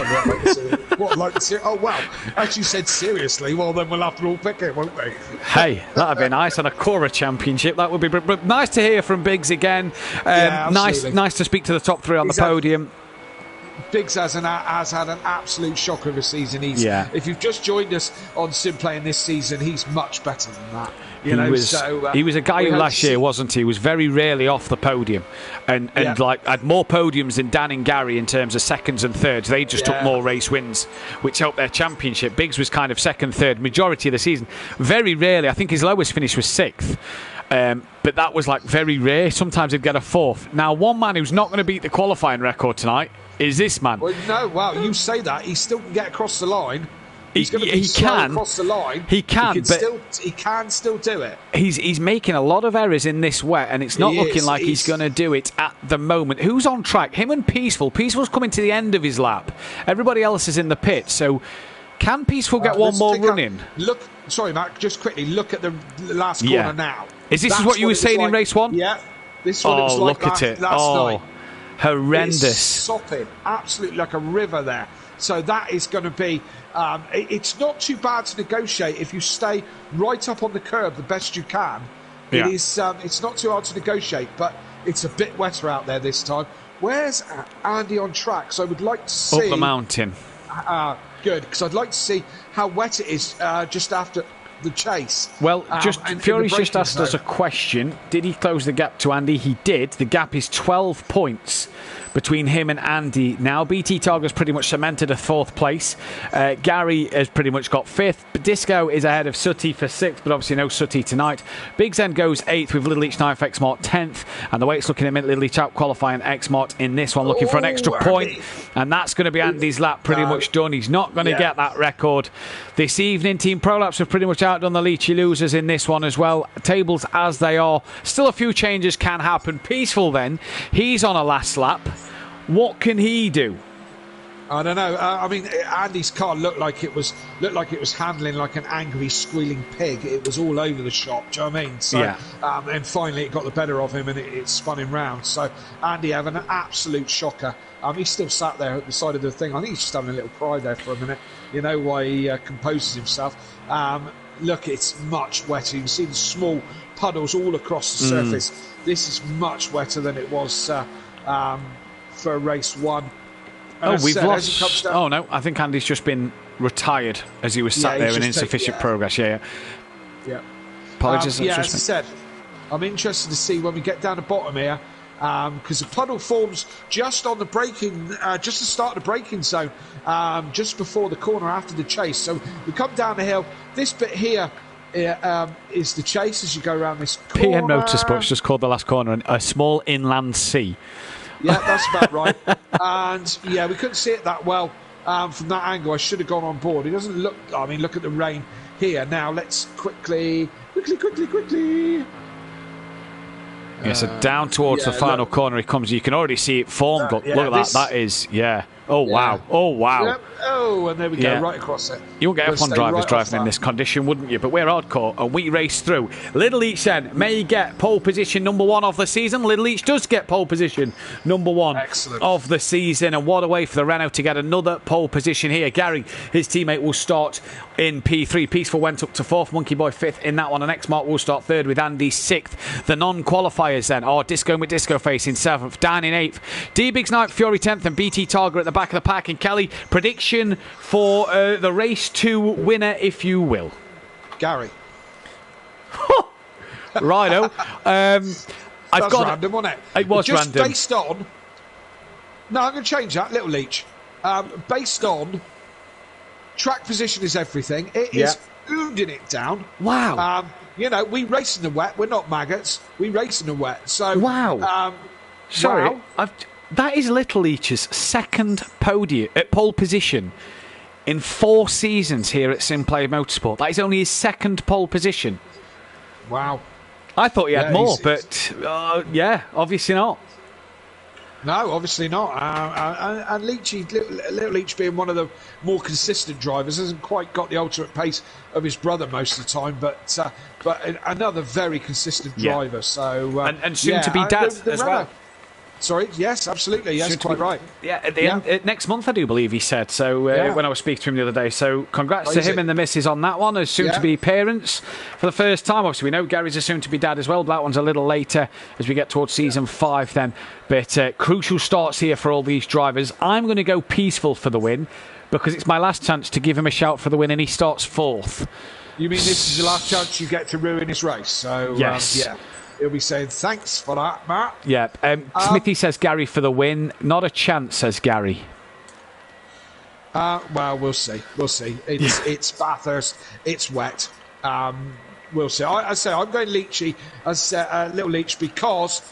What, like oh, well, as you said seriously, well, then we'll have to all pick it, won't we? Hey, that'd be nice on a Cora championship. That would be but nice to hear from Biggs again. Nice to speak to the top 3 on the podium. Biggs has had an absolute shocker of a season. If you've just joined us on SimPlay in this season, he's much better than that. He was a guy who last year, wasn't he? He was very rarely off the podium, and like had more podiums than Dan and Gary in terms of seconds and thirds. They just took more race wins, which helped their championship. Biggs was kind of second, third majority of the season. Very rarely, I think his lowest finish was 6th. But that was like very rare. Sometimes he'd get a 4th. Now, one man who's not going to beat the qualifying record tonight is this man. Well, no, wow, you say that. He still can get across the line. He's going to be across the line. He can still do it. He's making a lot of errors in this wet, and it's not looking like he's going to do it at the moment. Who's on track? Him and Peaceful. Peaceful's coming to the end of his lap. Everybody else is in the pit. So can Peaceful get one more run in? Sorry, Matt, just quickly, look at the last corner now. Is this what you were saying in race 1? Yeah. This is what it was like last night. Horrendous. It's sopping, absolutely like a river there. So that is going to be... it's not too bad to negotiate if you stay right up on the curb the best you can. Yeah. It's not too hard to negotiate, but it's a bit wetter out there this time. Where's Andy on track? So I would like to see... Up the mountain. Good, because I'd like to see how wet it is just after the chase. Well, Fury's just asked us a question. Did he close the gap to Andy? He did. The gap is 12 points between him and Andy now. BT Targa's pretty much cemented a 4th place. Gary has pretty much got 5th. But Disco is ahead of Sutty for 6th, but obviously no Sutty tonight. Biggs End goes 8th with Little Each Knife X-Mart 10th. And the way it's looking at Little Each out qualifying X-Mart in this one, looking for an extra point. And that's going to be Andy's lap pretty much done. He's not going to get that record this evening. Team Prolapse have pretty much outdone the Leachy losers in this one as well. Tables as they are. Still a few changes can happen. Peaceful then. He's on a last lap. What can he do? I don't know. I mean, Andy's car looked like it was handling like an angry, squealing pig. It was all over the shop. Do you know what I mean? So, and finally, it got the better of him, and it spun him round. So, Andy having an absolute shocker. He's still sat there at the side of the thing. I think he's just having a little cry there for a minute. You know, while he composes himself. Look, it's much wetter. You can see the small puddles all across the surface. This is much wetter than it was for race 1. We've lost. Oh no, I think Andy's just been retired as he was sat there in insufficient progress. Yeah. Apologies. As I said, I'm interested to see when we get down the bottom here because the puddle forms just on the braking, just to start the braking zone, just before the corner after the chase. So we come down the hill. This bit here is the chase as you go around this corner. PN Motorsports just called the last corner a small inland sea. Yeah, that's about right. And yeah, we couldn't see it that well from that angle. I should have gone on board. It doesn't look. I mean, look at the rain here. Now let's quickly. Yeah, so down towards the final corner he comes. You can already see it formed. Look at that. That is, yeah. Oh, wow. Oh, wow. Yep. Oh, and there we go, right across it. You wouldn't get F1 drivers driving in this condition, wouldn't you? But we're hardcore, and we race through. Little Each then may get pole position number 1 of the season. Little Each does get pole position number 1 of the season. And what a way for the Renault to get another pole position here. Gary, his teammate, will start in P3. Peaceful went up to 4th, Monkey Boy 5th in that one. And X-Mark will start 3rd with Andy 6th. The non-qualifiers then are Disco with Disco Face in 7th, Dan in 8th, D-Big's 9th, Fury 10th, and BT Target at the back of the pack. And Kelly, prediction for the race 2 winner, if you will. Gary. Righto. That's random, wasn't it? It was just random. Based on... No, I'm going to change that, Little Leach. Based on track position is everything. It is ooding it down. Wow. You know, we race in the wet. We're not maggots. We race in the wet. So wow. Sorry, wow. That is Little Leach's second pole position in 4 seasons here at SimPlay Motorsport. That is only his second pole position. Wow. I thought he had more, but obviously not. No, obviously not. And Little Leach being one of the more consistent drivers, hasn't quite got the ultimate pace of his brother most of the time, but another very consistent driver. So and soon to be dad as well. Sorry, yes, absolutely, yes, quite right. Yeah, at the end, next month, I do believe he said. So when I was speaking to him the other day, so congrats to him and the missus on that one as soon-to-be parents for the first time. Obviously, we know Gary's a soon-to-be dad as well, but that one's a little later as we get towards season 5 then. But crucial starts here for all these drivers. I'm going to go Peaceful for the win because it's my last chance to give him a shout for the win, and he starts 4th. You mean this is the last chance you get to ruin his race? So yes. He'll be saying thanks for that, Matt. Yeah. Smithy says Gary for the win. Not a chance, says Gary. Well, we'll see. We'll see. It's Bathurst. It's wet. We'll see. I say I'm going Leachy as Little Leach because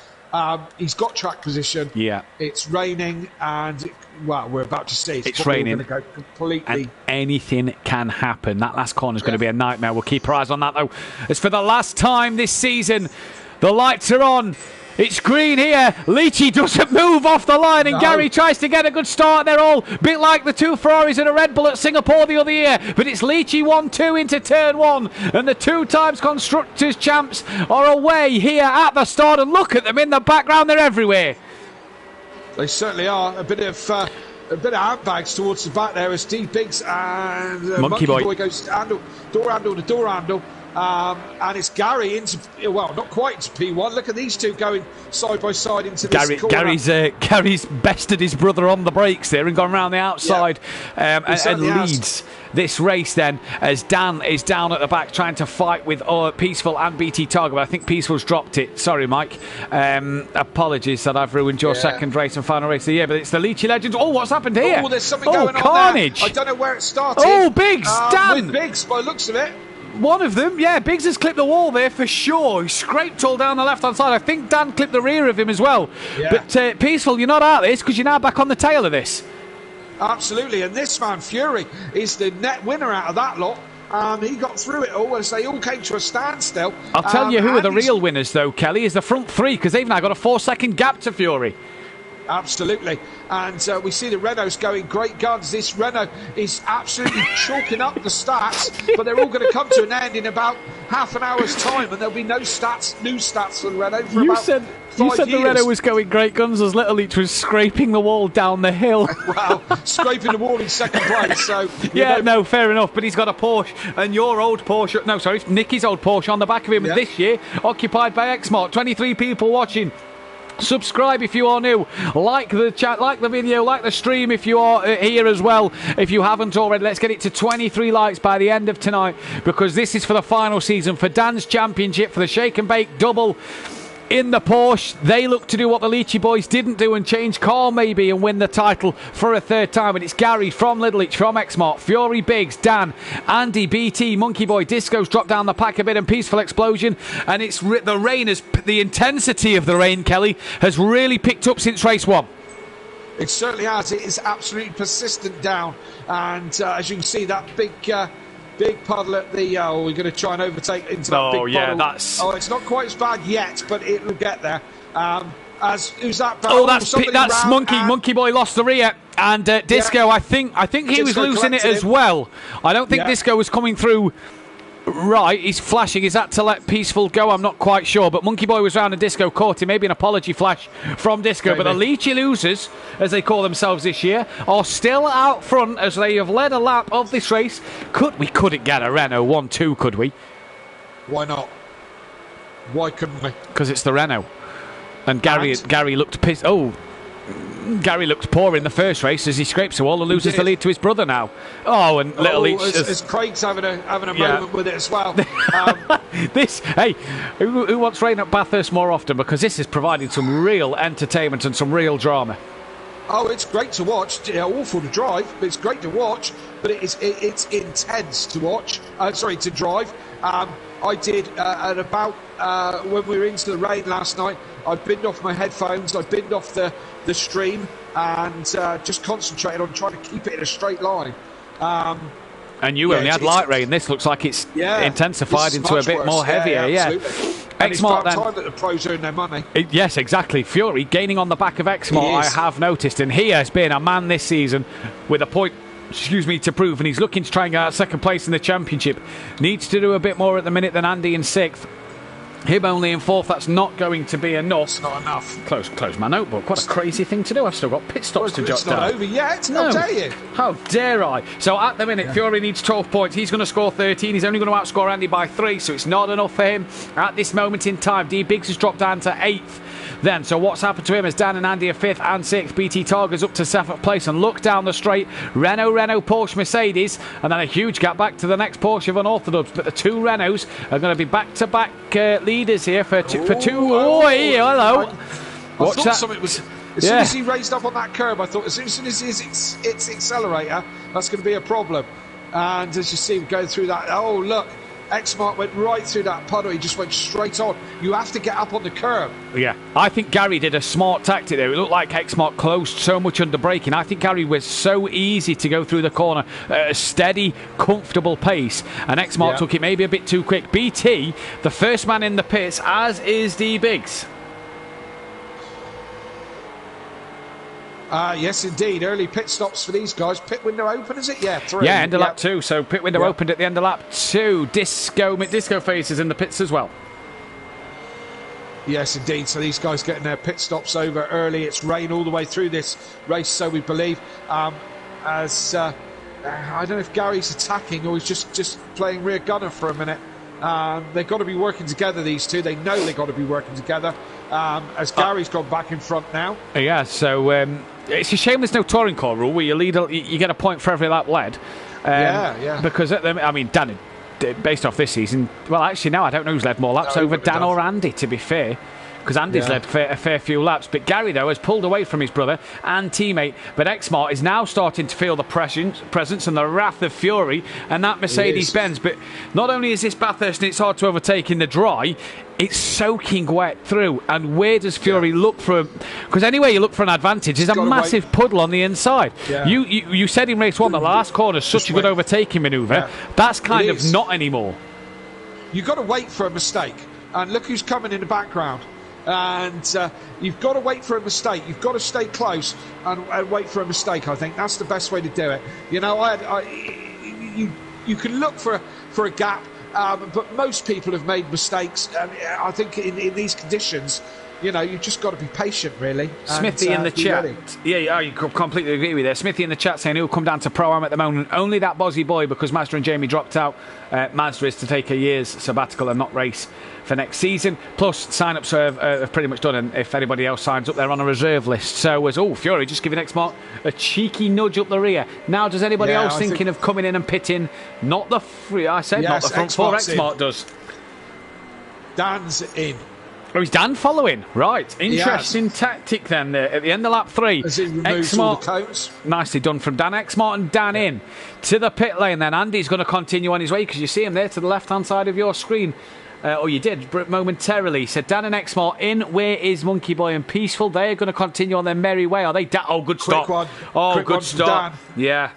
he's got track position. Yeah. It's raining and we're about to see it's raining. Going to go completely. And anything can happen. That last corner is going to be a nightmare. We'll keep our eyes on that though. As for the last time this season, the lights are on. It's green here. Leachy doesn't move off the line, and Gary tries to get a good start. They're all a bit like the 2 Ferraris and a Red Bull at Singapore the other year. But it's Leachy 1-2 into turn 1, and the 2 times Constructors champs are away here at the start. And look at them in the background; they're everywhere. They certainly are. A bit of handbags towards the back there as D Biggs and Monkey Boy goes door handle to door handle. And it's Gary into, not quite into P1. Look at these two going side by side into this corner. Gary's bested his brother on the brakes there and gone round the outside and leads this race then as Dan is down at the back trying to fight with Peaceful and BT Target. But I think Peaceful's dropped it. Sorry, Mike. Apologies that I've ruined your second race and final race of the year. But it's the Leachy Legends. Oh, what's happened here? Oh, there's something going carnage. on there. I don't know where it started. Oh, Biggs, Dan. With Biggs, by the looks of it. One of them, Biggs has clipped the wall there for sure. He scraped all down the left-hand side. I think Dan clipped the rear of him as well. Yeah. But Peaceful, you're not out of this because you're now back on the tail of this. Absolutely, and this man, Fury, is the net winner out of that lot. He got through it all as they all came to a standstill. I'll tell you who are the real winners, though, Kelly, is the front 3 because they've now got a 4-second gap to Fury. Absolutely. And we see the Renault's going great guns. This Renault is absolutely chalking up the stats, but they're all going to come to an end in about half an hour's time, and there'll be no new stats for the Renault for about 5 years. The Renault was going great guns as Little Leach was scraping the wall down the hill. Well, scraping the wall in second place. So fair enough. But he's got a Porsche, and your old Porsche, Nicky's old Porsche on the back of him this year, occupied by X-Mark. 23 people watching. Subscribe if you are new, like the chat, like the video, like the stream if you are here as well, if you haven't already. Let's get it to 23 likes by the end of tonight, because this is for the final season for Dan's Championship, for the Shake and Bake double. in the Porsche. They look to do what the Leachy boys didn't do and change car maybe and win the title for a third time. And it's Gary from Lidlich, from Xmart, Fury, Biggs, Dan, Andy, BT, Monkey Boy, Disco's dropped down the pack a bit, and Peaceful Explosion. And it's the rain the intensity of the rain, Kelly, has really picked up since race 1. It certainly has. It is absolutely persistent down, and as you can see, that big puddle at the. We're going to try and overtake into that big puddle. That's. Oh, it's not quite as bad yet, but it will get there. Who's that? That's Monkey Boy lost the rear, and Disco. Yeah. I think he was losing it as well. I don't think Disco was coming through. Right, he's flashing. Is that to let Peaceful go? I'm not quite sure. But Monkey Boy was round and Disco caught him. Maybe an apology flash from Disco. Maybe. But the Leachy losers, as they call themselves this year, are still out front as they have led a lap of this race. We couldn't get a Renault 1-2, could we? Why not? Why couldn't we? Because it's the Renault. And Gary looked pissed. Oh, Gary looked poor in the first race as he scrapes the wall and loses the lead to his brother now. Oh, and Little Leach as Craig's having a moment with it as well. Who wants rain at Bathurst more often? Because this is providing some real entertainment and some real drama. Oh, it's great to watch. Awful to drive, but it's great to watch. But it's intense to watch. To drive. I did at about when we were into the rain last night. I binned off my headphones. I binned off the stream and just concentrated on trying to keep it in a straight line. And you only had light rain. This looks like it's intensified into a bit more heavier. Yeah. Xmart then. Time that the pros earn their money. Yes, exactly. Fury gaining on the back of Xmart. I have noticed, and he has been a man this season with a point. To prove, and he's looking to try and get out second place in the championship. Needs to do a bit more at the minute than Andy in 6th. Him only in 4th, that's not going to be enough. It's not enough. Close my notebook. What a crazy thing to do. I've still got pit stops to jot down. It's not over yet. How dare you? How dare I? So at the minute, Fury needs 12 points. He's going to score 13. He's only going to outscore Andy by 3, so it's not enough for him at this moment in time. D Biggs has dropped down to 8th. Then, so what's happened to him as Dan and Andy are 5th and 6th. BT Targa's up to 7th place, and look down the straight. Renault, Porsche, Mercedes, and then a huge gap back to the next Porsche of Unorthodox. But the two Renaults are going to be back-to-back leaders here for two. Hello. Watch that. As soon as he raised up on that curb, I thought as soon as it's accelerator, that's going to be a problem. And as you see him going through that, oh look. Xmart went right through that puddle. He just went straight on. You have to get up on the curb. Yeah, I think Gary did a smart tactic there. It looked like Xmart closed so much under braking. I think Gary was so easy to go through the corner at a steady, comfortable pace, and Xmart took it maybe a bit too quick. BT, the first man in the pits, as is D Biggs. Yes, indeed. Early pit stops for these guys. Pit window open, is it? Yeah, 3. Yeah, end of lap 2. So pit window opened at the end of lap 2. Disco faces in the pits as well. Yes, indeed. So these guys getting their pit stops over early. It's rain all the way through this race, so we believe. I don't know if Gary's attacking or he's just playing rear gunner for a minute. They've got to be working together, these two. They know they've got to be working together. As Gary's gone back in front now. Yeah, so it's a shame there's no touring car rule where you get a point for every lap led. Because Dan, based off this season, well, actually, now I don't know who's led more laps over Dan or Andy, to be fair. Because Andy's led a fair few laps. But Gary, though, has pulled away from his brother and teammate. But Xmart is now starting to feel the presence and the wrath of Fury and that Mercedes-Benz. But not only is this Bathurst and it's hard to overtake in the dry, it's soaking wet through. And where does Fury look for? Because anywhere you look for an advantage, there's a massive puddle on the inside. Yeah. You said in race 1 that the last corner is such a good overtaking manoeuvre. Yeah. That's kind of not anymore. You've got to wait for a mistake. And look who's coming in the background. And you've got to wait for a mistake. You've got to stay close and wait for a mistake. I think that's the best way to do it. You know, you can look for a gap, but most people have made mistakes. And I think in these conditions, you know, you've just got to be patient, really. Smithy in the chat. I completely agree with that. Smithy in the chat saying he'll come down to Pro-Am at the moment. Only that Bozzy boy, because Mazda and Jamie dropped out. Mazda is to take a year's sabbatical and not race for next season. Plus, sign-ups have pretty much done, and if anybody else signs up, they're on a reserve list. So, Fury just giving Xmart a cheeky nudge up the rear. Now, does anybody else thinking of coming in and pitting? Not the front four. Xmart does. Dan's in. Oh, is Dan following? Right. Interesting tactic then there at the end of lap 3. As he removes all the cones. Nicely done from Dan Exmart and Dan in to the pit lane then. Andy's going to continue on his way because you see him there to the left-hand side of your screen. Or you did momentarily. So Dan and Exmart in. Where is Monkey Boy and Peaceful? They're going to continue on their merry way. Are they? Oh, good stop. Quick one. Oh, Quick good one stop. Dan. Yeah.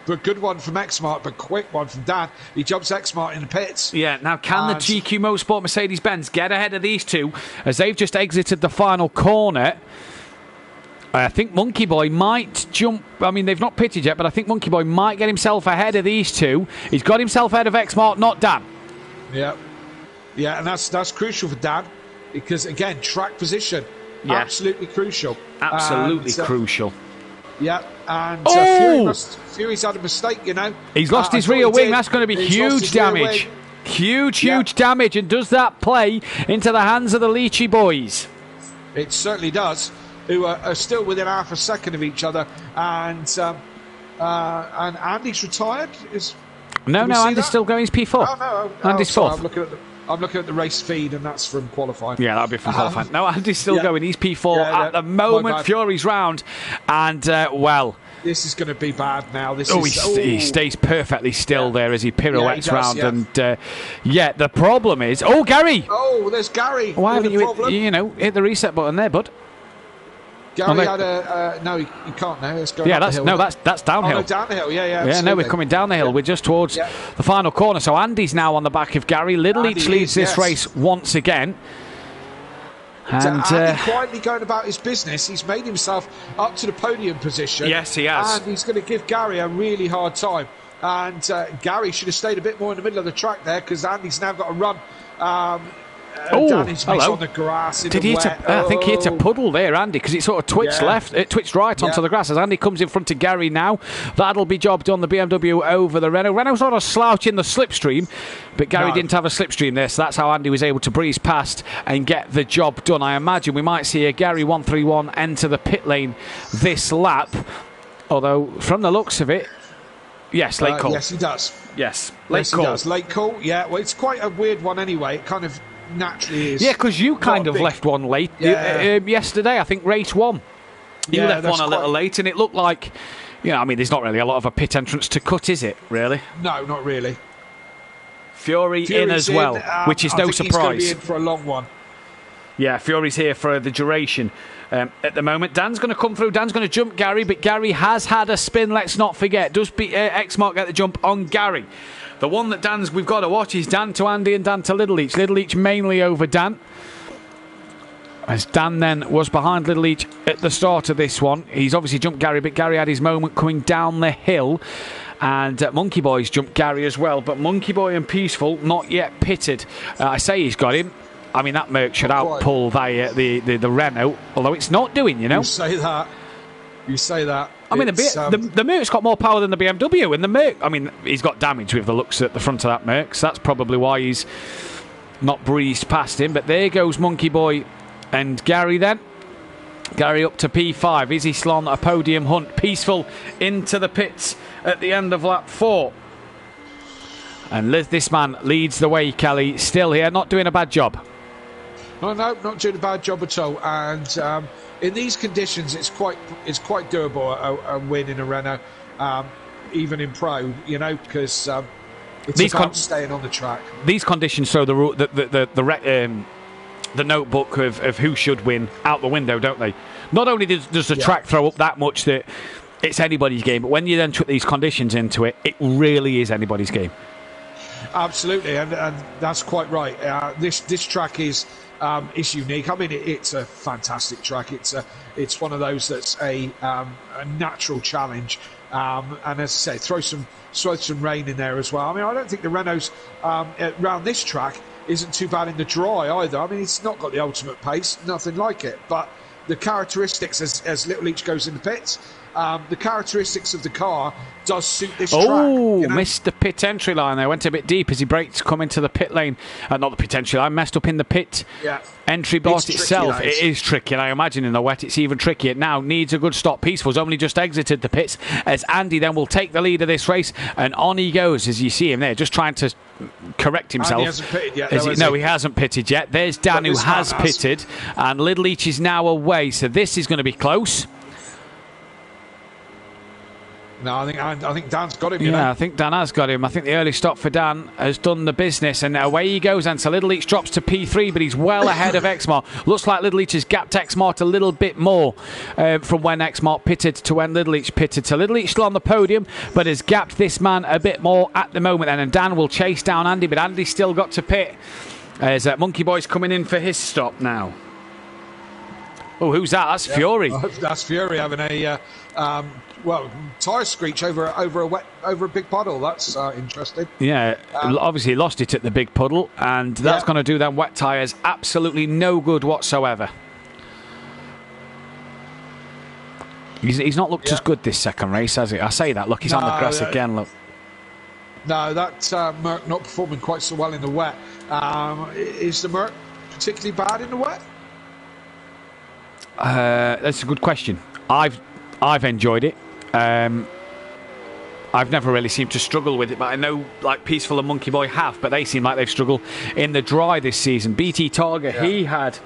But good one from Exmart, but quick one from Dan. He jumps Exmart in the pits. Yeah, now can the GQ Motorsport Mercedes-Benz get ahead of these two as they've just exited the final corner? I think Monkey Boy might jump. I mean, they've not pitted yet, but I think Monkey Boy might get himself ahead of these two. He's got himself ahead of Exmart, not Dan. Yeah. Yeah, and that's crucial for Dan because, again, track position. Yeah. Absolutely crucial. Absolutely crucial. Yeah, and Fury's had a mistake, you know. He's lost his rear wing. That's going to be huge damage. Huge damage. And does that play into the hands of the Leachy boys? It certainly does, who are still within half a second of each other. And Andy's retired? No, Andy's still going. He's P4. Oh, no. Andy's fourth. I'm looking at the race feed, and that's from qualifying. Yeah, that'll be from qualifying. No, Andy's still going. He's P4 at the moment. Fury's round. And, this is going to be bad now. He stays perfectly still there as he pirouettes round. Yeah. And, the problem is... Oh, Gary! Oh, there's Gary. Why haven't you hit the reset button there, bud? Gary had a... no, you can't now. It's going that's downhill. Oh, no, downhill, yeah. Yeah, no, we're coming down the hill. We're just towards the final corner. So Andy's now on the back of Gary. Little Leach leads this race once again. And Andy quietly going about his business. He's made himself up to the podium position. Yes, he has. And he's going to give Gary a really hard time. And Gary should have stayed a bit more in the middle of the track there because Andy's now got to run. Danny's on the grass. I think he hit a puddle there, Andy, because it sort of twitched it twitched right onto the grass as Andy comes in front of Gary now. That'll be job done. The BMW over the Renault. Renault sort of slouch in the slipstream, but Gary didn't have a slipstream there, so that's how Andy was able to breeze past and get the job done. I imagine we might see a Gary 131 enter the pit lane this lap, although from the looks of it, yes, late call. Yes, he does. Yes, late call. He does. Late call, yeah. Well, it's quite a weird one anyway. It kind of naturally is. Yeah, because you kind of left one late yesterday. I think race 1. You left one a little late, and it looked like, there's not really a lot of a pit entrance to cut, is it? Really? No, not really. Fury's in as well, which is no surprise. He's going to be in for a long one. Yeah, Fury's here for the duration. At the moment, Dan's going to come through. Dan's going to jump Gary, but Gary has had a spin. Let's not forget. Does Exmart get the jump on Gary? The one that we've got to watch is Dan to Andy and Dan to Little Leach. Little Leach mainly over Dan, as Dan then was behind Little Leach at the start of this one. He's obviously jumped Gary, but Gary had his moment coming down the hill. And Monkey Boy's jumped Gary as well, but Monkey Boy and Peaceful not yet pitted. I say he's got him. I mean, that Merc should outpull the Renault, although it's not doing, You say that. I mean, the Merc's got more power than the BMW, and the Merc, he's got damage with the looks at the front of that Merc, so that's probably why he's not breezed past him. But there goes Monkey Boy and Gary then. Gary up to P5. Izzy Slon, a podium hunt. Peaceful into the pits at the end of lap 4. And this man leads the way, Kelly. Still here, not doing a bad job. No, not doing a bad job at all. And in these conditions, it's quite doable a win in a Renault, even in pro. Because it's about staying on the track. These conditions throw the notebook of who should win out the window, don't they? Not only does the track throw up that much that it's anybody's game, but when you then put these conditions into it, it really is anybody's game. Absolutely, and that's quite right. This track is unique. I mean, it's a fantastic track. It's one of those that's a natural challenge, and as I say, throw some rain in there as well. I mean, I don't think the Renaults around this track isn't too bad in the dry either. I mean, it's not got the ultimate pace, nothing like it, but the characteristics as Little Leach goes in the pits, the characteristics of the car does suit this track. Oh, You know? missed the pit entry line there. Went a bit deep as he braked to come into the pit lane. Not the pit entry line, messed up in the pit entry box itself. Tricky, it is tricky, and I imagine in the wet it's even trickier. Now needs a good stop. Peaceful's only just exited the pits as Andy then will take the lead of this race, and on he goes as you see him there, just trying to correct himself. Andy hasn't pitted yet, though, he hasn't pitted yet. There's Dan who has pitted, and Little Each is now away, so this is going to be close. No, I think Dan's got him. You know? I think Dan has got him. I think the early stop for Dan has done the business, and away he goes. And so Little Each drops to P3, but he's well ahead of Exmart. Looks like Little Each has gapped Exmart a little bit more from when Exmart pitted to when Little Each pitted. So Little Each still on the podium, but has gapped this man a bit more at the moment. And Dan will chase down Andy, but Andy's still got to pit. As Monkey Boy's coming in for his stop now. Oh, who's that? That's Fury. That's Fury having a tyre screech over a big puddle. That's interesting. Yeah, obviously lost it at the big puddle, and that's going to do them wet tyres absolutely no good whatsoever. He's not looked as good this second race, has he? I say that. Look, he's on the grass again. Look. No, that Merc not performing quite so well in the wet. Is the Merc particularly bad in the wet? That's a good question. I've enjoyed it. I've never really seemed to struggle with it, but I know like Peaceful and Monkey Boy have, but they seem like they've struggled in the dry this season. BT Targa, he had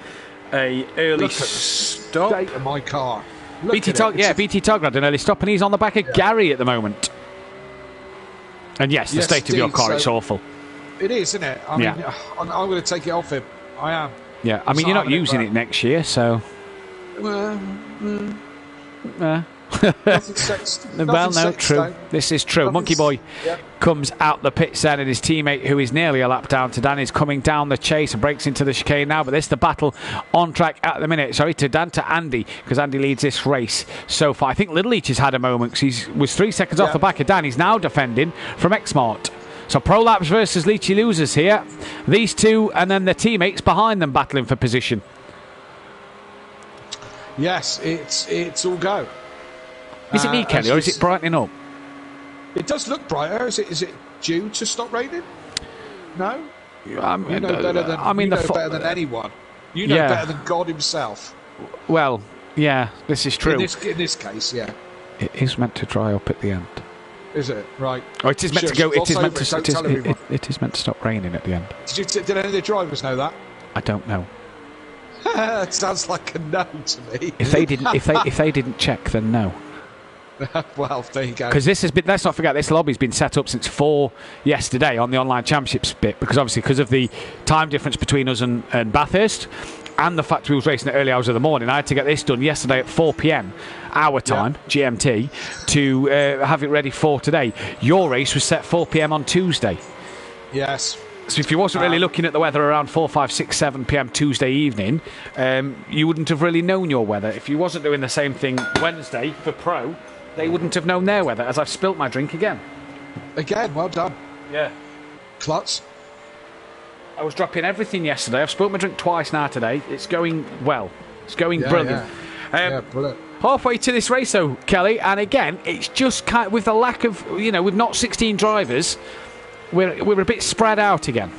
a early stop. State of my car. BT Targa had an early stop, and he's on the back of Gary at the moment. And yes, the state of your car, it's awful. It is, isn't it? I mean, I'm going to take it off him. I am. Yeah, I mean, you're not using it next year, so... Well, no, true. This is true. Monkey Boy comes out the pits then, and his teammate, who is nearly a lap down to Dan, is coming down the chase and breaks into the chicane now. But this is the battle on track at the minute. Sorry, to Dan to Andy, because Andy leads this race so far. I think Little Each has had a moment because he was 3 seconds off the back of Dan. He's now defending from Xmart. So Prolapse versus Leachy losers here. These two, and then their teammates behind them battling for position. Yes, it's all go. Is it me, Kelly, or is it brightening up? It does look brighter. Is it due to stop raining? No. You know better than anyone. You know better than God himself. Well, yeah, this is true. In this case, yeah. It is meant to dry up at the end. Is it right? Oh, it is meant to go. It is meant to stop raining at the end. Did any of the drivers know that? I don't know. It sounds like a no to me. If they didn't check, then no. Well, there you go. Because this has been, let's not forget, this lobby's been set up since 4 yesterday on the online championships bit, because obviously because of the time difference between us and Bathurst, and the fact we was racing at early hours of the morning. I had to get this done yesterday at 4 p.m. our time, GMT, to have it ready for today. Your race was set 4 p.m. on Tuesday. Yes. So if you wasn't really looking at the weather around 4, 5, 6, 7 p.m. Tuesday evening, you wouldn't have really known your weather. If you wasn't doing the same thing Wednesday for Pro, they wouldn't have known their weather, as I've spilt my drink again. Again, well done. Yeah. Klutz. I was dropping everything yesterday. I've spilt my drink twice now today. It's going well. It's going brilliant. Brilliant. Halfway to this race, though, Kelly, and again, it's just kind of, with the lack of, with not 16 drivers, we're a bit spread out again.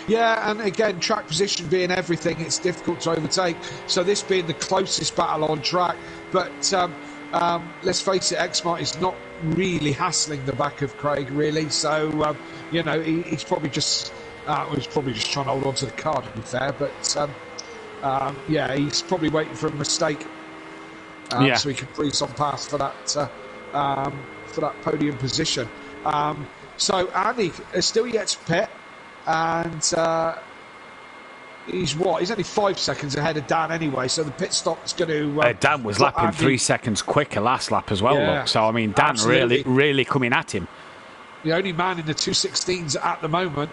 Yeah, and again, track position being everything, it's difficult to overtake. So this being the closest battle on track, but let's face it, Xmart is not really hassling the back of Craig, really. So he's probably just trying to hold on to the car, to be fair. But he's probably waiting for a mistake, so he can breeze on past for that podium position. So Andy is still yet to pit, and he's only 5 seconds ahead of Dan anyway, so the pit stop is going to... Dan was lapping Andy 3 seconds quicker last lap as well, look. So, I mean, Dan really coming at him. The only man in the 216s at the moment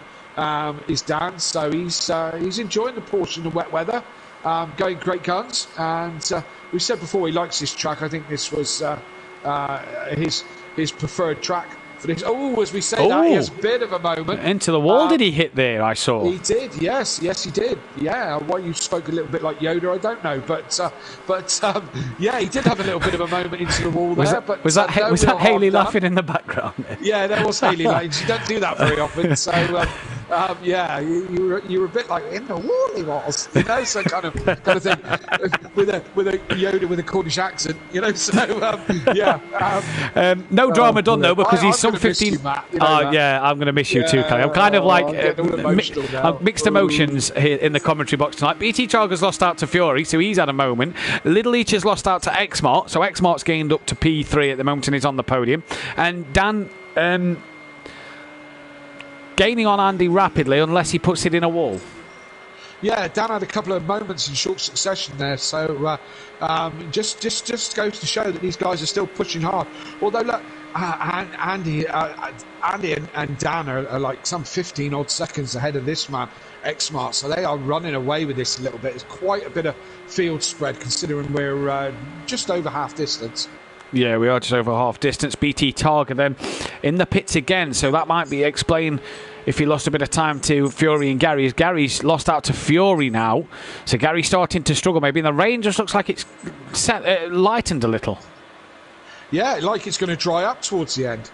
is Dan, so he's enjoying the portion of wet weather, going great guns, and we said before he likes this track. I think this was his preferred track for this. Oh, as we say that, he has a bit of a moment. Into the wall did he hit there, I saw? He did, yes, he did. Yeah, why you spoke a little bit like Yoda, I don't know. But yeah, he did have a little bit of a moment into the wall there. Was that Hayley laughing in the background? Yeah, there was Hayley laughing. She don't do that very often. So, yeah, you were a bit like, in the wall he was. You know, so kind of thing. With a Yoda with a Cornish accent, you know, so, yeah. No drama done, though, because he's some 15... Yeah, I'm going to miss you too, Kelly. I'm kind of like mixed emotions here in the commentary box tonight. BT Targa's lost out to Fury, so he's had a moment. Little Each has lost out to Xmart, so Xmart's gained up to P3 at the moment and is on the podium. And Dan gaining on Andy rapidly, unless he puts it in a wall. Yeah, Dan had a couple of moments in short succession there, so just goes to show that these guys are still pushing hard. Although, look, Andy and Dan are like some 15 odd seconds ahead of this man, Xmart, so they are running away with this a little bit. It's quite a bit of field spread considering we're just over half distance. Yeah, we are just over half distance. BT Targa then in the pits again, so that might be explain if he lost a bit of time to Fury and Gary. As Gary's lost out to Fury now, so Gary's starting to struggle. Maybe the rain just looks like it's lightened a little. Yeah, like it's going to dry up towards the end.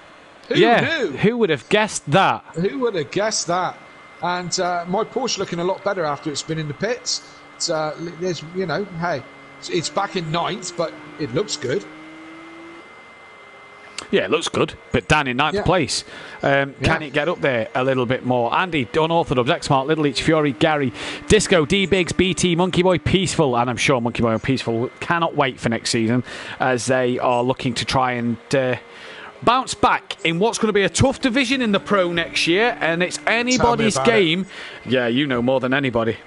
Who knew? Who would have guessed that? Who would have guessed that? And my Porsche looking a lot better after it's been in the pits. There's, you know, hey, it's back in ninth, but it looks good. Yeah, it looks good, but Dan in ninth place. Can it get up there a little bit more? Andy, Unorthodox, Xmart, Little Each, Fury, Gary, Disco, D-Biggs, BT, Monkey Boy, Peaceful, and I'm sure Monkey Boy and Peaceful cannot wait for next season as they are looking to try and bounce back in what's going to be a tough division in the Pro next year, and it's anybody's game. Yeah, you know more than anybody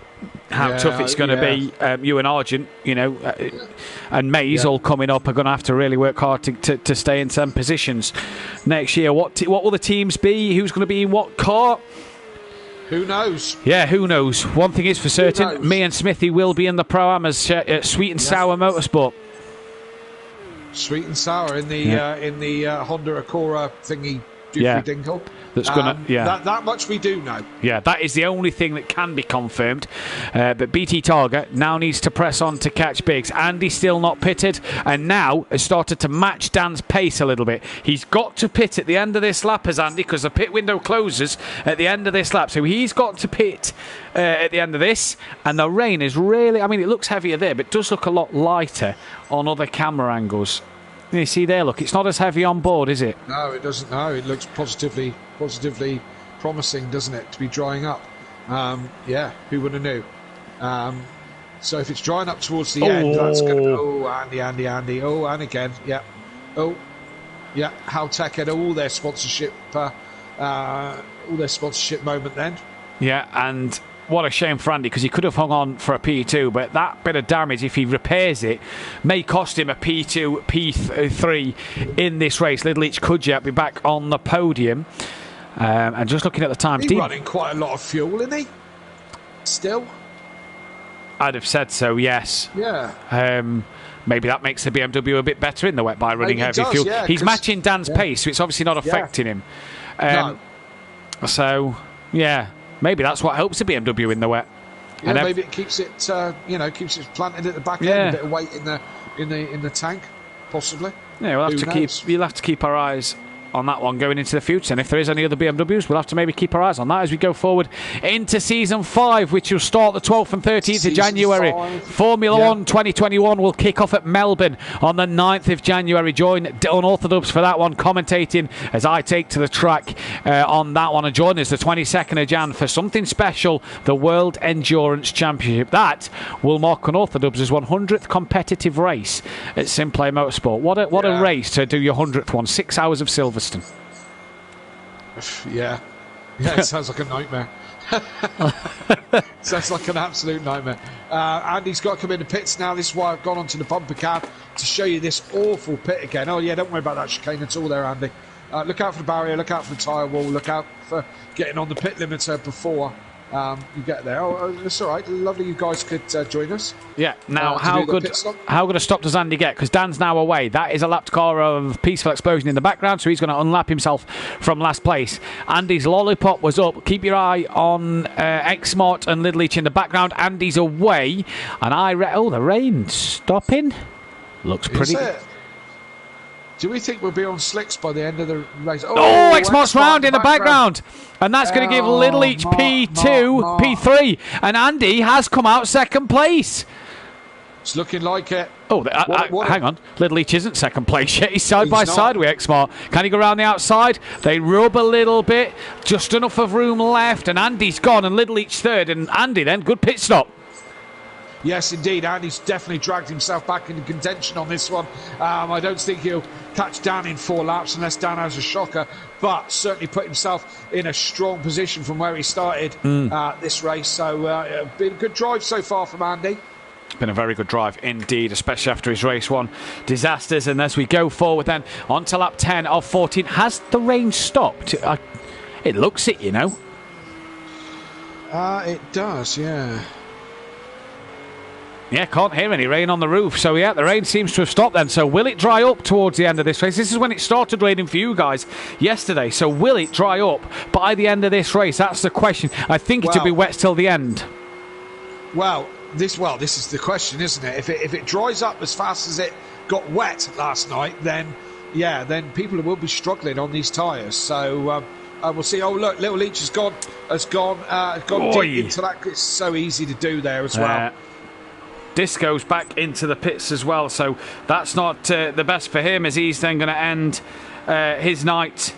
how tough it's going to be. You and Argent, you know, and Mays all coming up are going to have to really work hard to stay in some positions next year. What will the teams be? Who's going to be in what car? Who knows? Yeah, who knows? One thing is for certain, me and Smithy will be in the Pro-Am as Sweet and Sour Motorsport. Sweet and Sour in the Honda Acura thingy doofy dinkle. That's gonna, that much we do know. Yeah, that is the only thing that can be confirmed. But BT Targa now needs to press on to catch Biggs. Andy's still not pitted, and now has started to match Dan's pace a little bit. He's got to pit at the end of this lap as Andy, because the pit window closes at the end of this lap. So he's got to pit at the end of this, and the rain is really, I mean, it looks heavier there, but it does look a lot lighter on other camera angles. You see there, look, it's not as heavy on board, is it? No, it doesn't. No, it looks positively promising, doesn't it, to be drying up? Yeah, who would have knew? So if it's drying up towards the end, that's going to... Oh, Andy. Oh, and again, yeah. Oh, yeah, Haltech had all their sponsorship moment then. Yeah, and... what a shame for Andy, because he could have hung on for a P2, but that bit of damage, if he repairs it, may cost him a P2, P3 in this race. Little Each could yet be back on the podium. And just looking at the time... He's running quite a lot of fuel, isn't he? Still? I'd have said so, yes. Yeah. Maybe that makes the BMW a bit better in the wet by running heavy fuel. Yeah, he's matching Dan's pace, so it's obviously not affecting him. No. So, yeah... maybe that's what helps the BMW in the wet. Yeah, and maybe it keeps it, keeps it planted at the back end, a bit of weight in the tank, possibly. Yeah, we'll have to keep our eyes on that one going into the future. And if there is any other BMWs, we'll have to maybe keep our eyes on that as we go forward into Season 5, which will start the 12th and 13th of January. 5. Formula 1 2021 will kick off at Melbourne on the 9th of January. Join Unorthodox for that one, commentating as I take to the track on that one. And join us the 22nd of Jan for something special, the World Endurance Championship. That will mark Unorthodox' 100th competitive race at SimPlay Motorsport. What a race to do your 100th one. 6 hours of Silverstone. Yeah, it sounds like a nightmare. Sounds like an absolute nightmare. Andy's got to come in the pits now. This is why I've gone onto the bumper cab to show you this awful pit again. Oh yeah, don't worry about that chicane at all there, Andy. Look out for the barrier, look out for the tyre wall, look out for getting on the pit limiter before you get there. Oh, it's all right. Lovely you guys could join us. Yeah. Now, to how do the good pit stop. a stop does Andy get? Because Dan's now away. That is a lapped car of Peaceful Explosion in the background, so he's going to unlap himself from last place. Andy's lollipop was up. Keep your eye on Xmart and Lidleach in the background. Andy's away, and the rain's stopping. Looks pretty. Is it? Do we think we'll be on slicks by the end of the race? Oh, Xmart's round in the background. And that's going to give Lidleach P2, P3. And Andy has come out second place. It's looking like it. Oh, hang on. Lidleach isn't second place yet. He's side by side with Xmart. Can he go around the outside? They rub a little bit. Just enough of room left. And Andy's gone. And Lidleach third. And Andy then, good pit stop. Yes, indeed. Andy's definitely dragged himself back into contention on this one. I don't think he'll catch Dan in 4 laps unless Dan has a shocker, but certainly put himself in a strong position from where he started this race. So, been a good drive so far from Andy. It's been a very good drive indeed, especially after his race 1 disasters. And as we go forward then, on to lap 10 of 14. Has the rain stopped? It looks it, you know. It does, yeah. Yeah, can't hear any rain on the roof. So, yeah, the rain seems to have stopped then. So, will it dry up towards the end of this race? This is when it started raining for you guys yesterday. So, will it dry up by the end of this race? That's the question. I think it'll be wet till the end. Well, this is the question, isn't it? If it dries up as fast as it got wet last night, then people will be struggling on these tyres. So, we'll see. Oh, look, Little Leach has gone deep into that. It's so easy to do there as well. Disco's back into the pits as well, so that's not the best for him, as he's then going to end his night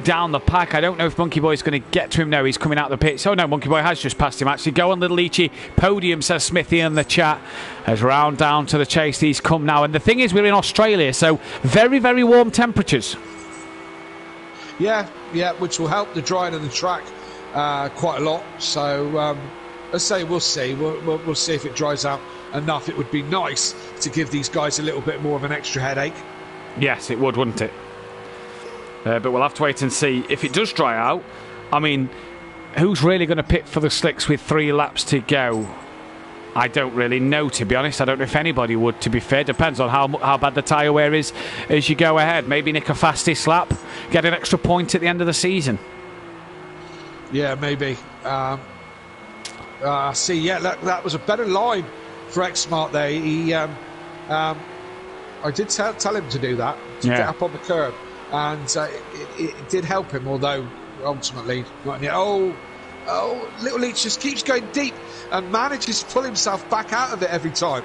down the pack. I don't know if Monkey Boy's going to get to him now. He's coming out the pits. Oh no, Monkey Boy has just passed him actually. Go on, Little Leachy. Podium, says Smithy in the chat. As round down to the chase these come now. And the thing is, we're in Australia, so very, very warm temperatures. Yeah, which will help the drying of the track quite a lot. So let's say we'll see. We'll see if it dries out enough. It would be nice to give these guys a little bit more of an extra headache. Yes, it would, wouldn't it? But we'll have to wait and see. If it does dry out, I mean, who's really going to pit for the slicks with 3 laps to go? I don't really know, to be honest. I don't know if anybody would, to be fair. Depends on how bad the tyre wear is as you go ahead. Maybe nick a fastest lap, get an extra point at the end of the season. Yeah, maybe. That was a better line for Xmart there. I did tell him to do that, to get up on the curb, and it did help him, although ultimately not in the Little Leach just keeps going deep and manages to pull himself back out of it every time.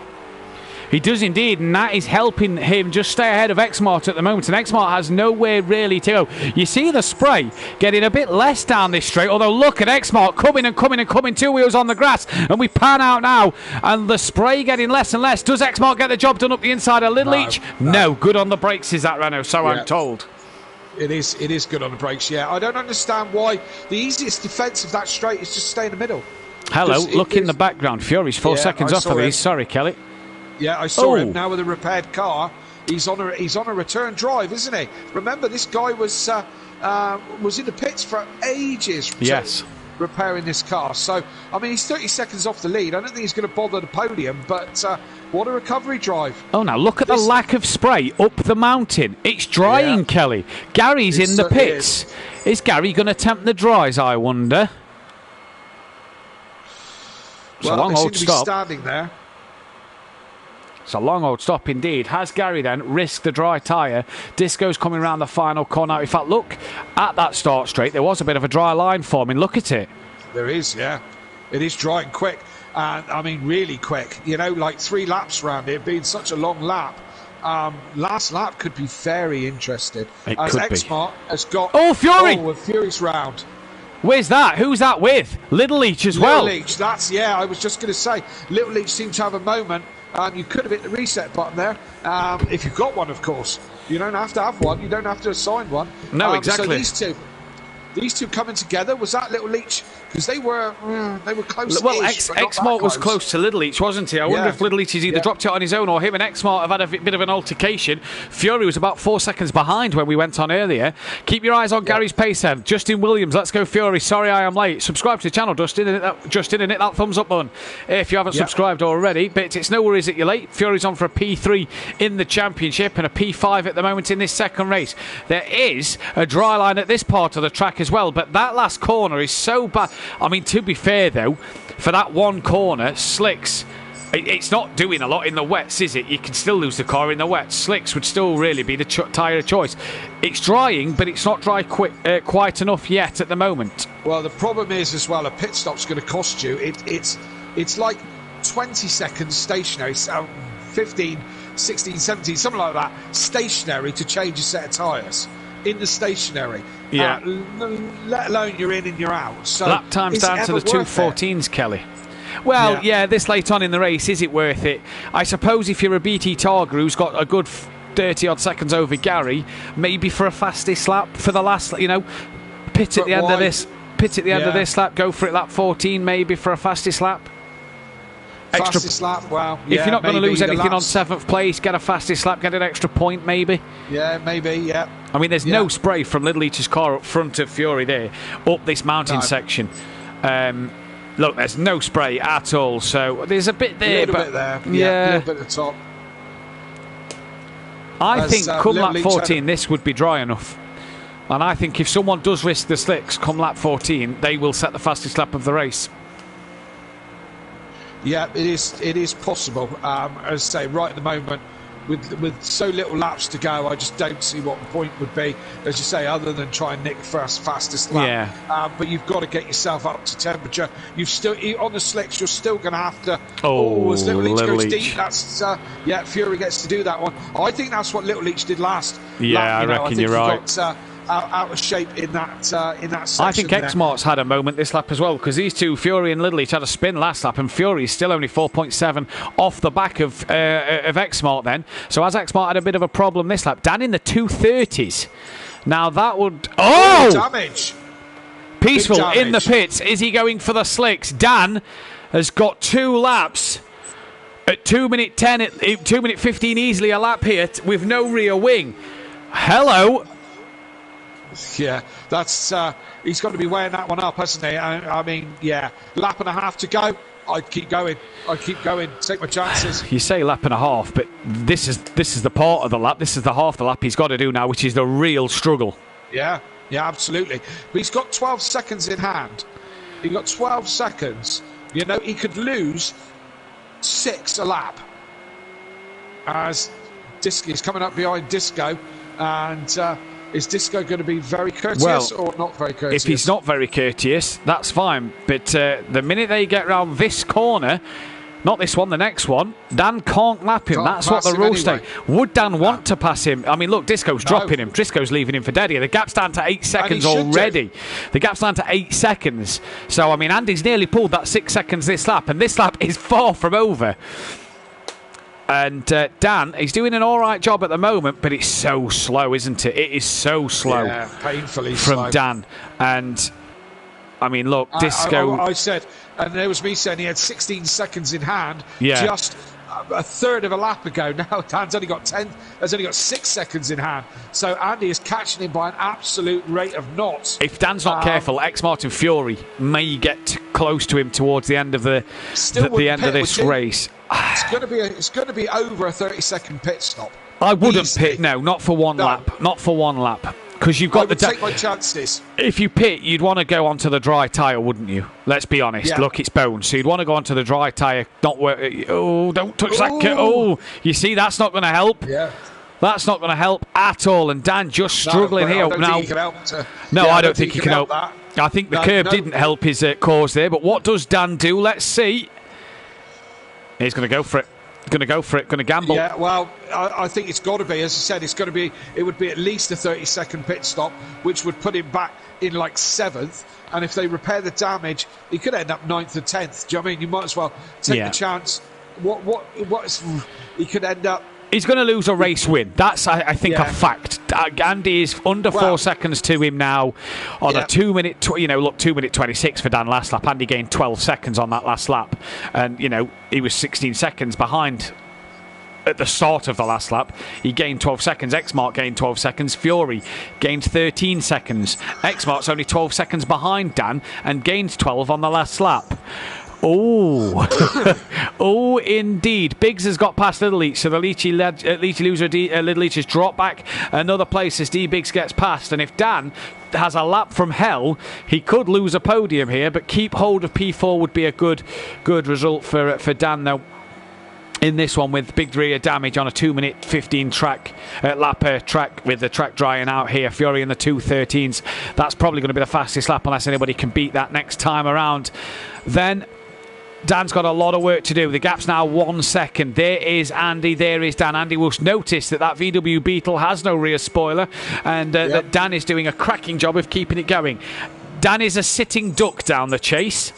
He does indeed, and that is helping him just stay ahead of Xmart at the moment. And Xmart has nowhere really to go. You see the spray getting a bit less down this straight, although look at Xmart coming, 2 wheels on the grass. And we pan out now, and the spray getting less and less. Does Xmart get the job done up the inside of Little Leach? No, good on the brakes is that, Renault, so I'm told. It is good on the brakes, yeah. I don't understand why the easiest defence of that straight is just stay in the middle. Hello, look in the background. Fury's 4 seconds off of these. Sorry, Kelly. Yeah, I saw him now with a repaired car. He's on a return drive, isn't he? Remember, this guy was in the pits for ages. Yes. Repairing this car. So, I mean, he's 30 seconds off the lead. I don't think he's going to bother the podium, but what a recovery drive. Oh, now look at the lack of spray up the mountain. It's drying, Kelly. Gary's in the pits. Is Gary going to tempt the dries, I wonder? It's a long old stop. Standing there. It's a long old stop indeed. Has Gary then risked the dry tyre? Disco's coming around the final corner. In fact, look at that start straight. There was a bit of a dry line forming. Look at it. There is, yeah. It is drying quick. And I mean, really quick. You know, like 3 laps around it being such a long lap. Last lap could be very interesting. It as could Xmart has got... Oh, Fury! Oh, a Fury's round. Where's that? Who's that with? Little Leach as well. Little Leach, I was just going to say. Little Leach seemed to have a moment. You could have hit the reset button there, if you've got one, of course. You don't have to have one. You don't have to assign one. No, exactly. So these two coming together. Was that Little Leach because they were close. Well, Exmart was close to Little Leach, wasn't he? I wonder if Little Leach has either dropped it on his own or him and Exmart have had a bit of an altercation. Fury was about 4 seconds behind when we went on earlier. Keep your eyes on Gary's pace then. Justin Williams, let's go Fury. Sorry I am late. Subscribe to the channel, Justin, and hit that thumbs up button if you haven't subscribed already. But it's no worries that you're late. Fury's on for a P3 in the championship and a P5 at the moment in this second race. There is a dry line at this part of the track as well, but that last corner is so bad. I mean, to be fair though, for that one corner, Slicks, it's not doing a lot in the wets, is it? You can still lose the car in the wets. Slicks would still really be the tyre of choice. It's drying, but it's not dry quite enough yet at the moment. Well, the problem is as well, a pit stop's going to cost you. It's like 20 seconds stationary, 15, 16, 17, something like that, stationary to change a set of tyres. In the stationary, let alone you're in and you're out. So lap time's down to the 2:14s, Kelly. Well, this late on in the race, is it worth it? I suppose if you're a BT Targa who's got a good 30 odd seconds over Gary, maybe for a fastest lap for the last, pit at the end of this lap, go for it lap 14 maybe for a fastest lap. Fastest lap, well, if you're not going to lose anything on 7th place, get a fastest lap, get an extra point maybe. Yeah, maybe, yeah. I mean, there's no spray from Little Leach's car up front of Fury there, up this mountain section. Look, there's no spray at all, so there's a bit there. A little bit there, a little bit at the top. I think come lap 14, this would be dry enough. And I think if someone does risk the slicks come lap 14, they will set the fastest lap of the race. Yeah, it is possible. As I say, right at the moment, with so little laps to go, I just don't see what the point would be, as you say, other than try and nick first fastest lap. Yeah. But you've got to get yourself up to temperature. You've still on the slicks. You're still going to have to. As Little Leach goes deep, that's Fury gets to do that one. I think that's what Little Leach did last. Yeah, I reckon you're right. Got, out of shape in that section. I think Exmart's had a moment this lap as well, because these two, Fury and Little Leach, had a spin last lap, and Fury is still only 4.7 off the back of Exmart then. So has Exmart had a bit of a problem this lap? Dan in the 230s. Now that would... damage! Peaceful in the pits. Is he going for the slicks? Dan has got 2 laps at 2 minute 10, 2 minute 15 easily a lap here with no rear wing. Hello. Yeah, that's he's got to be weighing that one up, hasn't he? I mean, lap and a half to go. I'd keep going. Take my chances. You say lap and a half, but this is the part of the lap. This is the half the lap he's got to do now, which is the real struggle. Yeah, absolutely. But he's got 12 seconds in hand. He's got 12 seconds. He could lose 6 a lap. As Disco's coming up behind Disco, and. Is Disco going to be very courteous or not very courteous? If he's not very courteous, that's fine. But the minute they get round this corner, not this one, the next one, Dan can't lap him. That's what the rules say. Would Dan want to pass him? I mean, look, Disco's dropping him. Disco's leaving him for dead here. The gap's down to 8 seconds already. The gap's down to 8 seconds. So, I mean, Andy's nearly pulled that 6 seconds this lap, and this lap is far from over. And Dan, he's doing an all right job at the moment, but it's so slow, isn't it? It is so slow. Yeah, painfully from slow. Dan. And, I mean, look, Disco... I said, and there was me saying he had 16 seconds in hand just a third of a lap ago. Now Dan's only got 6 seconds in hand. So Andy is catching him by an absolute rate of knots. If Dan's not careful, Exmart Fury may get close to him towards the end of the end of this race. It's going to be over a 30-second pit stop. I wouldn't pit. No, not for one lap. Not for one lap. Because you've got take my chances. If you pit, you'd want to go onto the dry tyre, wouldn't you? Let's be honest. Yeah. Look, it's bones. So you'd want to go onto the dry tyre. Don't touch that kit. Oh, you see, that's not going to help. Yeah. That's not going to help at all. And Dan just struggling here. I don't think he can help. I don't think he can help. I think the curb didn't help his cause there. But what does Dan do? Let's see. He's going to go for it. Going to gamble. Yeah, well, I think it's got to be, as I said, it would be at least a 30-second pit stop, which would put him back in like 7th. And if they repair the damage, he could end up 9th or 10th. Do you know what I mean? You might as well take the chance. He could end up... He's going to lose a race win. That's, I think, a fact. Andy is under 4 seconds to him now on a 2 minute. 2 minute 26 for Dan last lap. Andy gained 12 seconds on that last lap, and he was 16 seconds behind at the start of the last lap. He gained 12 seconds. Xmark gained 12 seconds. Fury gained 13 seconds. Xmark's only 12 seconds behind Dan and gained 12 on the last lap. Oh, oh, indeed. Biggs has got past Little Leach, so the Leachy loser, Little Leach has dropped back another place as D Biggs gets past. And if Dan has a lap from hell, he could lose a podium here, but keep hold of P4 would be a good result for Dan, though. In this one, with big rear damage on a 2 minute 15 lap track, with the track drying out here. Fury in the 2:13s. That's probably going to be the fastest lap unless anybody can beat that next time around. Then Dan's got a lot of work to do. The gap's now 1 second. There is Andy, there is Dan. Andy will notice that VW Beetle has no rear spoiler, and that Dan is doing a cracking job of keeping it going. Dan is a sitting duck down the chase.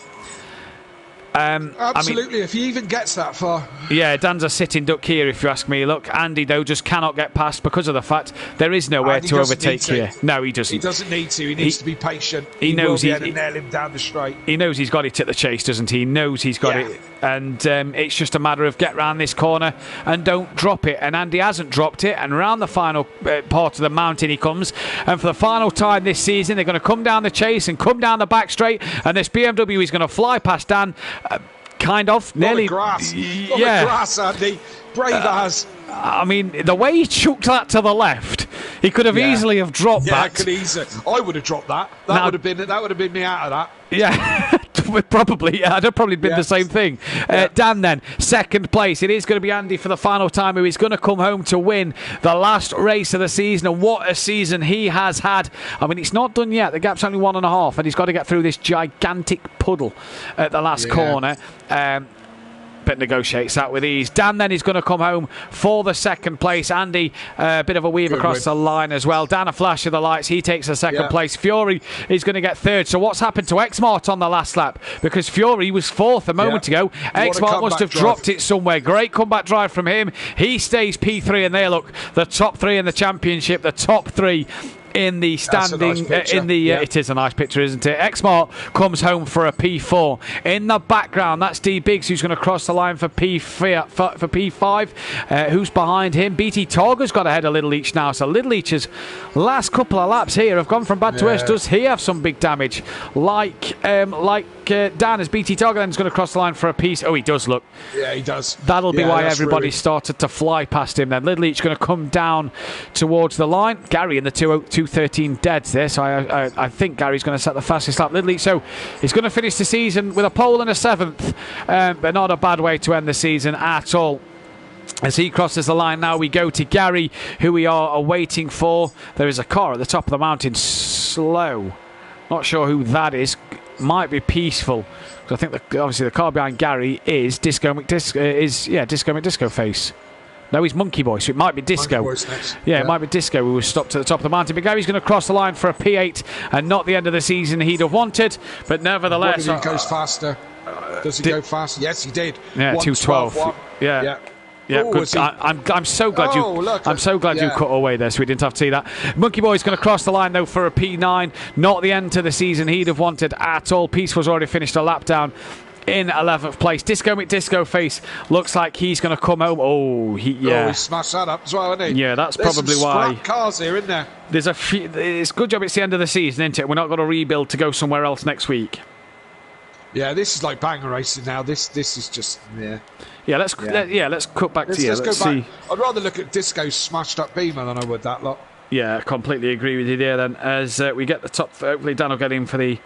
Absolutely, if he even gets that far. Yeah, Dan's a sitting duck here, if you ask me. Look, Andy, though, just cannot get past because of the fact there is nowhere to overtake here. No, he doesn't. He doesn't need to. He needs to be patient. He knows will be able to nail him down the straight. He knows he's got it at the chase, doesn't he? He knows he's got it. And it's just a matter of get round this corner and don't drop it. And Andy hasn't dropped it. And round the final part of the mountain he comes. And for the final time this season, they're going to come down the chase and come down the back straight. And this BMW is going to fly past Dan. Kind of. Nearly. Grass. Grass, Andy. Brave as. I mean, the way he chucked that to the left, he could have easily have dropped that. Could easily. I would have dropped that. That would have been me out of that. Yeah, probably. Yeah, I'd have probably been the same thing. Dan, then, second place. It is going to be Andy for the final time, who is going to come home to win the last race of the season. And what a season he has had. I mean, it's not done yet. The gap's only 1.5, and he's got to get through this gigantic puddle at the last corner. But negotiates that with ease. Dan then is going to come home for the second place. Andy, a bit of a weave across the line as well. Dan, a flash of the lights. He takes the second place. Fury is going to get third. So what's happened to Xmart on the last lap? Because Fury was fourth a moment ago. Xmart must have dropped it somewhere. Great comeback drive from him. He stays P3, and there, look, the top three in the championship, the top three in the standing. It is a nice picture, isn't it? Xmart comes home for a P4. In the background, that's D Biggs, who's going to cross the line for P5. Who's behind him? BT Torga's got ahead of Little Leach now. So Little Leach's last couple of laps here have gone from bad to worse. Does he have some big damage? Like Dan, as BT Torga then is going to cross the line for a piece. Oh, he does, look. Yeah, he does. That'll be why everybody started to fly past him then. Little Leach going to come down towards the line. Gary in the 2:13 deads there, so I think Gary's going to set the fastest lap. Little Leach, so he's going to finish the season with a pole and a 7th, but not a bad way to end the season at all. As he crosses the line now, we go to Gary, who we are waiting for. There is a car at the top of the mountain, slow. Not sure who that is. Might be Peaceful. I think obviously the car behind Gary is Disco McDisco face. No, he's Monkey Boy, so it might be Disco. It might be Disco who was stopped at the top of the mountain. But Gary's going to cross the line for a P8 and not the end of the season he'd have wanted. But nevertheless... He goes faster. Does he go faster? Yes, he did. Yeah, 2:12. Yeah. Good. I'm so glad you cut away there, so we didn't have to see that. Monkey Boy's going to cross the line though for a P9. Not the end to the season he'd have wanted at all. Peaceful's already finished a lap down in 11th place. Disco McDisco face looks like he's going to come home. He smashed that up as well, hasn't he? Yeah, that's probably why. There's cars here, isn't there? There's it's a good job it's the end of the season, isn't it? We're not going to rebuild to go somewhere else next week. Yeah, this is like banger racing now. This is just let's cut back to let's see. I'd rather look at Disco's smashed up Beamer than I would that lot. Yeah, completely agree with you there. Then as we get the top, hopefully Dan will get in for the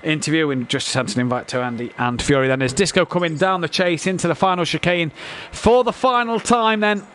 interview and just sent an invite to Andy and Fury. Then as Disco coming down the chase into the final chicane for the final time. Then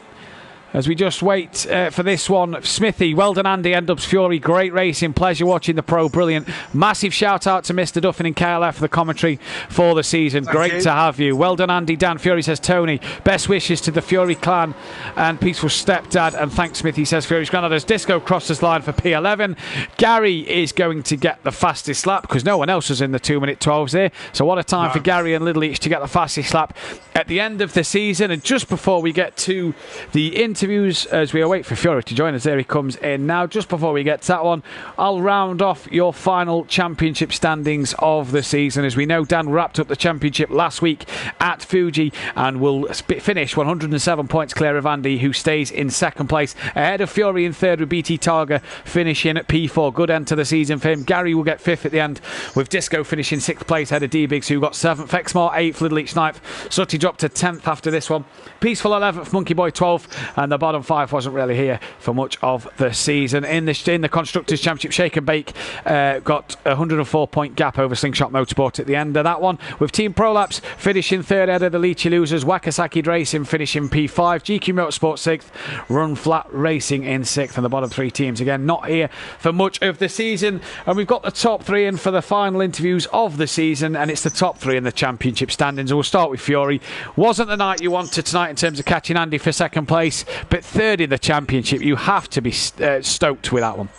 as we just wait for this one, Smithy, well done Andy, End-Ups Fury, great racing, pleasure watching the pro, brilliant. Massive shout out to Mr. Duffin and KLF for the commentary for the season. Great to have you. Well done Andy. Dan Fury says Tony, best wishes to the Fury clan and peaceful stepdad, and thanks Smithy says Fury's granddad. As Disco crosses line for P11. Gary is going to get the fastest lap because no one else was in the 2-minute 12s there, so what a time for Gary and Little Each to get the fastest lap at the end of the season. And just before we get to the interview interviews as we await for Fury to join us. There he comes in now. Just before we get to that one, I'll round off your final championship standings of the season. As we know, Dan wrapped up the championship last week at Fuji and will finish 107 points clear of Andy, who stays in second place, ahead of Fury in third, with BT Targa finishing at P4. Good end to the season for him. Gary will get fifth at the end, with Disco finishing sixth place, ahead of D-Biggs, who got seventh. Exmar 8th, Little Each 9th. Sutty dropped to 10th after this one. Peaceful 11th, Monkey Boy 12th, and the bottom 5 wasn't really here for much of the season. In the Constructors' Championship, Shake and Bake got a 104-point gap over Slingshot Motorsport at the end of that one, with Team Prolapse finishing third, ahead of the Leachy Losers. Wakasaki Racing finishing P5, GQ Motorsport 6th, Run Flat Racing in 6th, and the bottom 3 teams again not here for much of the season. And we've got the top 3 in for the final interviews of the season, and it's the top 3 in the championship standings. We'll start with Fury. Wasn't the night you wanted tonight in terms of catching Andy for second place, but third in the championship. You have to be stoked with that one.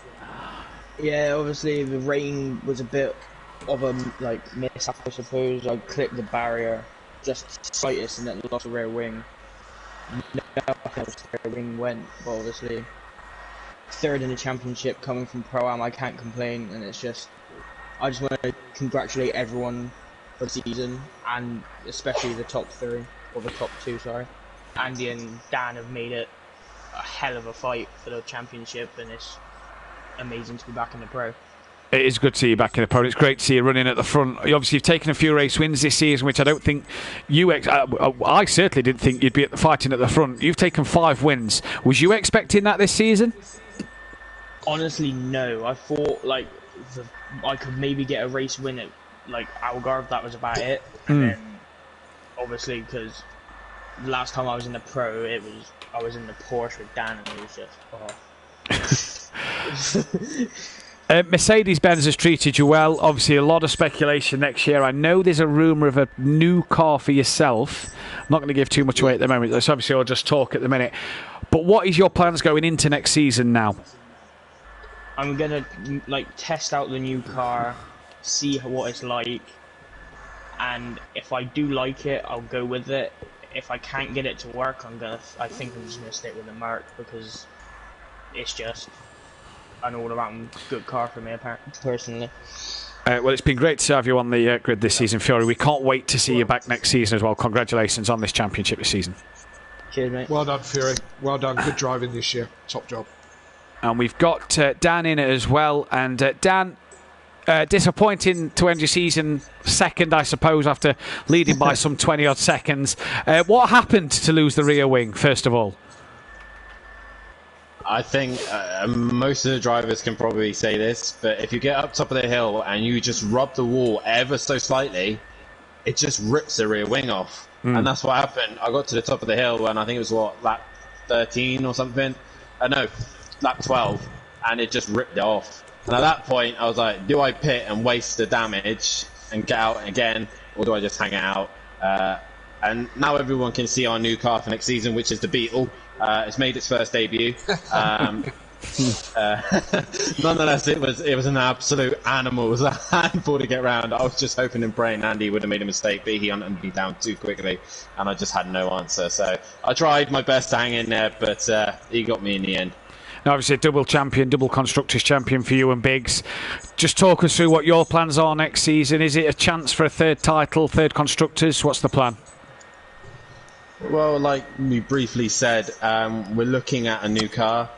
Yeah, obviously the rain was a bit of a mishap, I suppose. I clipped the barrier just slightest and then lost the rear wing. No, how the rear wing went, but obviously third in the championship coming from Pro-Am, I can't complain, and I just want to congratulate everyone for the season, and especially the top 3, or the top 2, sorry. Andy and Dan have made it a hell of a fight for the championship, and it's amazing to be back in the Pro. It is good to see you back in the Pro. It's great to see you running at the front. Obviously, you've taken a few race wins this season, which I don't think I certainly didn't think you'd be fighting at the front. You've taken 5 wins. Was you expecting that this season? Honestly, no. I thought I could maybe get a race win at Algarve. That was about it. And then obviously, because the last time I was in the Pro, I was in the Porsche with Dan, and it was just Mercedes-Benz has treated you well. Obviously, a lot of speculation next year. I know there's a rumour of a new car for yourself. I'm not going to give too much away at the moment. Let's obviously all just talk at the minute. But what is your plans going into next season now? I'm gonna test out the new car, see what it's like, and if I do like it, I'll go with it. If I can't get it to work, I think I'm just gonna stick with the Merc, because it's just an all-around good car for me, personally. Well, it's been great to have you on the grid this season, Fury. We can't wait to see you back next season as well. Congratulations on this championship this season. Cheers, mate. Well done, Fury. Well done. Good driving this year. Top job. And we've got Dan in it as well. And Dan, disappointing to end your season second, I suppose, after leading by some 20-odd seconds. What happened to lose the rear wing, first of all? I think most of the drivers can probably say this, but if you get up top of the hill and you just rub the wall ever so slightly, it just rips the rear wing off. And that's what happened. I got to the top of the hill, and I think it was, lap 13 or something? No, lap 12, and it just ripped it off. And at that point, I was like, do I pit and waste the damage and get out again, or do I just hang it out? And now everyone can see our new car for next season, which is the Beetle. It's made its first debut. Nonetheless, it was an absolute animal. It was a handful to get round. I was just hoping and praying Andy would have made a mistake, but he hunted me down too quickly, and I just had no answer. So I tried my best to hang in there, but he got me in the end. Now, obviously, a double champion, double constructors champion for you and Biggs. Just talk us through what your plans are next season. Is it a chance for a third title, third constructors? What's the plan? Well, like we briefly said, we're looking at a new car,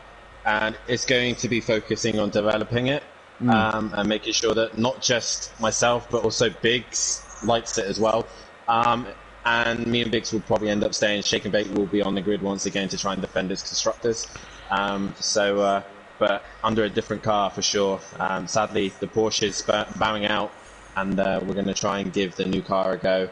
and it's going to be focusing on developing it and making sure that not just myself, but also Biggs likes it as well. And me and Biggs will probably end up staying. Shake and Bake will be on the grid once again to try and defend its constructors. But under a different car for sure. Sadly, the Porsche is bowing out, and we're going to try and give the new car a go.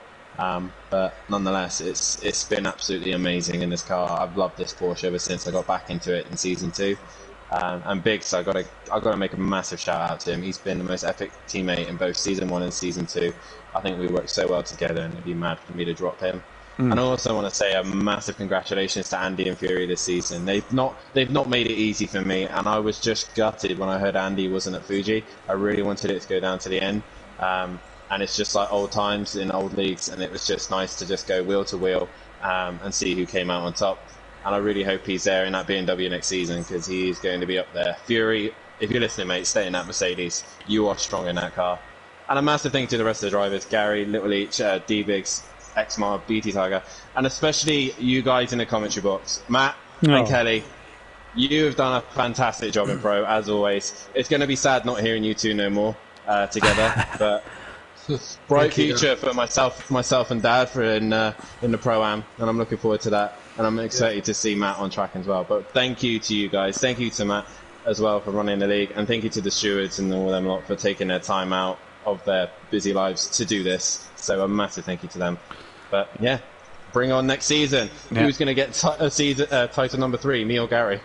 But nonetheless, it's been absolutely amazing in this car. I've loved this Porsche ever since I got back into it in season 2. And Biggs, I gotta make a massive shout out to him. He's been the most epic teammate in both season 1 and season 2. I think we worked so well together, and it'd be mad for me to drop him. And I also want to say a massive congratulations to Andy and Fury this season. They've not made it easy for me, and I was just gutted when I heard Andy wasn't at Fuji. I really wanted it to go down to the end. And it's just like old times in old leagues, and it was just nice to just go wheel to wheel and see who came out on top. and I really hope he's there in that BMW next season because he's going to be up there. Fury, if you're listening, mate, stay in that Mercedes. You are strong in that car. And a massive thank you to the rest of the drivers, Gary, Little Each, D-Biggs, Xmar, BT Tiger, and especially you guys in the commentary box. Matt and Kelly, you have done a fantastic job in Pro, as always. It's going to be sad not hearing you two no more together, but bright future for myself and Dad for in the Pro-Am, and I'm looking forward to that. And I'm excited to see Matt on track as well. But thank you to you guys. Thank you to Matt as well for running the league, and thank you to the stewards and all them lot for taking their time out of their busy lives to do this. So a massive thank you to them. But yeah, bring on next season. Who's going to get title number 3, me or Gary?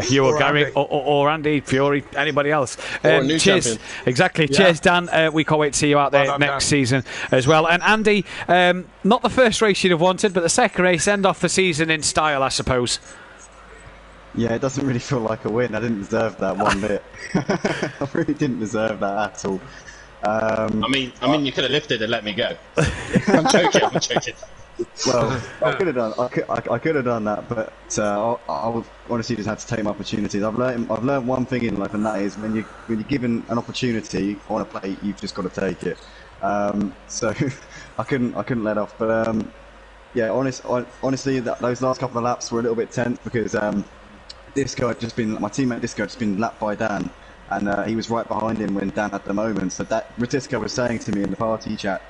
You or Gary, or Andy, Fury, anybody else. Or a new cheers. champion. Exactly. Yeah. Cheers, Dan. We can't wait to see you out there next season as well. And Andy, not the first race you'd have wanted, but the second race, end off the season in style, I suppose. Yeah, it doesn't really feel like a win. I didn't deserve that one bit. I really didn't deserve that at all. I mean, you could have lifted and let me go. I'm joking. Well, I could have done. I could have done that, but I would honestly just had to take my opportunities. I've learned one thing in life, and that is when you're given an opportunity on a plate, you've just got to take it. So I couldn't let off. But yeah, honestly, those last couple of laps were a little bit tense because my teammate Disco had just been lapped by Dan, and he was right behind him when Dan had the moment. So that Disco was saying to me in the party chat,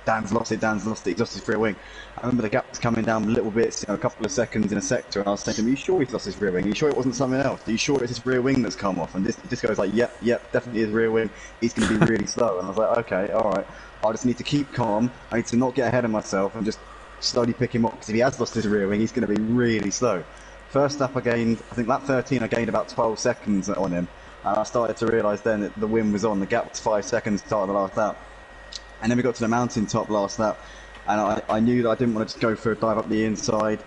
Dan's lost it, he's lost his rear wing. I remember the gap was coming down little bits, a couple of seconds in a sector, and I was saying to him, are you sure he's lost his rear wing? Are you sure it wasn't something else? Are you sure it's his rear wing that's come off? And Disco was like, yep, definitely his rear wing. He's going to be really slow. And I was like, okay, alright. I just need to keep calm. I need to not get ahead of myself and just slowly pick him up, because if he has lost his rear wing, he's going to be really slow. First lap I think lap 13 I gained about 12 seconds on him, and I started to realise then that the wind was on. The gap was 5 seconds to start of the last lap. And then we got to the mountain top last lap, and I knew that I didn't want to just go for a dive up the inside.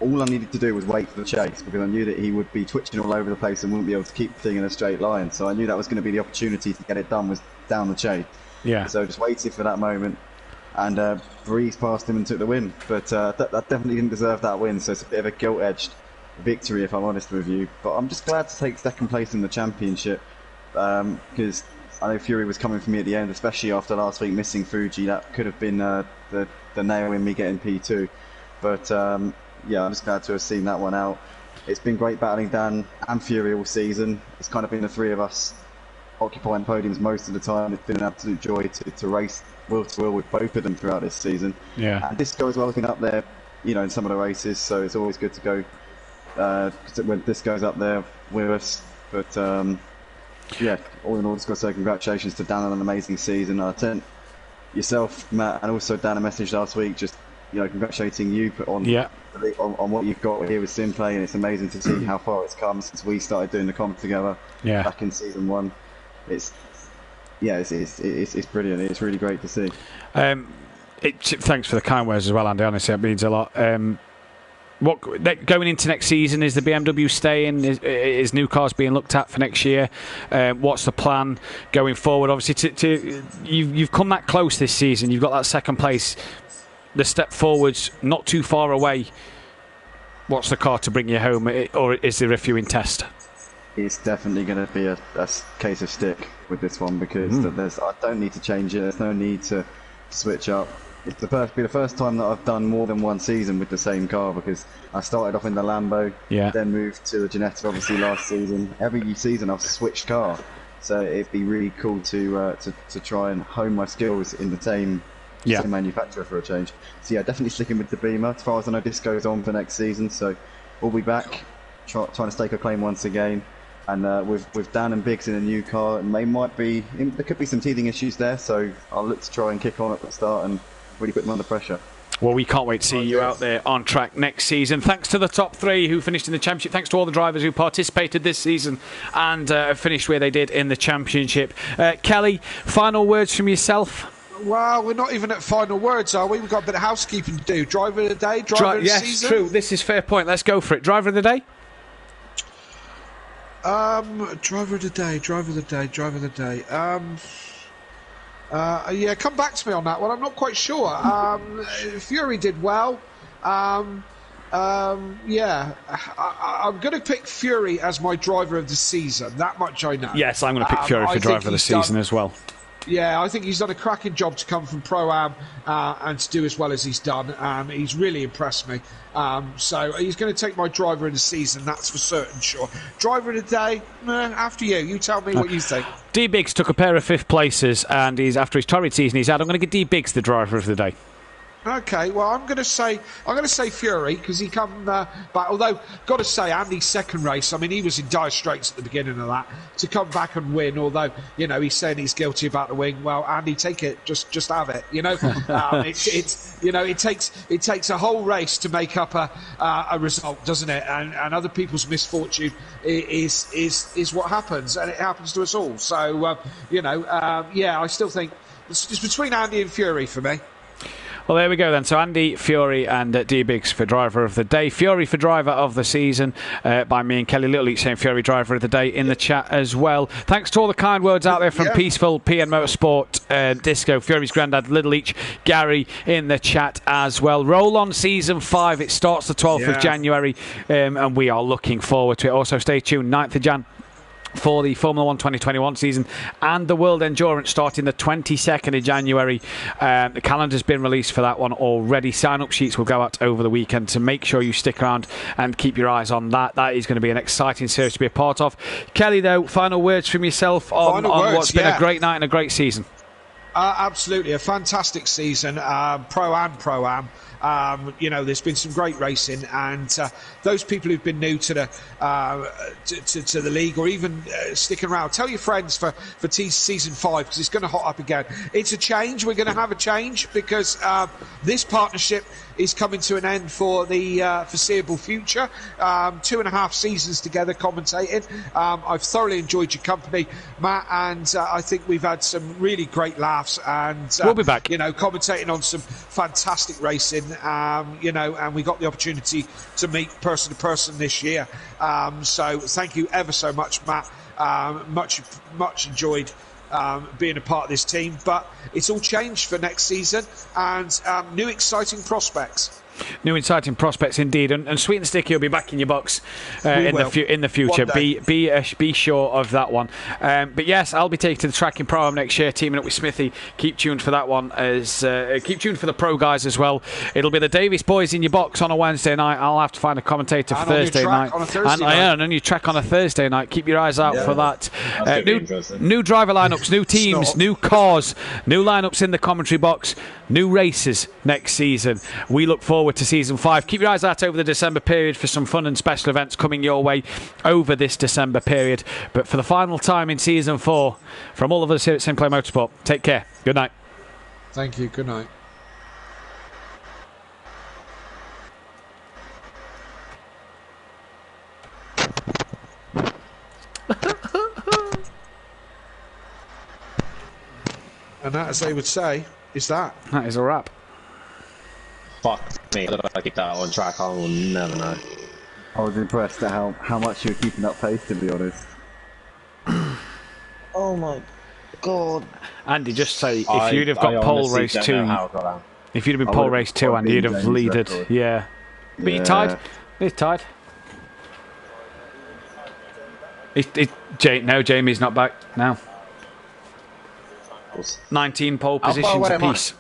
All I needed to do was wait for the chase, because I knew that he would be twitching all over the place and wouldn't be able to keep the thing in a straight line. So I knew that was going to be the opportunity to get it done, was down the chase. Yeah. So just waited for that moment, and breezed past him and took the win. But that definitely didn't deserve that win, so it's a bit of a gilt-edged victory, if I'm honest with you. But I'm just glad to take second place in the championship, because I know Fury was coming for me at the end, especially after last week missing Fuji. That could have been the nail in me getting P2. But yeah, I'm just glad to have seen that one out. It's been great battling Dan and Fury all season. It's kind of been the three of us occupying podiums most of the time. It's been an absolute joy to race wheel to wheel with both of them throughout this season. Yeah. And Disco as well has been up there, in some of the races, so it's always good to go when Disco's up there with us. But yeah, all in all, just got to say congratulations to Dan on an amazing season. I sent yourself, Matt, and also Dan a message last week, just congratulating you on what you've got here with SimPlay, and it's amazing to see how far it's come since we started doing the comp together back in season 1. It's brilliant. It's really great to see. Thanks for the kind words as well, Andy. Honestly, it means a lot. Going into next season, is the BMW staying? Is new cars being looked at for next year? What's the plan going forward? Obviously, you've come that close this season. You've got that second place. The step forwards not too far away. What's the car to bring you home, or is there a refueling test? It's definitely going to be a case of stick with this one, because I don't need to change it. There's no need to switch up. It's be the first time that I've done more than one season with the same car, because I started off in the Lambo, then moved to the Ginetta obviously last season. Every season I've switched car, so it'd be really cool to try and hone my skills in the same manufacturer for a change. So yeah, definitely sticking with the Beamer. As far as I know, this goes on for next season, so we'll be back trying to stake a claim once again. And with Dan and Biggs in a new car, there could be some teething issues there, so I'll look to try and kick on at the start and really put them under pressure. Well, we can't wait to see you out there on track next season. Thanks to the top 3 who finished in the championship. Thanks to all the drivers who participated this season and finished where they did in the championship. Kelly, final words from yourself? Well, we're not even at final words, are we? We've got a bit of housekeeping to do. Driver of the day, driver of the season. Yes, true. This is fair point. Let's go for it. Driver of the day? Driver of the day. Yeah, come back to me on that one. I'm not quite sure. Fury did well. Yeah, I'm going to pick Fury as my driver of the season. That much I know. Yes, I'm going to pick Fury for driver of the season as well. Yeah, I think he's done a cracking job to come from Pro-Am and to do as well as he's done. He's really impressed me. So he's going to take my driver of the season, that's for certain sure. Driver of the day, after you. You tell me what you think. D. Biggs took a pair of 5th places, and after his torrid season he's had, I'm going to give D. Biggs the driver of the day. Okay, well, I'm going to say Fury because he come back. Although, got to say, Andy's second race. I mean, he was in dire straits at the beginning of that to come back and win. Although, he's saying he's guilty about the wing. Well, Andy, take it, just have it. It takes a whole race to make up a result, doesn't it? And other people's misfortune is what happens, and it happens to us all. So, I still think it's between Andy and Fury for me. Well, there we go then. So Andy, Fury and D. Biggs for driver of the day. Fury for driver of the season by me and Kelly Little, each saying Fury driver of the day in the chat as well. Thanks to all the kind words out there from Peaceful, PN Motorsport, Disco, Fury's granddad, Little Each, Gary in the chat as well. Roll on season 5. It starts the 12th of January and we are looking forward to it. Also stay tuned, 9th of Jan. For the Formula 1 2021 season and the World Endurance starting the 22nd of January. The calendar's been released for that one already. Sign-up sheets will go out over the weekend, so make sure you stick around and keep your eyes on that. That is going to be an exciting series to be a part of. Kelly, though, final words from yourself on what's been a great night and a great season. Absolutely, a fantastic season, Pro-Am. There's been some great racing, and those people who've been new to the league, or even sticking around, tell your friends for season 5 because it's going to hot up again. It's a change. We're going to have a change because this partnership is coming to an end for the foreseeable future. 2.5 seasons together commentating. I've thoroughly enjoyed your company, Matt, and I think we've had some really great laughs. And we'll be back. Commentating on some fantastic racing. And we got the opportunity to meet person to person this year. So thank you ever so much, Matt. Much enjoyed being a part of this team, but it's all changed for next season and new exciting prospects. New exciting prospects indeed, and Sweet and Sticky will be back in your box in the future. Be sure of that one. But yes, I'll be taking to the track in Pro-Am next year, teaming up with Smithy. Keep tuned for that one. Keep tuned for the pro guys as well. It'll be the Davis boys in your box on a Wednesday night. I'll have to find a commentator for Thursday night. And on your track on a Thursday night. Keep your eyes out for that. New driver lineups, new teams, new cars, new lineups in the commentary box, new races next season. We look forward to season 5. Keep your eyes out over the December period for some fun and special events coming your way over this December period. But for the final time in season 4, from all of us here at SimPlay Motorsport, take care. Good night. Thank you. Good night. And that, as they would say, is that. That is a wrap. Fuck me, if I keep that on track, I will never know. I was impressed at how much you were keeping up pace, to be honest. Oh my god. Andy, just say, if you'd have got pole race 2, if you'd have been pole race 2, Andy, you'd have leaded. Yeah. But you tied. He's tied. No, Jamie's not back now. 19 pole positions apiece.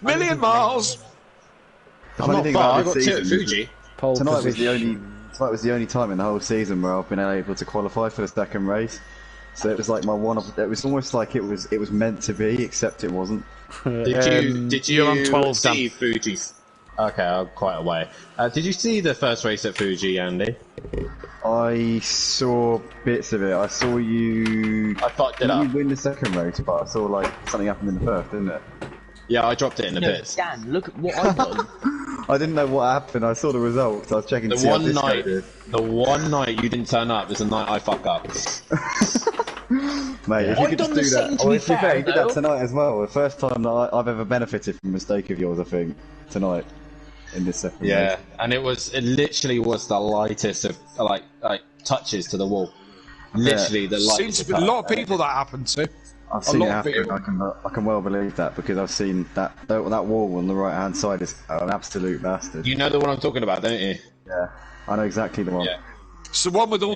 Million miles. I'm not far. I got 2 at Fuji. Tonight was the only time in the whole season where I've been able to qualify for the second race. So it was like it was almost like it was meant to be, except it wasn't. Did you you're on 12, see Fuji? Okay, I'm quite away. Did you see the first race at Fuji, Andy? I saw bits of it. I saw you. I fucked it up. You win the second race, but I saw like something happened in the first, didn't it? Yeah, I dropped it in the bits. Dan, look at what I've done. I didn't know what happened. I saw the results. I was checking to see how Disco did. The one night you didn't turn up is the night I fuck up. Mate, if you could just do that. To be fair, you did that tonight as well. The first time that I've ever benefited from a mistake of yours, I think, tonight in this second race. And it literally was the lightest of like touches to the wall. Literally the lightest. Seems to be a lot of people that happened to. I've seen it lot of happen. it. I can well believe that because I've seen that wall on the right hand side is an absolute bastard. You know the one I'm talking about, don't you? Yeah, I know exactly the one. Yeah. It's the one with all